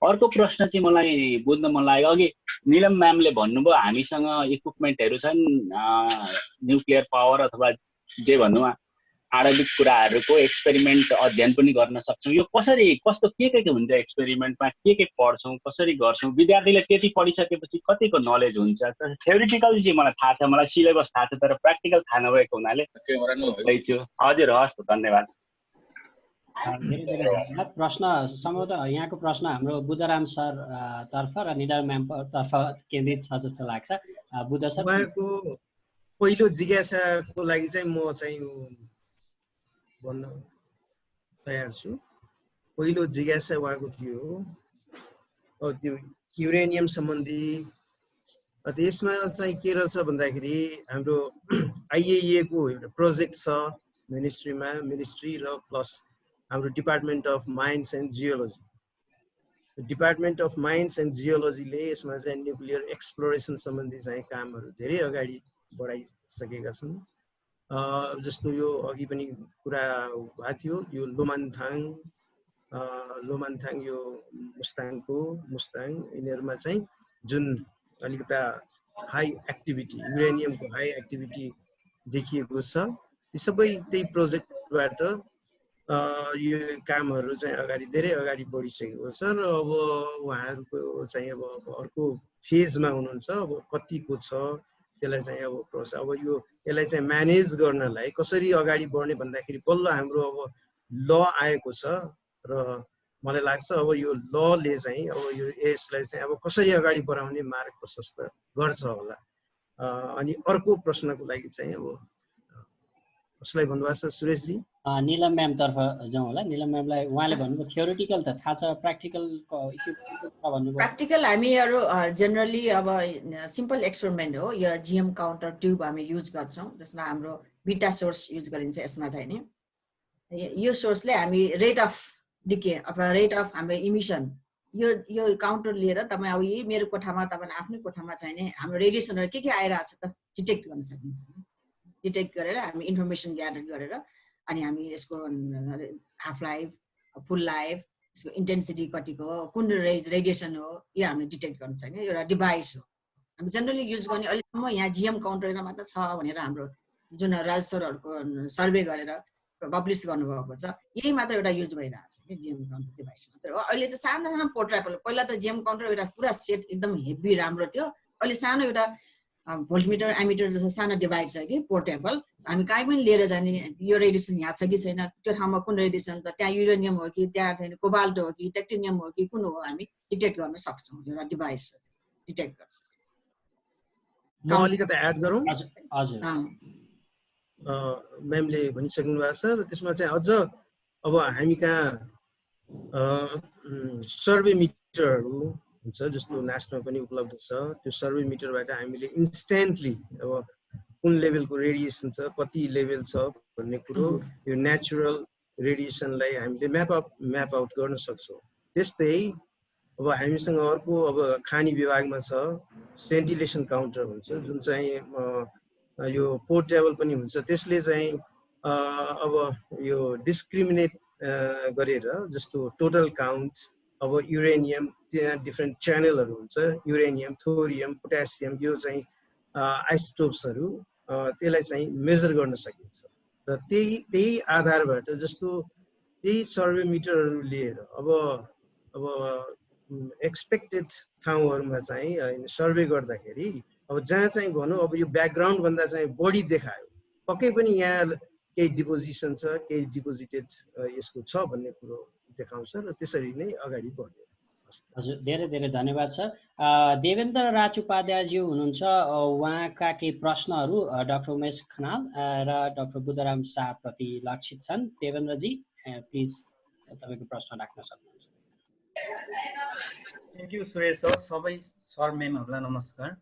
अर्को प्रश्न चाहिँ मलाई बुझ्न मन लाग्यो, अघि निलम म्यामले भन्नुभयो हामीसँग इक्विपमेन्टहरू छन् न्युक्लियर पावर अथवा जे भन्नु आणविक कुराहरूको एक्सपेरिमेन्ट अध्ययन पनि गर्न सक्छौँ। यो कसरी कस्तो के हुन्छ एक्सपेरिमेन्टमा, के पढ्छौँ, कसरी गर्छौँ, विद्यार्थीले त्यति पढिसकेपछि कतिको नलेज हुन्छ? थ्योरिटिकल चाहिँ मलाई थाहा छ, मलाई सिलेबस थाहा छ, तर प्र्याक्टिकल थाहा नभएको हुनाले छु। हजुर हस्, धन्यवाद। धेरै धेरै धन्यवाद। प्रश्न सम्भवतः यहाँको प्रश्न हाम्रो बुद्धराम सर तर्फ र निलम म्याम तर्फ केन्द्रित छ जस्तो लाग्छ। बुद्ध सर, उहाँको पहिलो जिज्ञासाको लागि चाहिँ म चाहिँ भन्न तयार छु। पहिलो जिज्ञासा उहाँको थियो त्यो युरेनियम सम्बन्धी। त्यसमा चाहिँ के रहेछ भन्दाखेरि हाम्रो IAEA को एउटा प्रोजेक्ट छ मिनिस्ट्री र प्लस हाम्रो department of mines and geology. Department of mines and जियोलोजीले यसमा चाहिँ न्युक्लियर एक्सप्लोरेसन सम्बन्धी चाहिँ कामहरू धेरै अगाडि बढाइसकेका छन्। जस्तो यो अघि पनि कुरा भएको थियो, यो लोमान्थाङ यो मुस्ताङ यिनीहरूमा चाहिँ जुन अलिकता हाई एक्टिभिटी युरेनियमको हाई एक्टिभिटी देखिएको छ, ती सबै त्यही प्रोजेक्टबाट यो कामहरू चाहिँ धेरै अगाडि बढिसकेको छ र अब उहाँहरूको चाहिँ अब अर्को फेजमा हुनुहुन्छ। अब कतिको छ त्यसलाई चाहिँ अब प्रोसेस अब यसलाई चाहिँ म्यानेज गर्नलाई कसरी अगाडि बढ्ने भन्दाखेरि बल्ल हाम्रो अब ल आएको छ र मलाई लाग्छ अब यो लले चाहिँ अब यो यसलाई चाहिँ अब कसरी अगाडि बढाउने मार्ग प्रशस्त गर्छ होला। अनि अर्को प्रश्नको लागि चाहिँ अब कसलाई भन्नुभएको छ सुरेशजी? निलम म्याम तर्फ जाउँ होला। निलम म्यामलाई उहाँले भन्नुभयो थ्योरिटिकल त थाहा छ, प्र्याक्टिकल भन्नुभयो। प्र्याक्टिकल हामीहरू जेनरली अब सिम्पल एक्सपेरिमेन्ट हो, यो GM काउन्टर ट्युब हामी युज गर्छौँ, जसमा हाम्रो बिटा सोर्स युज गरिन्छ। यसमा चाहिँ नि यो सोर्सले हामी रेट अफ डिके अथवा रेट अफ हाम्रो इमिसन यो काउन्टर लिएर तपाईँ अब यही मेरो कोठामा तपाईँले आफ्नै कोठामा चाहिँ नि हाम्रो रेडिएसनहरू के आइरहेको छ त डिटेक्ट गर्न सकिन्छ। डिटेक्ट गरेर हामी इन्फर्मेसन ग्यादर गरेर अनि हामी यसको हाफ लाइफ, फुल लाइफ, यसको इन्टेन्सिटी कतिको हो, कुन रेडिएसन हो, यो हामीले डिटेक्ट गर्न सक्ने एउटा डिभाइस हो। हामी जेनरली युज गर्ने अहिलेसम्म यहाँ GM काउन्टरमा मात्र छ भनेर हाम्रो जुन राज सरहरूको सर्वे गरेर पब्लिस गर्नुभएको छ, यही मात्र एउटा युज भइरहेको छ कि GM काउन्टर डिभाइस मात्र हो। अहिले त सानो पोर्टेबल, पहिला त GM काउन्टर एउटा पुरा सेट एकदम हेभी राम्रो थियो, अहिले सानो एउटा भोल्टमिटर एमिटर जस्तो सानो डिभाइस छ कि पोर्टेबल, हामी कहीँ पनि लिएर जाने यो रेडिएसन यहाँ छ कि छैन, त्यो ठाउँमा कुन रेडिएसन छ, त्यहाँ युरेनियम हो कि त्यहाँ छैन, कोबाल्ट हो कि टेक्टिनियम हो कि कुन हो, हामी डिटेक्ट गर्न सक्छौँ। एउटा डिभाइस डिटेक्ट गर्छ। म अलिकति एड गरौँ? हजुर म्यामले भनिसक्नु भएको छ र त्यसमा चाहिँ अझ अब हामी कहाँ सर्वे मिटरहरू हुन्छ, जस्तो नेसनल पनि उपलब्ध छ। त्यो सर्वे मिटरबाट हामीले इन्स्ट्यान्टली अब कुन लेभलको रेडिएसन छ, कति लेभल छ भन्ने कुरो, यो नेचुरल रेडिएसनलाई हामीले म्याप आउट गर्न सक्छौँ। त्यस्तै अब हामीसँग अर्को अब खानी विभागमा छ सेन्टिलेसन काउन्टर हुन्छ, जुन चाहिँ यो पोर्टेबल पनि हुन्छ। त्यसले चाहिँ अब यो डिस्क्रिमिनेट गरेर जस्तो टोटल काउन्ट, अब युरेनियम त्यहाँ डिफ्रेन्ट च्यानलहरू हुन्छ, युरेनियम, थोरियम, पोट्यासियम, यो चाहिँ आइसोटोप्सहरू, त्यसलाई चाहिँ मेजर गर्न सकिन्छ। र त्यही आधारबाट जस्तो त्यही सर्वे मिटरहरू लिएर अब एक्सपेक्टेड ठाउँहरूमा चाहिँ सर्वे गर्दाखेरि अब जहाँ चाहिँ भनौँ अब यो ब्याकग्राउन्डभन्दा चाहिँ बढी देखायो, पक्कै पनि यहाँ केही डिपोजिसन छ, केही डिपोजिटेड यसको छ भन्ने कुरो देखाउँछ र त्यसरी नै अगाडि बढ्यो। हजुर, धेरै धेरै धन्यवाद सर। देवेन्द्र राज उपाध्यायज्यू हुनुहुन्छ, उहाँका केही प्रश्नहरू डाक्टर उमेश खनाल र डाक्टर बुद्धराम शाहप्रति लक्षित छन्। देवेन्द्रजी प्लिज तपाईँको प्रश्न राख्न सक्नुहुन्छ। Thank you Suresh sir. सबै सर म्यामहरूलाई नमस्कार।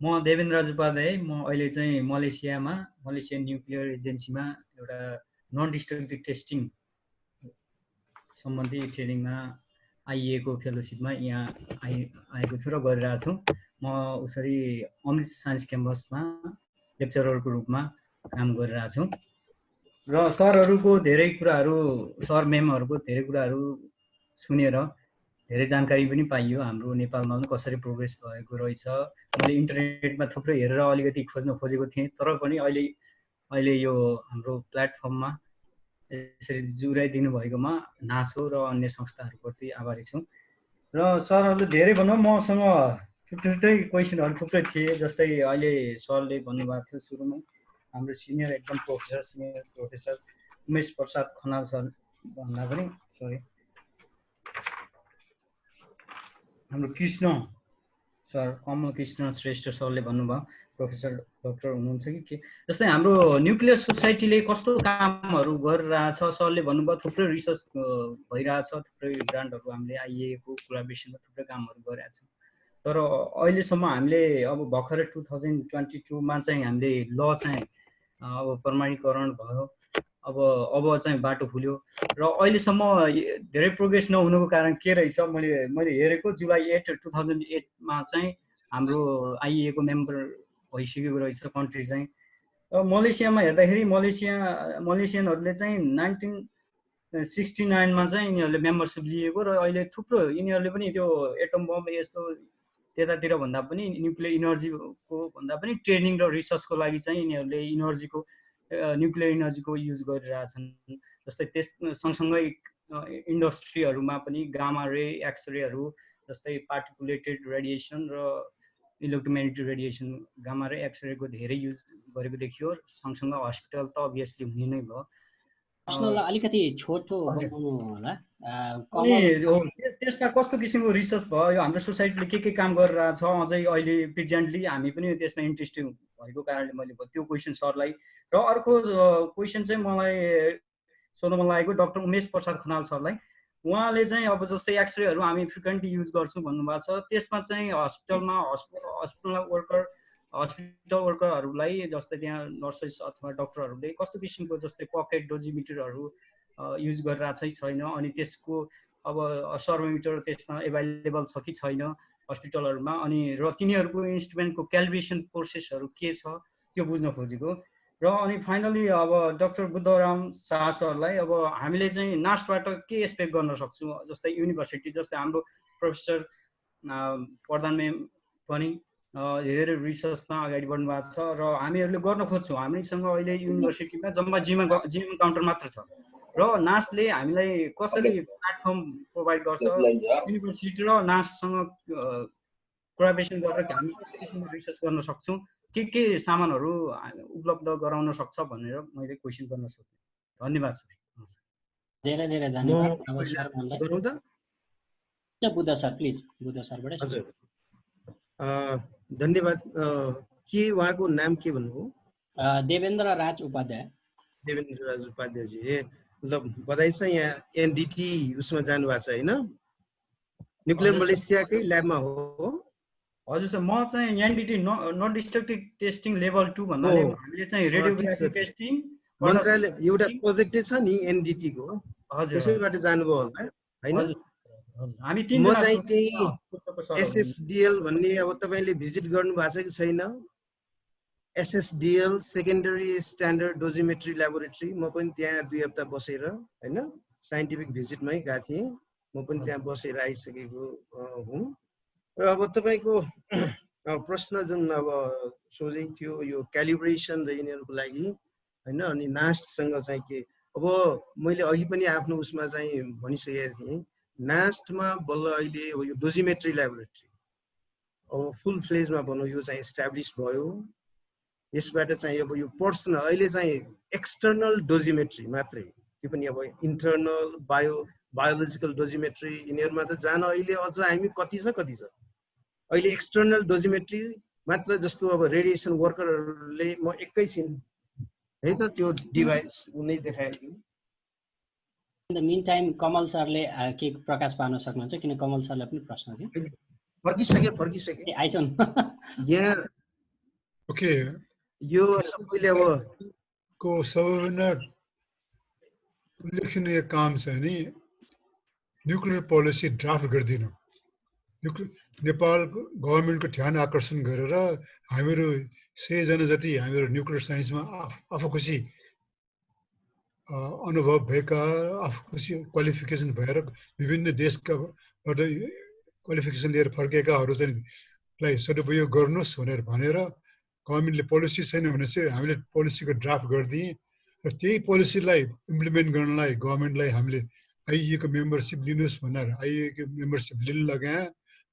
म देवेन्द्र राज उपाध्याय, म अहिले चाहिँ मलेसियन न्युक्लियर एजेन्सीमा एउटा नन डिस्ट्रक्टिभ टेस्टिङ सम्बन्धी ट्रेनिङमा आइएको फेलोसिपमा यहाँ आएको छु र गरिरहेको छु। म उसरी अमृत साइन्स क्याम्पसमा लेक्चररको रूपमा काम गरिरहेको छु र सरहरूको धेरै कुराहरू, सर म्यामहरूको धेरै कुराहरू सुनेर धेरै जानकारी पनि पाइयो। हाम्रो नेपालमा पनि कसरी प्रोग्रेस भएको रहेछ। मैले इन्टरनेटमा थुप्रै हेरेर अलिकति खोज्न खोजेको थिएँ, तर पनि अहिले यो हाम्रो प्लेटफर्ममा यसरी जुराइदिनु भएकोमा नासो र अन्य संस्थाहरूप्रति आभारी छु। र सरहरूले धेरै भन्नु मसँग छुट्टै क्वेसनहरू थुप्रै थिए। जस्तै अहिले सरले भन्नुभएको थियो सुरुमै हाम्रो सिनियर एकदम senior professor Umesh Prasad Khanal sir भन्दा पनि हाम्रो कृष्ण सर, कमल कृष्ण श्रेष्ठ सरले भन्नुभयो, प्रोफेसर डक्टर हुनुहुन्छ कि के, जस्तै हाम्रो न्युक्लियर सोसाइटीले कस्तो कामहरू गरिरहेछ सरले भन्नुभयो। थुप्रै रिसर्च भइरहेछ, थुप्रै ग्रान्टहरू हामीले आइएको कोलाबोरेसनमा थुप्रै कामहरू गरिरहेको छौँ। तर अहिलेसम्म हामीले अब भर्खरै 2022मा चाहिँ हामीले ल चाहिँ अब प्रमाणीकरण भयो, अब चाहिँ बाटो खुल्यो र अहिलेसम्म धेरै प्रोग्रेस नहुनुको कारण के रहेछ, मैले हेरेको जुलाई 8, 2008मा चाहिँ हाम्रो आइएको मेम्बर भइसकेको रहेछ कन्ट्री चाहिँ। मलेसियामा हेर्दाखेरि मलेसियनहरूले चाहिँ 1969मा चाहिँ यिनीहरूले मेम्बरसिप लिएको र अहिले थुप्रो यिनीहरूले पनि त्यो एटम बम यस्तो त्यतातिर भन्दा पनि न्युक्लियर इनर्जीको भन्दा पनि ट्रेनिङ र रिसर्चको लागि चाहिँ यिनीहरूले न्युक्लियर इनर्जीको युज गरिरहेछन्। जस्तै त्यस सँगसँगै इन्डस्ट्रीहरूमा पनि गामा रे, एक्सरेहरू जस्तै पार्टिकुलेटेड रेडिएसन र इलेक्ट्रोम्याग्नेटिक रेडिएसन गामा रे एक्सरेको धेरै युज गरेको देखियो। सँगसँगै हस्पिटल त अभियसली हुने नै भयो। प्रश्नलाई अलिकति छोटो बनाउनु होला। त्यसमा कस्तो किसिमको रिसर्च भयो, हाम्रो सोसाइटीले के काम गरिरहेछ अझै अहिले प्रेजेन्टली, हामी पनि त्यसमा इन्ट्रेस्टिङ भएको कारणले मैले त्यो क्वेसन सरलाई। र अर्को क्वेसन चाहिँ मलाई सोध्न मन लागेको डक्टर उमेश प्रसाद खनाल सरलाई। उहाँले चाहिँ अब जस्तै एक्सरेहरू हामी फ्रिक्वेन्टली युज गर्छौँ भन्नुभएको छ, त्यसमा चाहिँ हस्पिटल वर्करहरूलाई जस्तै त्यहाँ नर्सेस अथवा डक्टरहरूले कस्तो किसिमको जस्तै पकेट डोजिमिटरहरू युज गरिरहेछ छैन, अनि त्यसको अब सर्भोमिटर त्यसमा एभाइलेबल छ कि छैन हस्पिटलहरूमा, अनि र तिनीहरूको इन्स्ट्रुमेन्टको क्यालिब्रेसन प्रोसेसहरू के छ त्यो बुझ्न खोजेको। र अनि फाइनली अब डाक्टर बुद्धराम शाह सरलाई अब हामीले चाहिँ नास्टबाट के एक्सपेक्ट गर्न सक्छौँ, जस्तै युनिभर्सिटी जस्तै हाम्रो प्रोफेसर प्रधान म्याम पनि धेरै रिसर्चमा अगाडि बढ्नु भएको छ र हामीहरूले गर्न खोज्छौँ। हामीसँग अहिले युनिभर्सिटीमा जम्मा जिएम काउन्टर मात्र छ र नासले हामीलाई कसरी प्लेटफर्म प्रोभाइड गर्छ, युनिभर्सिटी र नाससँग कोलाबोरेसन गरेर हामी कति किसिमको रिसर्च गर्न सक्छौँ, के सामानहरू उपलब्ध गराउन सक्छ भनेर मैले क्वेसन गर्न सक्छु। धन्यवाद सर। धेरै धेरै धन्यवाद। अब सर भन्दै बुद्ध सर प्लिज, बुद्ध सरबाट। हजुर धन्यवाद। के उहाँको नाम के भन्नुभयो? देवेन्द्र राज उपाध्याय। देवेन्द्र राज उपाध्यायजी, ल बधाई छ। यहाँ एनडिटी उसमा जानुभएको छ होइन? न्युक्लियर मलेसियाकै ल्याबमा हो? हजुर सर, म चाहिँ एनडिटी नन डिस्ट्रक्टिभ टेस्टिङ लेभल 2 भन्नाले हामीले चाहिँ रेडियोग्राफी टेस्टिङ मन्त्रालय एउटा प्रोजेक्टै छ नि एनडिटी को, त्यसैबाट जानुभयो होला हैन? हामी म चाहिँ त्यही एसएसडिएल भन्ने, अब तपाईले भिजिट गर्नु भएको छ कि छैन? एसएसडिएल सेकेन्डरी स्ट्यान्डर्ड डोजिमेट्री ल्याबोरेटरी, म पनि त्यहाँ 2 हप्ता बसेर हैन साइन्टिफिक भिजिटमै गएको थिएँ। म पनि त्यहाँ बसेर आइसकेको हुँ। र अब तपाईको प्रश्न जुन अब सोझै थियो यो क्यालिब्रेसन र यिनीहरूको लागि हैन, अनि नास्टसँग चाहिँ के, अब मैले अघि पनि आफ्नो उसमा चाहिँ भनिसकेको थिएँ, नास्टमा बल्ल अहिले अब यो डोजिमेट्री ल्याबोरेटरी अब फुल फ्लेजमा भनौँ यो चाहिँ इस्टाब्लिस भयो। यसबाट चाहिँ अब यो पर्सनल अहिले चाहिँ एक्सटर्नल डोजिमेट्री मात्रै, त्यो पनि अब इन्टर्नल बायोलोजिकल डोजिमेट्री यिनीहरूमा त जान अहिले अझ हामी कति छ अहिले एक्सटर्नल डोजिमेट्री मात्र। जस्तो अब रेडिएसन वर्करहरूले म एकैछिन है त त्यो डिभाइस उनी देखाएको। इन द मिन टाइम कमल सरले के प्रकाश पार्न सक्नुहुन्छ, किन कमल सरलाई पनि प्रश्न थियो। फर्किसके आइसन् यहाँ। ओके, यो सबैले अब को सबैभन्दा उल्लेखनीय काम चाहिँ नि न्युक्लियर पोलिसी ड्राफ्ट गरिदिनु। नेपालको गभर्मेन्टको ध्यान आकर्षण गरेर हामीहरू 100 जना जति हामीहरू न्युक्लियर साइन्समा आफू खुसी अनुभव भएका, आफू खुसी क्वालिफिकेसन भएर विभिन्न देशकाबाट क्वालिफिकेसन लिएर फर्केकाहरू चाहिँ लाई सदुपयोग गर्नुहोस् भनेर गभर्मेन्टले पोलिसी छैन भने चाहिँ हामीले पोलिसीको ड्राफ्ट गरिदिए र त्यही पोलिसीलाई इम्प्लिमेन्ट गर्नलाई गभर्मेन्टलाई हामीले आइए को मेम्बरसिप लिनुहोस् भनेर आइए को मेम्बरसिप लिन लगाए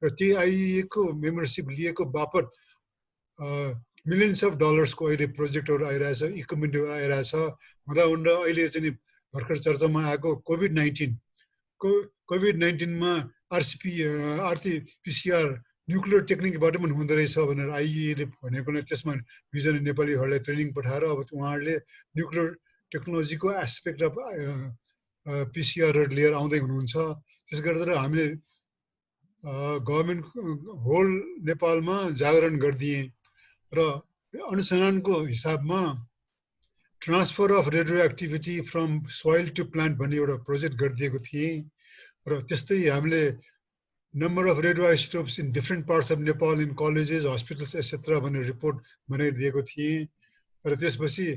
र त्यही आइए को मेम्बरसिप लिएको बापत मिलियन्स अफ डलर्सको अहिले प्रोजेक्टहरू आइरहेछ, इक्विपमेन्टहरू आइरहेछ। हुँदा अहिले चाहिँ भर्खर चर्चामा आएको कोभिड-19मा आरटीपीसीआर न्युक्लियर टेक्निकबाट पनि हुँदो रहेछ भनेर आइएले भनेको नै त्यसमा 20 जना नेपालीहरूलाई ट्रेनिङ पठाएर अब उहाँहरूले न्युक्लियर टेक्नोलोजीको एस्पेक्ट अफ पिसिआरहरू लिएर आउँदै हुनुहुन्छ। त्यस गरेर हामीले गभर्मेन्ट होल नेपालमा जागरण गरिदिए र अनुसन्धानको हिसाबमा transfer of radio activity from soil to plant भन्ने एउटा प्रोजेक्ट गरिदिएको थिएँ र त्यस्तै हामीले number of radio isotopes in different parts of Nepal in colleges hospitals etcetera भनेर रिपोर्ट बनाइदिएको थिएँ र त्यसपछि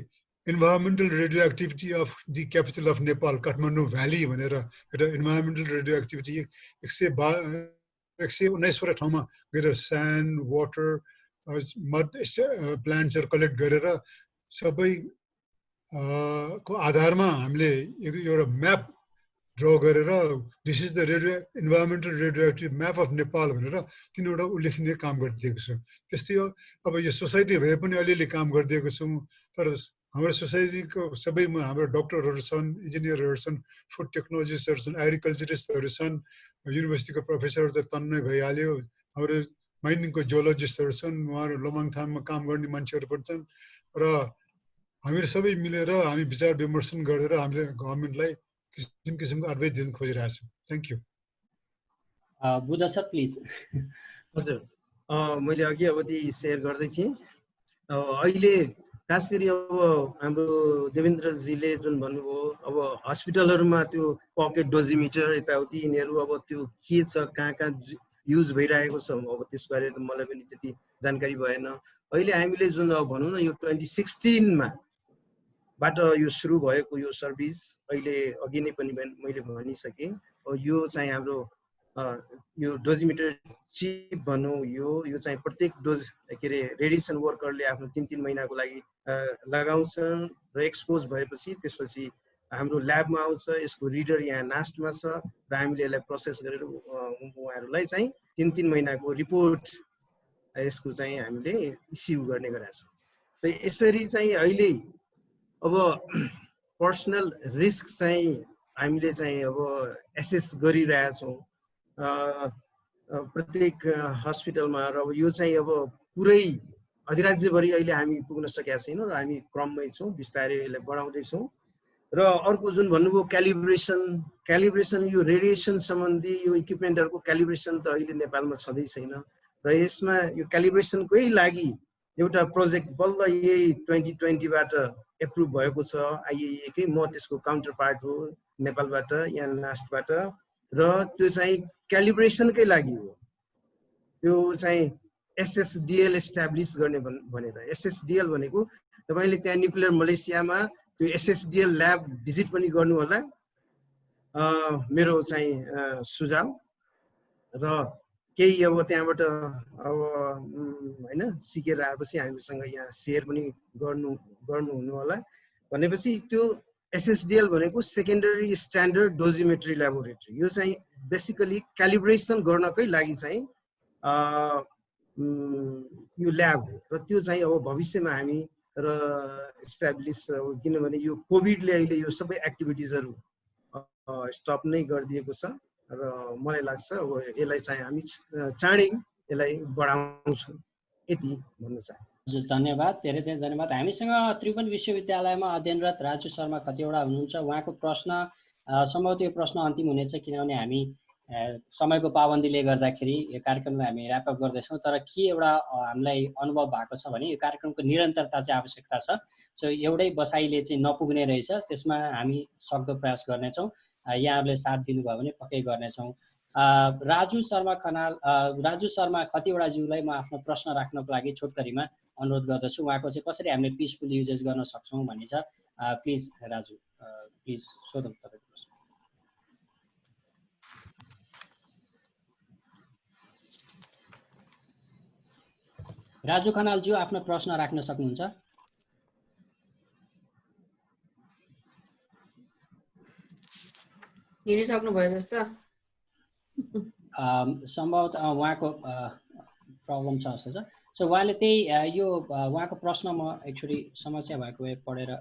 environmental radio activity of the capital of Nepal Kathmandu valley भनेर एउटा इन्भाइरोमेन्टल रेडियो एक्टिभिटी 119वटा ठाउँमा गएर स्यान्ड वाटर मड प्लान्ट्सहरू कलेक्ट गरेर सबै को आधारमा हामीले एउटा म्याप ड्र गरेर this is the environmental radio active map of Nepal भनेर 3वटा उल्लेखनीय काम गरिदिएको छु। त्यस्तै अब यो सोसाइटी भए पनि अलिअलि काम गरिदिएको छौँ, तर हाम्रो सोसाइटीको सबैमा हाम्रो डक्टरहरू छन्, इन्जिनियरहरू छन्, फुड टेक्नोलोजिस्टहरू छन्, एग्रिकल्चरिस्टहरू छन्, युनिभर्सिटीको प्रोफेसर त तन्नै भइहाल्यो, हाम्रो माइनिङको जियोलोजिस्टहरू छन्, उहाँहरू लोमाङथाममा काम गर्ने मान्छेहरू पनि छन् र हामीहरू सबै मिलेर हामी विचार विमर्शन गरेर हामीले गभर्मेन्टलाई किसिम किसिमको एडभाइस दिन खोजिरहेको छौँ। Thank you. Buddha sir please. हजुर, मैले अघि अवधि सेयर गर्दै थिएँ। अहिले खास गरी अब हाम्रो देवेन्द्रजीले जुन भन्नुभयो, अब हस्पिटलहरूमा त्यो पकेट डोजिमिटर यताउति यिनीहरू अब त्यो के छ, कहाँ कहाँ युज भइरहेको छ, अब त्यसबारे त मलाई पनि त्यति जानकारी भएन। अहिले हामीले जुन अब भनौँ न यो 2016 बाट यो सुरु भएको यो सर्भिस अहिले अघि नै पनि मैले भनिसकेँ। यो चाहिँ हाम्रो यो डोजिमिटर चिप भनौँ, यो चाहिँ प्रत्येक डोज के अरे रेडिएसन वर्करले आफ्नो 3-3 महिनाको लागि लगाउँछन् र एक्सपोज भएपछि त्यसपछि हाम्रो ल्याबमा आउँछ, यसको रिडर यहाँ नास्टमा छ र हामीले यसलाई प्रोसेस गरेर उहाँहरूलाई चाहिँ 3-3 महिनाको रिपोर्ट यसको चाहिँ हामीले इस्यु गर्ने गरेका छौँ। त यसरी चाहिँ अहिले अब पर्सनल रिस्क चाहिँ हामीले चाहिँ अब एसेस गरिरहेछौँ प्रत्येक हस्पिटलमा र अब यो चाहिँ अब पुरै अधिराज्यभरि अहिले हामी पुग्न सकेका छैनौँ र हामी क्रममै छौँ, बिस्तारै यसलाई बढाउँदैछौँ। र अर्को जुन भन्नुभयो क्यालिब्रेसन यो रेडिएसन सम्बन्धी यो इक्विपमेन्टहरूको क्यालिब्रेसन त अहिले नेपालमा छँदै छैन र यसमा यो क्यालिब्रेसनकै लागि एउटा प्रोजेक्ट बल्ल यही 2020बाट एप्रुभ भएको छ आइएएकै। म त्यसको काउन्टर पार्ट हो नेपालबाट, यहाँ नास्टबाट, र त्यो चाहिँ क्यालिब्रेसनकै लागि हो। त्यो चाहिँ एसएसडिएल एस्टाब्लिस गर्ने भनेर। एसएसडिएल भनेको तपाईँले त्यहाँ न्युक्लियर मलेसियामा त्यो एसएसडिएल ल्याब भिजिट पनि गर्नु होला, मेरो चाहिँ सुझाव। र केही अब त्यहाँबाट अब होइन सिकेर आएपछि हामीसँग यहाँ सेयर पनि गर्नु हुनु होला। भनेपछि त्यो एसएसडिएल भनेको सेकेन्डरी स्ट्यान्डर्ड डोजिमेट्री ल्याबोरेटरी। यो चाहिँ बेसिकली क्यालिब्रेसन गर्नकै लागि चाहिँ यो ल्याब हो र त्यो चाहिँ अब भविष्यमा हामी र इस्टाब्लिस, किनभने यो कोभिडले अहिले यो सबै एक्टिभिटिजहरू स्टप नै गरिदिएको छ र मलाई लाग्छ अब यसलाई चाहिँ हामी चाँडै यसलाई बढाउँछौँ, यति भन्न चाहन्छु। हजुर, धन्यवाद, धेरै धेरै धन्यवाद। हामीसँग त्रिभुवन विश्वविद्यालयमा अध्ययनरत राजु शर्मा कतिवटा हुनुहुन्छ। उहाँको प्रश्न सम्भवतः यो प्रश्न अन्तिम हुनेछ, किनभने हामी समयको पाबन्दीले गर्दाखेरि यो कार्यक्रमलाई हामी ऱ्यापअप गर्दैछौँ, तर के एउटा हामीलाई अनुभव भएको छ भने यो कार्यक्रमको निरन्तरता चाहिँ आवश्यकता छ। सो एउटै बसाइले चाहिँ नपुग्ने रहेछ, त्यसमा हामी सक्दो प्रयास गर्नेछौँ। यहाँहरूले साथ दिनुभयो भने पक्कै गर्नेछौँ। राजु शर्मा खतिवडाज्यूलाई म आफ्नो प्रश्न राख्नको लागि छोटकरीमा अनुरोध गर्दछु। उहाँको चाहिँ कसरी हामीले पिसफुल युजेस गर्न सक्छौँ भन्ने छ। प्लिज राजु, प्लिज सोधौँ तपाईँको प्रश्न। राजु खनालज्यू आफ्नो प्रश्न राख्न सक्नुहुन्छ। हिँडिसक्नुभयो जस्तो सम्भवतः उहाँको प्रब्लम छ जस्तो छ। सो उहाँले त्यही यो उहाँको प्रश्न म एक्चुअली समस्या भएको भए पढेर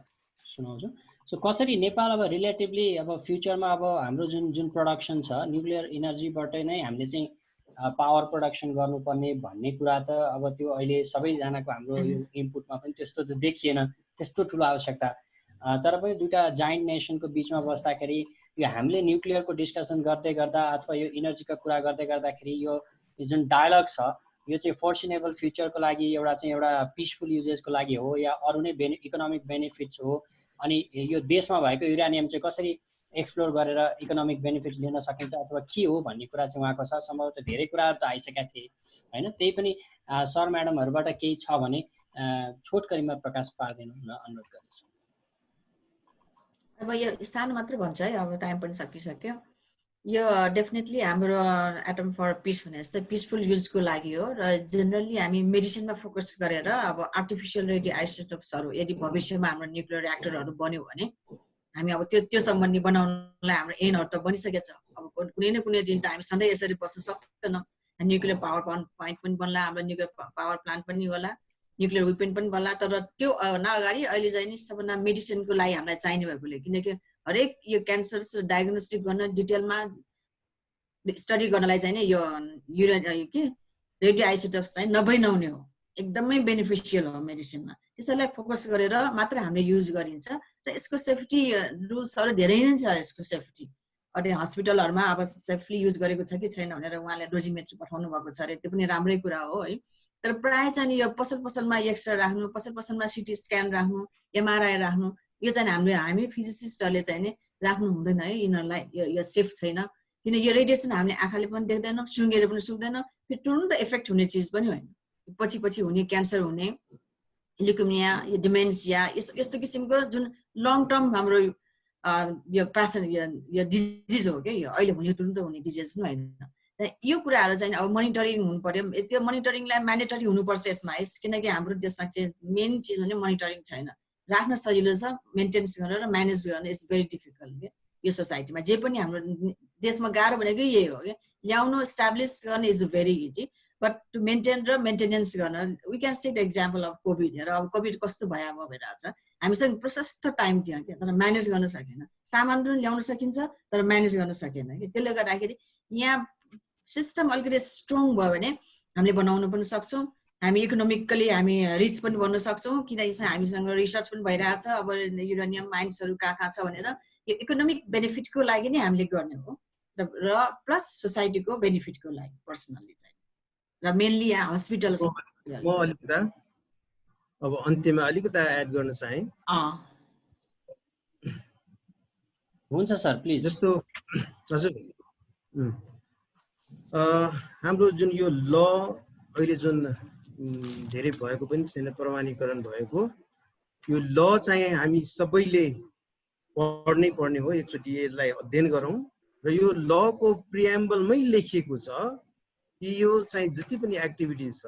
सुनाउँछु। सो कसरी नेपाल अब रिलेटिभली अब फ्युचरमा अब हाम्रो जुन प्रडक्सन छ न्युक्लियर इनर्जीबाटै नै हामीले चाहिँ पावर प्रडक्सन गर्नुपर्ने भन्ने कुरा त अब त्यो अहिले सबैजनाको हाम्रो यो इनपुटमा पनि त्यस्तो त देखिएन, त्यस्तो ठुलो आवश्यकता। तर पनि दुईटा जाइन्ट नेसनको बिचमा बस्दाखेरि यो हामीले न्युक्लियरको डिस्कसन गर्दै गर्दा अथवा यो इनर्जीको कुरा गर्दै गर्दाखेरि यो जुन डायलग छ यो चाहिँ फोर्सिनेबल फ्युचरको लागि एउटा पिसफुल युजेसको लागि हो या अरू नै इकोनोमिक बेनिफिट्स हो। अनि यो देशमा भएको युरेनियम चाहिँ कसरी एक्सप्लोर गरेर इकोनोमिक बेनिफिट्स लिन सकिन्छ अथवा के हो भन्ने कुरा चाहिँ उहाँको छ। सम्भवतः धेरै कुराहरू त आइसकेका थिए होइन, त्यही पनि सर म्याडमहरूबाट केही छ भने छोटकरीमा प्रकाश पारिदिनु हुन अनुरोध गर्दछु। अब यो सानो मात्र भन्छ है, अब टाइम पनि सकिसक्यो। यो डेफिनेटली हाम्रो एटम फर पिस भने जस्तै पिसफुल युजको लागि हो र जेनरली हामी मेडिसिनमा फोकस गरेर अब आर्टिफिसियल रेडियो आइसोटोप्सहरू यदि भविष्यमा हाम्रो न्युक्लियर रिएक्टरहरू बन्यो भने हामी अब त्यो सम्बन्धी बनाउनलाई हाम्रो एनहरू त बनिसकेको छ। अब कुनै न कुनै दिन त हामी सधैँ यसरी बस्न सक्दैनौँ। न्युक्लियर पावर प्वाइन्ट पनि बन्ला, हाम्रो न्युक्लियर पावर प्लान्ट पनि होला, न्युक्लियर वेपन पनि बन्ला। तर त्यो नअगाडि अहिले चाहिँ नि सबभन्दा मेडिसिनको लागि हामीलाई चाहिने भएकोले, किनकि हरेक यो क्यान्सर डायग्नोस्टिक गर्न डिटेलमा स्टडी गर्नलाई चाहिँ नि यो रेडियो आइसोटोप्स चाहिँ नभई नहुने हो, एकदमै बेनिफिसियल हो मेडिसिनमा। त्यसैलाई फोकस गरेर मात्र हामीले युज गरिन्छ र यसको सेफ्टी रुल्सहरू धेरै नै छ। यसको सेफ्टी अनि हस्पिटलहरूमा अब सेफली युज गरेको छ कि छैन भनेर उहाँले डोजिमेट्री पठाउनु भएको छ अरे, त्यो पनि राम्रै कुरा हो है। तर प्रायः चाहिँ यो पसलमा एक्सरे राख्नु, पसलमा सिटी स्क्यान राख्नु, एमआरआई राख्नु, यो चाहिँ हामी फिजिसिस्टहरूले चाहिँ नि राख्नु हुँदैन है। यिनीहरूलाई यो सेफ छैन, किन यो रेडिएसन हामीले आँखाले पनि देख्दैनौँ, सुँगेर पनि सुक्दैन, फेरि तुरुन्त इफेक्ट हुने चिज पनि होइन। पछि हुने क्यान्सर हुने, ल्युकेमिया, यो डिमेन्सिया, यस्तो किसिमको जुन लङ टर्म हाम्रो यो पेसेन्ट यो डिजिज हो क्या, यो अहिले हुने तुरुन्त हुने डिजिज पनि होइन। यो कुराहरू चाहिँ अब मोनिटरिङ हुनु पर्यो। त्यो मोनिटरिङलाई म्यान्डेटरी हुनुपर्छ यसमा है, किनकि हाम्रो देशमा चाहिँ मेन चिज भने मोनिटरिङ छैन। राख्न सजिलो छ, मेन्टेन्स गर्न र म्यानेज गर्न इट्स भेरी डिफिकल्ट क्या। यो सोसाइटीमा जे पनि हाम्रो देशमा गाह्रो भनेको यही हो क्या, ल्याउनु इस्टाब्लिस गर्न is very easy, but to maintain र मेन्टेनेन्स गर्न we can set example of COVID. हेर अब कोभिड कस्तो भयावह भइरहेको छ, हामीसँग प्रशस्त टाइम थियो क्या, तर म्यानेज गर्न सकेन। सामान पनि ल्याउन सकिन्छ तर म्यानेज गर्न सकेन कि। त्यसले गर्दाखेरि यहाँ सिस्टम अलिकति स्ट्रङ भयो भने हामीले बनाउन पनि सक्छौँ, हामी इकोनोमिकली हामी रिच पनि बन्न सक्छौँ, किनकि चाहिँ हामीसँग रिसर्च पनि भइरहेछ अब युरेनियम माइन्सहरू कहाँ छ भनेर। यो इकोनोमिक बेनिफिटको लागि नै हामीले गर्ने हो र प्लस सोसाइटीको बेनिफिटको लागि पर्सनली चाहिँ, र मेनली यहाँ हस्पिटल। म अलिकता अब अन्त्यमा अलिकता एड गर्न चाहे। हुन्छ सर प्लिज। जस्तो हजुर हाम्रो जुन यो ल अहिले जुन धेरै भएको पनि छैन, प्रमाणीकरण भएको यो ल चाहिँ हामी सबैले पढ्नै पर्ने हो। एकचोटि यसलाई अध्ययन गरौँ र यो लको प्रिएम्बलमै लेखिएको छ कि यो चाहिँ जति पनि एक्टिभिटिज छ,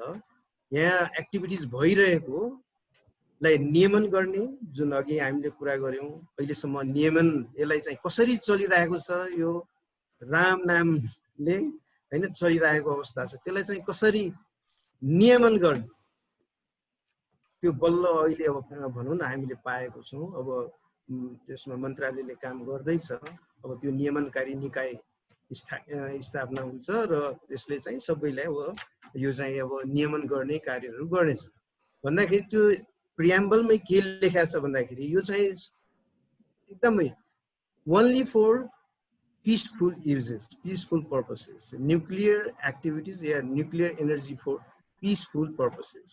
यहाँ एक्टिभिटिज भइरहेकोलाई नियमन गर्ने, जुन अघि हामीले कुरा गऱ्यौँ अहिलेसम्म नियमन यसलाई चाहिँ कसरी चलिरहेको छ, यो राम नामले होइन चलिरहेको अवस्था छ, त्यसलाई चाहिँ कसरी नियमन गर्ने त्यो बल्ल अहिले अब भनौँ न हामीले पाएको छौँ। अब त्यसमा मन्त्रालयले काम गर्दैछ, अब त्यो नियमनकारी निकाय स्थापना हुन्छ र यसले चाहिँ सबैलाई अब यो चाहिँ अब नियमन गर्ने कार्यहरू गर्नेछ। भन्दाखेरि त्यो प्रिएम्बलमै के लेखा छ भन्दाखेरि यो चाहिँ एकदमै only for peaceful uses, peaceful purposes. Nuclear activities, they are nuclear energy for peaceful purposes.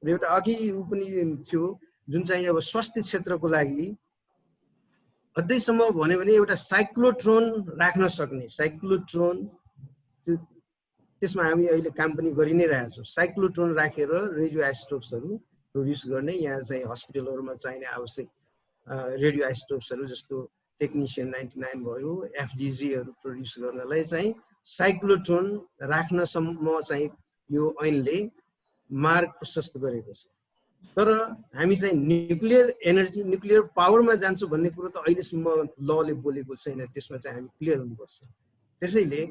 र एउटा अघि उ पनि थियो जुन चाहिँ अब स्वास्थ्य क्षेत्रको लागि अझैसम्म भन्यो भने एउटा साइक्लोट्रोन राख्न सक्ने, साइक्लोट्रोन त्यसमा हामी अहिले काम पनि गरि नै रहेका छौँ। साइक्लोट्रोन राखेर रेडियो आइसोटोप्सहरू प्रोड्युस गर्ने, यहाँ चाहिँ हस्पिटलहरूमा चाहिने आवश्यक रेडियो आइसोटोप्सहरू जस्तो टेक्निसियन 99 भयो, एफजिजीहरू प्रोड्युस गर्नलाई चाहिँ साइक्लोट्रोन राख्नसम्म चाहिँ यो ऐनले मार्ग प्रशस्त गरेको छ। तर हामी चाहिँ न्युक्लियर एनर्जी, न्युक्लियर पावरमा जान्छौँ भन्ने कुरो त अहिलेसम्म लले बोलेको छैन, त्यसमा चाहिँ हामी क्लियर हुनुपर्छ। त्यसैले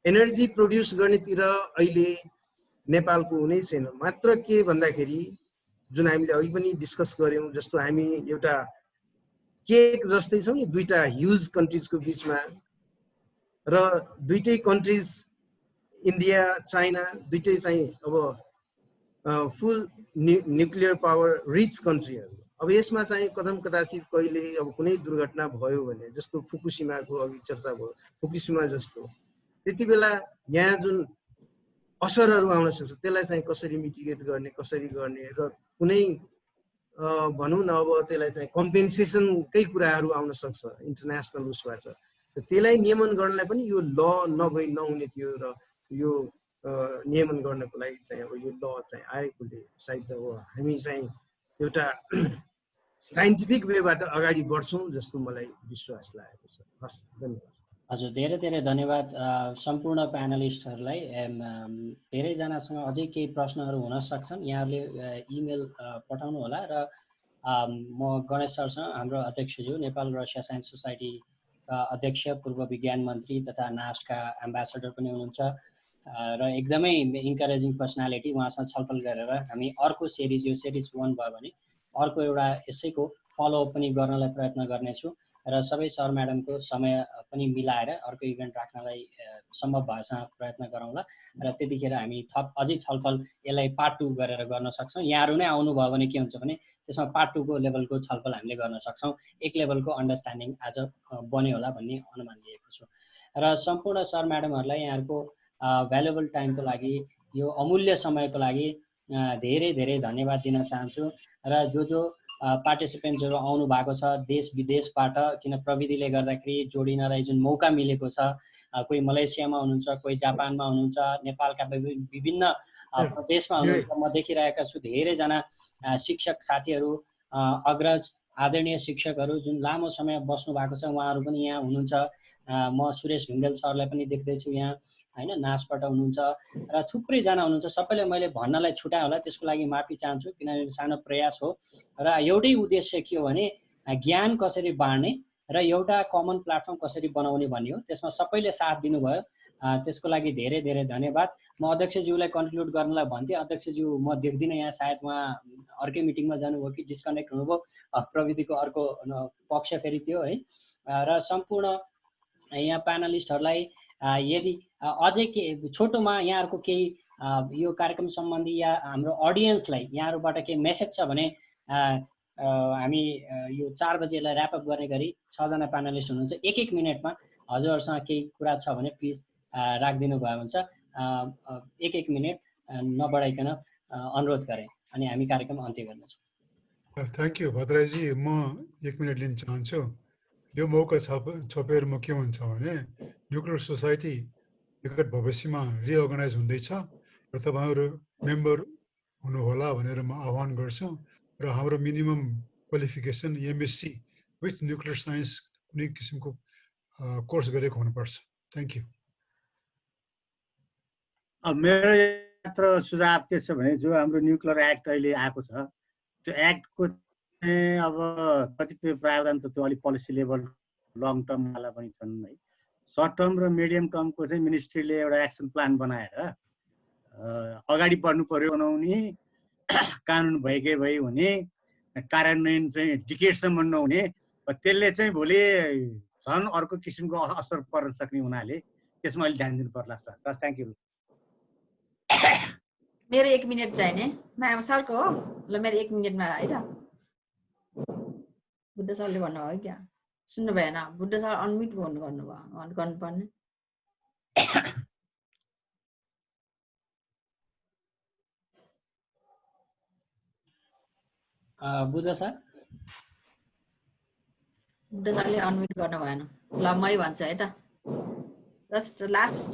एनर्जी प्रोड्युस गर्नेतिर अहिले नेपालको हुनै छैन। मात्र के भन्दाखेरि जुन हामीले अघि पनि डिस्कस गऱ्यौँ, जस्तो हामी एउटा केक जस्तै छौँ नि, दुईटा ह्युज कन्ट्रिजको बिचमा, र दुईटै कन्ट्रिज इन्डिया चाइना दुईटै चाहिँ अब फुल न्युक्लियर पावर रिच कन्ट्रीहरू। अब यसमा चाहिँ कदम कदाचित कहिले अब कुनै दुर्घटना भयो भने, जस्तो फुकुशिमाको अघि चर्चा भयो, फुकुशिमा जस्तो, त्यति बेला यहाँ जुन असरहरू आउन सक्छ त्यसलाई चाहिँ कसरी मिटिगेट गर्ने, कसरी गर्ने, र कुनै भनौँ न अब त्यसलाई चाहिँ कम्पेन्सेसनकै कुराहरू आउन सक्छ इन्टरनेसनल उसबाट। त्यसलाई नियमन गर्नलाई पनि यो ल नहुने थियो, र यो नियमन गर्नको लागि चाहिँ अब यो ल चाहिँ आएकोले सायद अब हामी चाहिँ एउटा साइन्टिफिक वेबाट अगाडि बढ्छौँ जस्तो मलाई विश्वास लागेको छ। हस्, धन्यवाद। हजुर, धेरै धेरै धन्यवाद सम्पूर्ण प्यानलिस्टहरूलाई। धेरैजनासँग अझै केही प्रश्नहरू हुन सक्छन्, यहाँहरूले इमेल पठाउनु होला। र म गणेश सरसँग, हाम्रो अध्यक्षज्यू, नेपाल रसिया साइन्स सोसाइटीका अध्यक्ष, पूर्व विज्ञान मन्त्री तथा नास्टका एम्बेसडर पनि हुनुहुन्छ, र एकदमै इन्करेजिङ पर्सनालिटी, उहाँसँग छलफल गरेर हामी अर्को सिरिज, यो सिरिज 1 भयो भने अर्को एउटा यसैको फलोअप पनि गर्नलाई प्रयत्न गर्नेछु, र सबै सर म्याडमको समय पनि मिलाएर अर्को इभेन्ट राख्नलाई सम्भव भएसम्म प्रयत्न गरौँला। र त्यतिखेर हामी थप अझै छलफल यसलाई पार्ट 2 गरेर गर्न सक्छौँ। यहाँहरू नै आउनुभयो भने के हुन्छ भने त्यसमा पार्ट 2 को लेभलको छलफल हामीले गर्न सक्छौँ। एक लेभलको अन्डरस्ट्यान्डिङ आज बन्यो होला भन्ने अनुमान लिएको छु। र सम्पूर्ण सर म्याडमहरूलाई यहाँहरूको भ्यालुएबल टाइमको लागि, यो अमूल्य समयको लागि धेरै धेरै धन्यवाद दिन चाहन्छु। र जो पार्टिसिपेन्ट्सहरू आउनु भएको छ देश विदेशबाट, किन प्रविधिले गर्दाखेरि जोडिनलाई जुन मौका मिलेको छ, कोही मलेसियामा हुनुहुन्छ, कोही जापानमा हुनुहुन्छ, नेपालका विभिन्न प्रदेशमा हुनुहुन्छ। म देखिरहेका छु धेरैजना शिक्षक साथीहरू, अग्रज आदरणीय शिक्षकहरू जुन लामो समय बस्नु भएको छ, उहाँहरू पनि यहाँ हुनुहुन्छ। म सुरेश ढुङ्गेल सरलाई पनि देख्दैछु यहाँ, होइन, नासबाट हुनुहुन्छ, र थुप्रैजना हुनुहुन्छ। सबैले मैले भन्नलाई छुटाएँ होला, त्यसको लागि माफी चाहन्छु, किनभने सानो प्रयास हो। र एउटै उद्देश्य के हो भने ज्ञान कसरी बाँड्ने र एउटा कमन प्लेटफर्म कसरी बनाउने भन्ने हो। त्यसमा सबैले साथ दिनुभयो, त्यसको लागि धेरै धेरै धन्यवाद। म अध्यक्षज्यूलाई कन्क्लुड गर्नलाई भन्थेँ। अध्यक्षज्यू म देख्दिनँ यहाँ, सायद उहाँ अर्कै मिटिङमा जानुभयो कि डिस्कनेक्ट हुनुभयो, प्रविधिको अर्को पक्ष फेरि थियो है। र सम्पूर्ण यहाँ प्यानलिस्टहरूलाई यदि अझै के छोटोमा यहाँहरूको केही यो कार्यक्रम सम्बन्धी या हाम्रो अडियन्सलाई यहाँहरूबाट केही मेसेज छ भने हामी यो 4 बजेलाई ऱ्यापअप गर्ने गरी 6 जना प्यानलिस्ट हुनुहुन्छ। एक मिनटमा हजुरहरूसँग केही कुरा छ भने प्लिज राखिदिनु भयो हुन्छ। एक मिनट नबढाइकन अनुरोध गरेँ, अनि हामी कार्यक्रम अन्त्य गर्नेछौँ। Thank you Bhadraji. म 1 मिनट लिन चाहन्छु। यो मौका छोपेर म के भन्छ भने न्युक्लियर सोसाइटी निकट भविष्यमा रिअर्गनाइज हुँदैछ र तपाईँहरू मेम्बर हुनुहोला भनेर म आह्वान गर्छु। र हाम्रो minimum qualification MSc with nuclear science कुनै किसिमको कोर्स गरेको हुनुपर्छ। Thank you. मेरो मात्र सुझाव के छ भने जो हाम्रो न्युक्लियर एक्ट अहिले आएको छ त्यो एक्टको अब कतिपय प्रावधान त त्यो अलिक पोलिसी लेभल लङ टर्मवाला पनि छन् है। सर्ट टर्म र मिडियम टर्मको चाहिँ मिनिस्ट्रीले एउटा एक्सन प्लान बनाएर अगाडि बढ्नु पर्यो बनाउने, कानुन भएकै भई हुने, कार्यान्वयन चाहिँ डिकेडसम्म नहुने, त्यसले चाहिँ भोलि झन् अर्को किसिमको असर पर्न सक्ने हुनाले त्यसमा अलिक ध्यान दिनु पर्ला जस्तो लाग्छ। Thank you. मेरो 1 मिनट चाहिने म्याम सरको हो ल, मेरो 1 मिनटमा है त बुद्ध सरले भन्नुभयो क्या। सुन्नु भएन बुद्ध सर अनम्युट गर्नुभयो अन गर्नुपर्ने बुद्ध सर बुद्ध सरले अनम्युट गर्नु भएन ल मै भन्छु है त जस्ट लास्ट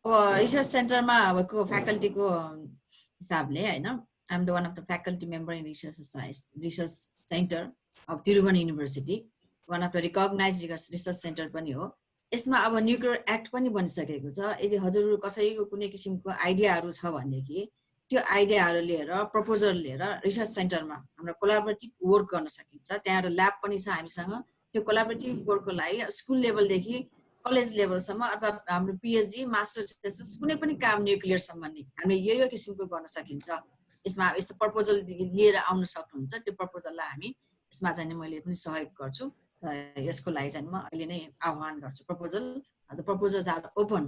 अब रिसर्च सेन्टरमा भएको फ्याकल्टीको हिसाबले हैन I am the one of the faculty member in research centre of Tribhuvan university one of the recognize research centre पनि हो यसमा अब न्युक्लियर एक्ट पनि बनिसकेको छ यदि हजुर कसैको कुनै किसिमको आइडियाहरू छ भनेदेखि त्यो आइडियाहरू लिएर प्रपोजल लिएर रिसर्च सेन्टरमा हाम्रो कोलाबोरेटिभ वर्क गर्न सकिन्छ त्यहाँ एउटा ल्याब पनि छ हामीसँग त्यो कोलाबोरेटिभ वर्कको लागि स्कुल लेभलदेखि कलेज लेभलसम्म अथवा हाम्रो पिएचडी मास्टर थेसिस कुनै पनि काम न्युक्लियर सम्बन्धी हामीले यो किसिमको गर्न सकिन्छ यसमा यस्तो प्रपोजल लिएर आउन सक्नुहुन्छ त्यो प्रपोजललाई हामी यसमा चाहिँ मैले पनि सहयोग गर्छु यसको लागि चाहिँ म अहिले नै आह्वान गर्छु proposals are open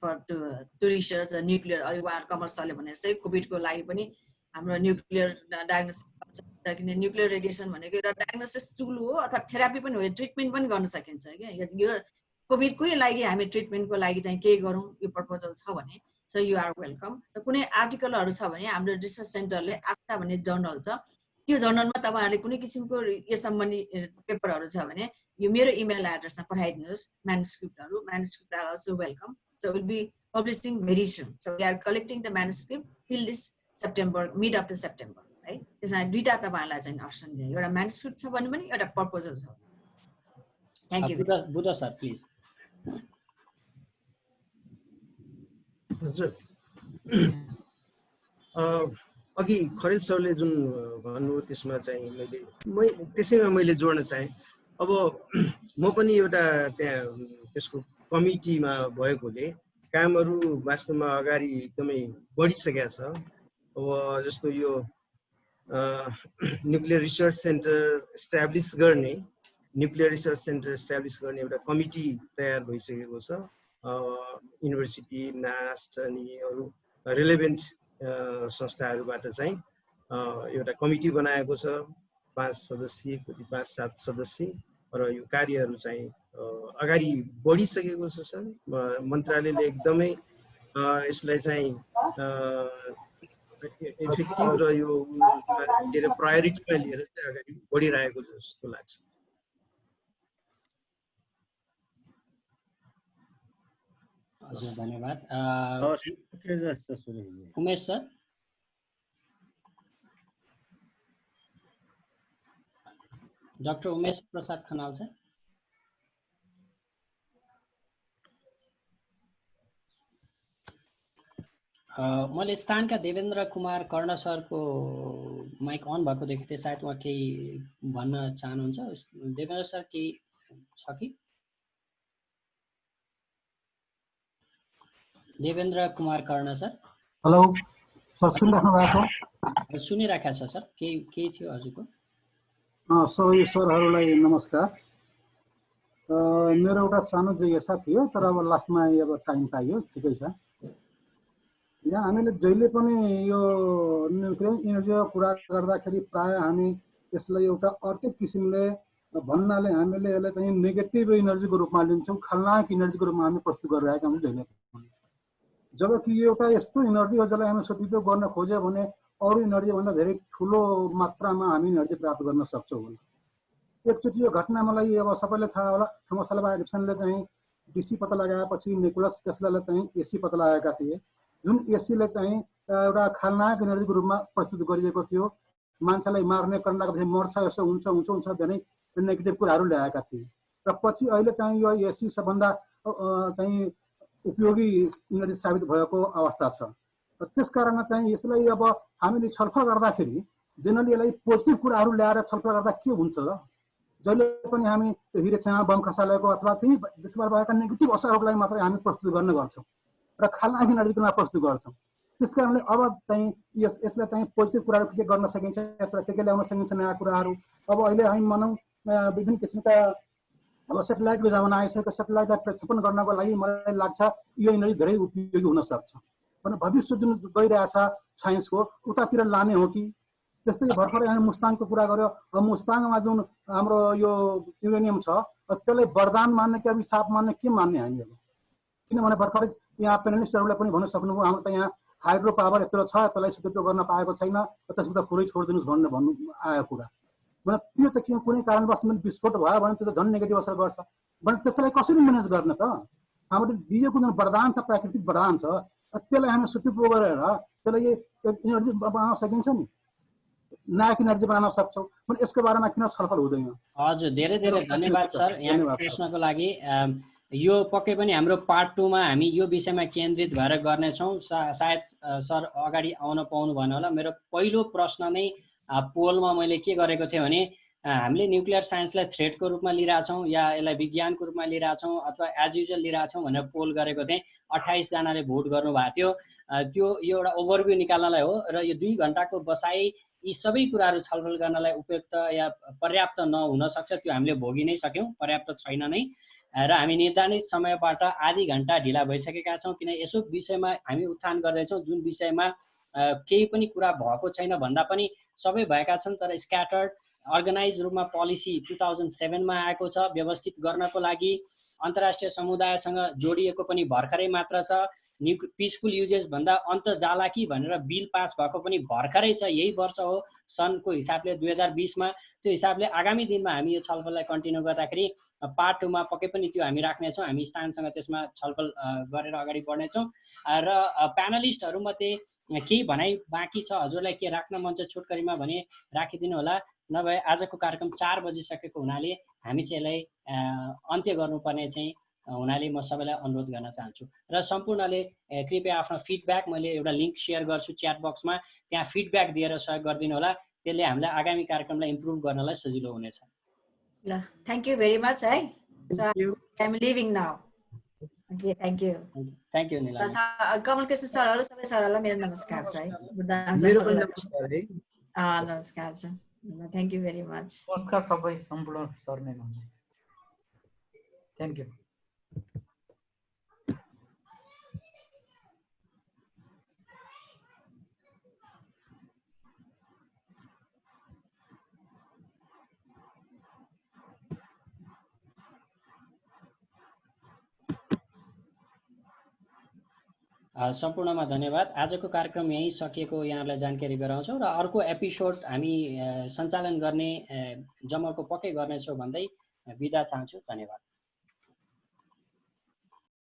for to research nuclear अहिले उहाँहरू कमल सरले भने जस्तै कोभिडको लागि पनि हाम्रो न्युक्लियर डायग्नोसिस किन न्युक्लियर रेडिएसन भनेको एउटा डायग्नोसिस टुल हो अथवा थेरापी पनि हो ट्रिटमेन्ट पनि गर्न सकिन्छ क्या यो कोभिडकै लागि हामी ट्रिटमेन्टको लागि चाहिँ के गरौँ यो प्रपोजल छ भने सो यु आर वेलकम र कुनै आर्टिकलहरू छ भने हाम्रो रिसर्च सेन्टरले आस्था भन्ने जर्नल छ त्यो जर्नलमा तपाईँहरूले कुनै किसिमको यो सम्बन्धी पेपरहरू छ भने यो मेरो इमेल एड्रेसमा पठाइदिनुहोस् manuscript are also welcome so will be publishing very soon so we are collecting the manuscript till this September mid of the September है त्यसमा दुईटा तपाईँहरूलाई चाहिँ अप्सन दिए एउटा म्यानुस्क्रिप्ट छ भने पनि एउटा प्रपोजल छ thank you Buddha sir please हजुर अघि खरेल सरले जुन भन्नु त्यसमा चाहिँ त्यसैमा मैले जोड्न चाहेँ अब म पनि एउटा त्यहाँ त्यसको कमिटीमा भएकोले कामहरू वास्तवमा अगाडि एकदमै बढिसकेको छ अब जस्तो यो न्युक्लियर रिसर्च सेन्टर इस्टाब्लिस गर्ने एउटा कमिटी तयार भइसकेको छ युनिभर्सिटी नास्ट अनि अरू रिलेभेन्ट संस्थाहरूबाट चाहिँ एउटा कमिटी बनाएको छ 5 सदस्य कति 5-7 सदस्य र यो कार्यहरू चाहिँ अगाडि बढिसकेको छ सर मन्त्रालयले एकदमै यसलाई चाहिँ इफेक्टिभ र यो प्रायोरिटीमा लिएर चाहिँ अगाडि बढिरहेको जस्तो लाग्छ हजुर धन्यवाद Umesh sir doctor Umesh Prasad Khanal sir मैले स्थानका देवेन्द्र कुमार कर्ण सरको माइक अन भएको देखेको थिएँ सायद उहाँ केही भन्न चाहनुहुन्छ देवेन्द्र सर केही छ कि देवेन्द्र कुमार कर्ण सर हेलो सर सुनिराख्नु भएको सुनिराखेको छ सर केही थियो हजुरको सबै सरहरूलाई नमस्कार मेरो एउटा सानो जिज्ञासा थियो तर अब लास्टमा अब टाइम पाइयो ठिकै छ यहाँ हामीले जहिले पनि यो न्युक्लियर इनर्जीको कुरा गर्दाखेरि प्राय हामी यसलाई एउटा अर्कै किसिमले भन्नाले हामीले यसलाई चाहिँ नेगेटिभ इनर्जीको रूपमा लिन्छौँ खलनायक इनर्जीको रूपमा हामी प्रस्तुत गरिरहेका छौँ जहिले जबकि यो एउटा यस्तो इनर्जी हो जसलाई हामी सदुपयोग गर्न खोज्यो भने अरू इनर्जीभन्दा धेरै ठुलो मात्रामा हामी इनर्जी प्राप्त गर्न सक्छौँ होला एकचोटि यो घटना मलाई अब सबैले थाहा होला थोमस अल्वा एडिसनले चाहिँ डिसी पत्ता लगाएपछि निकोलस टेस्लाले चाहिँ एसी पत्ता लगाएका थिए जुन एसीले चाहिँ एउटा खलनायक इनर्जीको रूपमा प्रस्तुत गरिएको थियो मान्छेलाई मार्ने कर्णको मर्छ यसो हुन्छ धेरै नेगेटिभ कुराहरू ल्याएका थिए र पछि अहिले चाहिँ यो एसी सबभन्दा चाहिँ उपयोगी इनर्जी साबित भएको अवस्था छ त्यसकारण चाहिँ यसलाई अब हामीले छलफल गर्दाखेरि जेनरली यसलाई पोजिटिभ कुराहरू ल्याएर छलफल गर्दा के हुन्छ र जहिले पनि हामी हिरोसिमा बम खसालेको अथवा त्यही देशभर भएका नेगेटिभ असरहरूलाई मात्रै हामी प्रस्तुत गर्ने गर्छौँ र खलनायक इनर्जीमा प्रस्तुत गर्छौँ त्यसकारणले अब चाहिँ यसलाई चाहिँ पोजिटिभ कुराहरू के गर्न सकिन्छ के ल्याउन सकिन्छ नयाँ कुराहरू अब अहिले हामी भनौँ विभिन्न किसिमका अब सेटेलाइटको जमाना आइसकेको सेटेलाइटलाई प्रक्षेपण गर्नको लागि मलाई लाग्छ यो इनर्जी धेरै उपयोगी हुन सक्छ भने भविष्य जुन गइरहेछ साइन्सको उतातिर लाने हो कि त्यस्तै भर्खरै हामी मुस्ताङको कुरा गर्यो। अब मुस्ताङमा जुन हाम्रो यो युरेनियम छ त्यसलाई वरदान मान्ने कि अभिशाप मान्ने के मान्ने हामी अब? किनभने भर्खरै यहाँ पेनलिस्टहरूले पनि भन्न सक्नुभयो हाम्रो त यहाँ हाइड्रो पावर यत्रो छ त्यसलाई सदुपयोग गर्न पाएको छैन, त्यसको त पुरै छोडिदिनुहोस् भन्नु आयो कुरा। भने त्यो त के कुनै कारणवश विस्फोट भयो भने त्यो त झन् नेगेटिभ असर गर्छ। भने त्यसलाई कसरी म्यानेज गर्ने त? हामीले दिएको जुन वरदान छ, प्राकृतिक वरदान छ, त्यसलाई हामी सदुपयोग गरेर त्यसलाई एनर्जी बनाउन सकिन्छ नि, नायक एनर्जी बनाउन सक्छौँ। भने यसको बारेमा किन छलफल हुँदैन? हजुर, धेरै धेरै धन्यवाद सर यहाँको प्रश्नको लागि। यो पक्कै पनि हाम्रो पार्ट 2 मा हामी यो विषयमा केन्द्रित भएर गर्नेछौँ। सायद सर अगाडि आउन पाउनु भएन होला। मेरो पहिलो प्रश्न नै पोलमा मैले के गरेको थिएँ भने हामीले न्युक्लियर साइन्सलाई थ्रेटको रूपमा लिइरहेछौँ या यसलाई विज्ञानको रूपमा लिइरहेछौँ अथवा एज युजुअल लिइरहेछौँ भनेर पोल गरेको थिएँ। 28 जनाले भोट गर्नुभएको थियो। त्यो यो एउटा ओभरभ्यू निकाल्नलाई हो र यो 2 घण्टाको बसाइ यी सबै कुराहरू छलफल गर्नलाई उपयुक्त या पर्याप्त नहुन सक्छ, त्यो हामीले भोगि नै सक्यौँ, पर्याप्त छैन नै। र हामी निर्धारित समयबाट आधी घण्टा ढिला भइसकेका छौँ, किन यसो विषयमा हामी उत्थान गर्दैछौँ जुन विषयमा केही पनि कुरा भएको छैन भन्दा पनि सबै भएका छन्, तर स्क्याटर्ड अर्गनाइज रूपमा पोलिसी 2007 मा आएको छ। व्यवस्थित गर्नको लागि अन्तर्राष्ट्रिय समुदायसँग जोडिएको पनि भर्खरै मात्र छ। पिसफुल युजेस भन्दा अन्त जाला कि भनेर बिल पास भएको पनि भर्खरै छ, यही वर्ष हो सनको हिसाबले 2020 मा। त्यो हिसाबले आगामी दिनमा हामी यो छलफललाई कन्टिन्यू गर्दाखेरि पार्ट 2 मा पक्कै पनि त्यो हामी राख्नेछौँ। हामी स्थानसँग त्यसमा छलफल गरेर अगाडि बढ्नेछौँ। र प्यानलिस्टहरूमध्ये केही भनाइ बाँकी छ, हजुरलाई के राख्न मन छ छोटकरीमा भने राखिदिनु होला, नभए आजको कार्यक्रम 4 बजिसकेको हुनाले हामी चाहिँ यसलाई अन्त्य गर्नुपर्ने चाहिँ हुनाले म सबैलाई अनुरोध गर्न चाहन्छु। र सम्पूर्णले कृपया आफ्नो फिडब्याक, मैले एउटा लिङ्क सेयर गर्छु च्याट बक्समा, त्यहाँ फिडब्याक दिएर सहयोग गरिदिनु होला। त्यसले हामीलाई आगामी कार्यक्रमलाई इम्प्रुभ गर्नलाई सजिलो हुनेछ। ल, थ्याङ्क यू भेरी मच है। So I am leaving now. Okay, thank you. Thank you Nila. Kamal Krishna सरहरू सबै सरहरूलाई मेरो नमस्कार छ है। मेरो पनि नमस्कार है। नमस्कार छ। Thank you very much. नमस्कार सबै सम्पूर्ण सरमेनहरूलाई। Thank you. सम्पूर्णमा धन्यवाद। आजको कार्यक्रम यहीँ सकिएको यहाँहरूलाई जानकारी गराउँछौँ र अर्को एपिसोड हामी सञ्चालन गर्ने जमलको पक्कै गर्नेछौँ भन्दै बिदा चाहन्छु। धन्यवाद।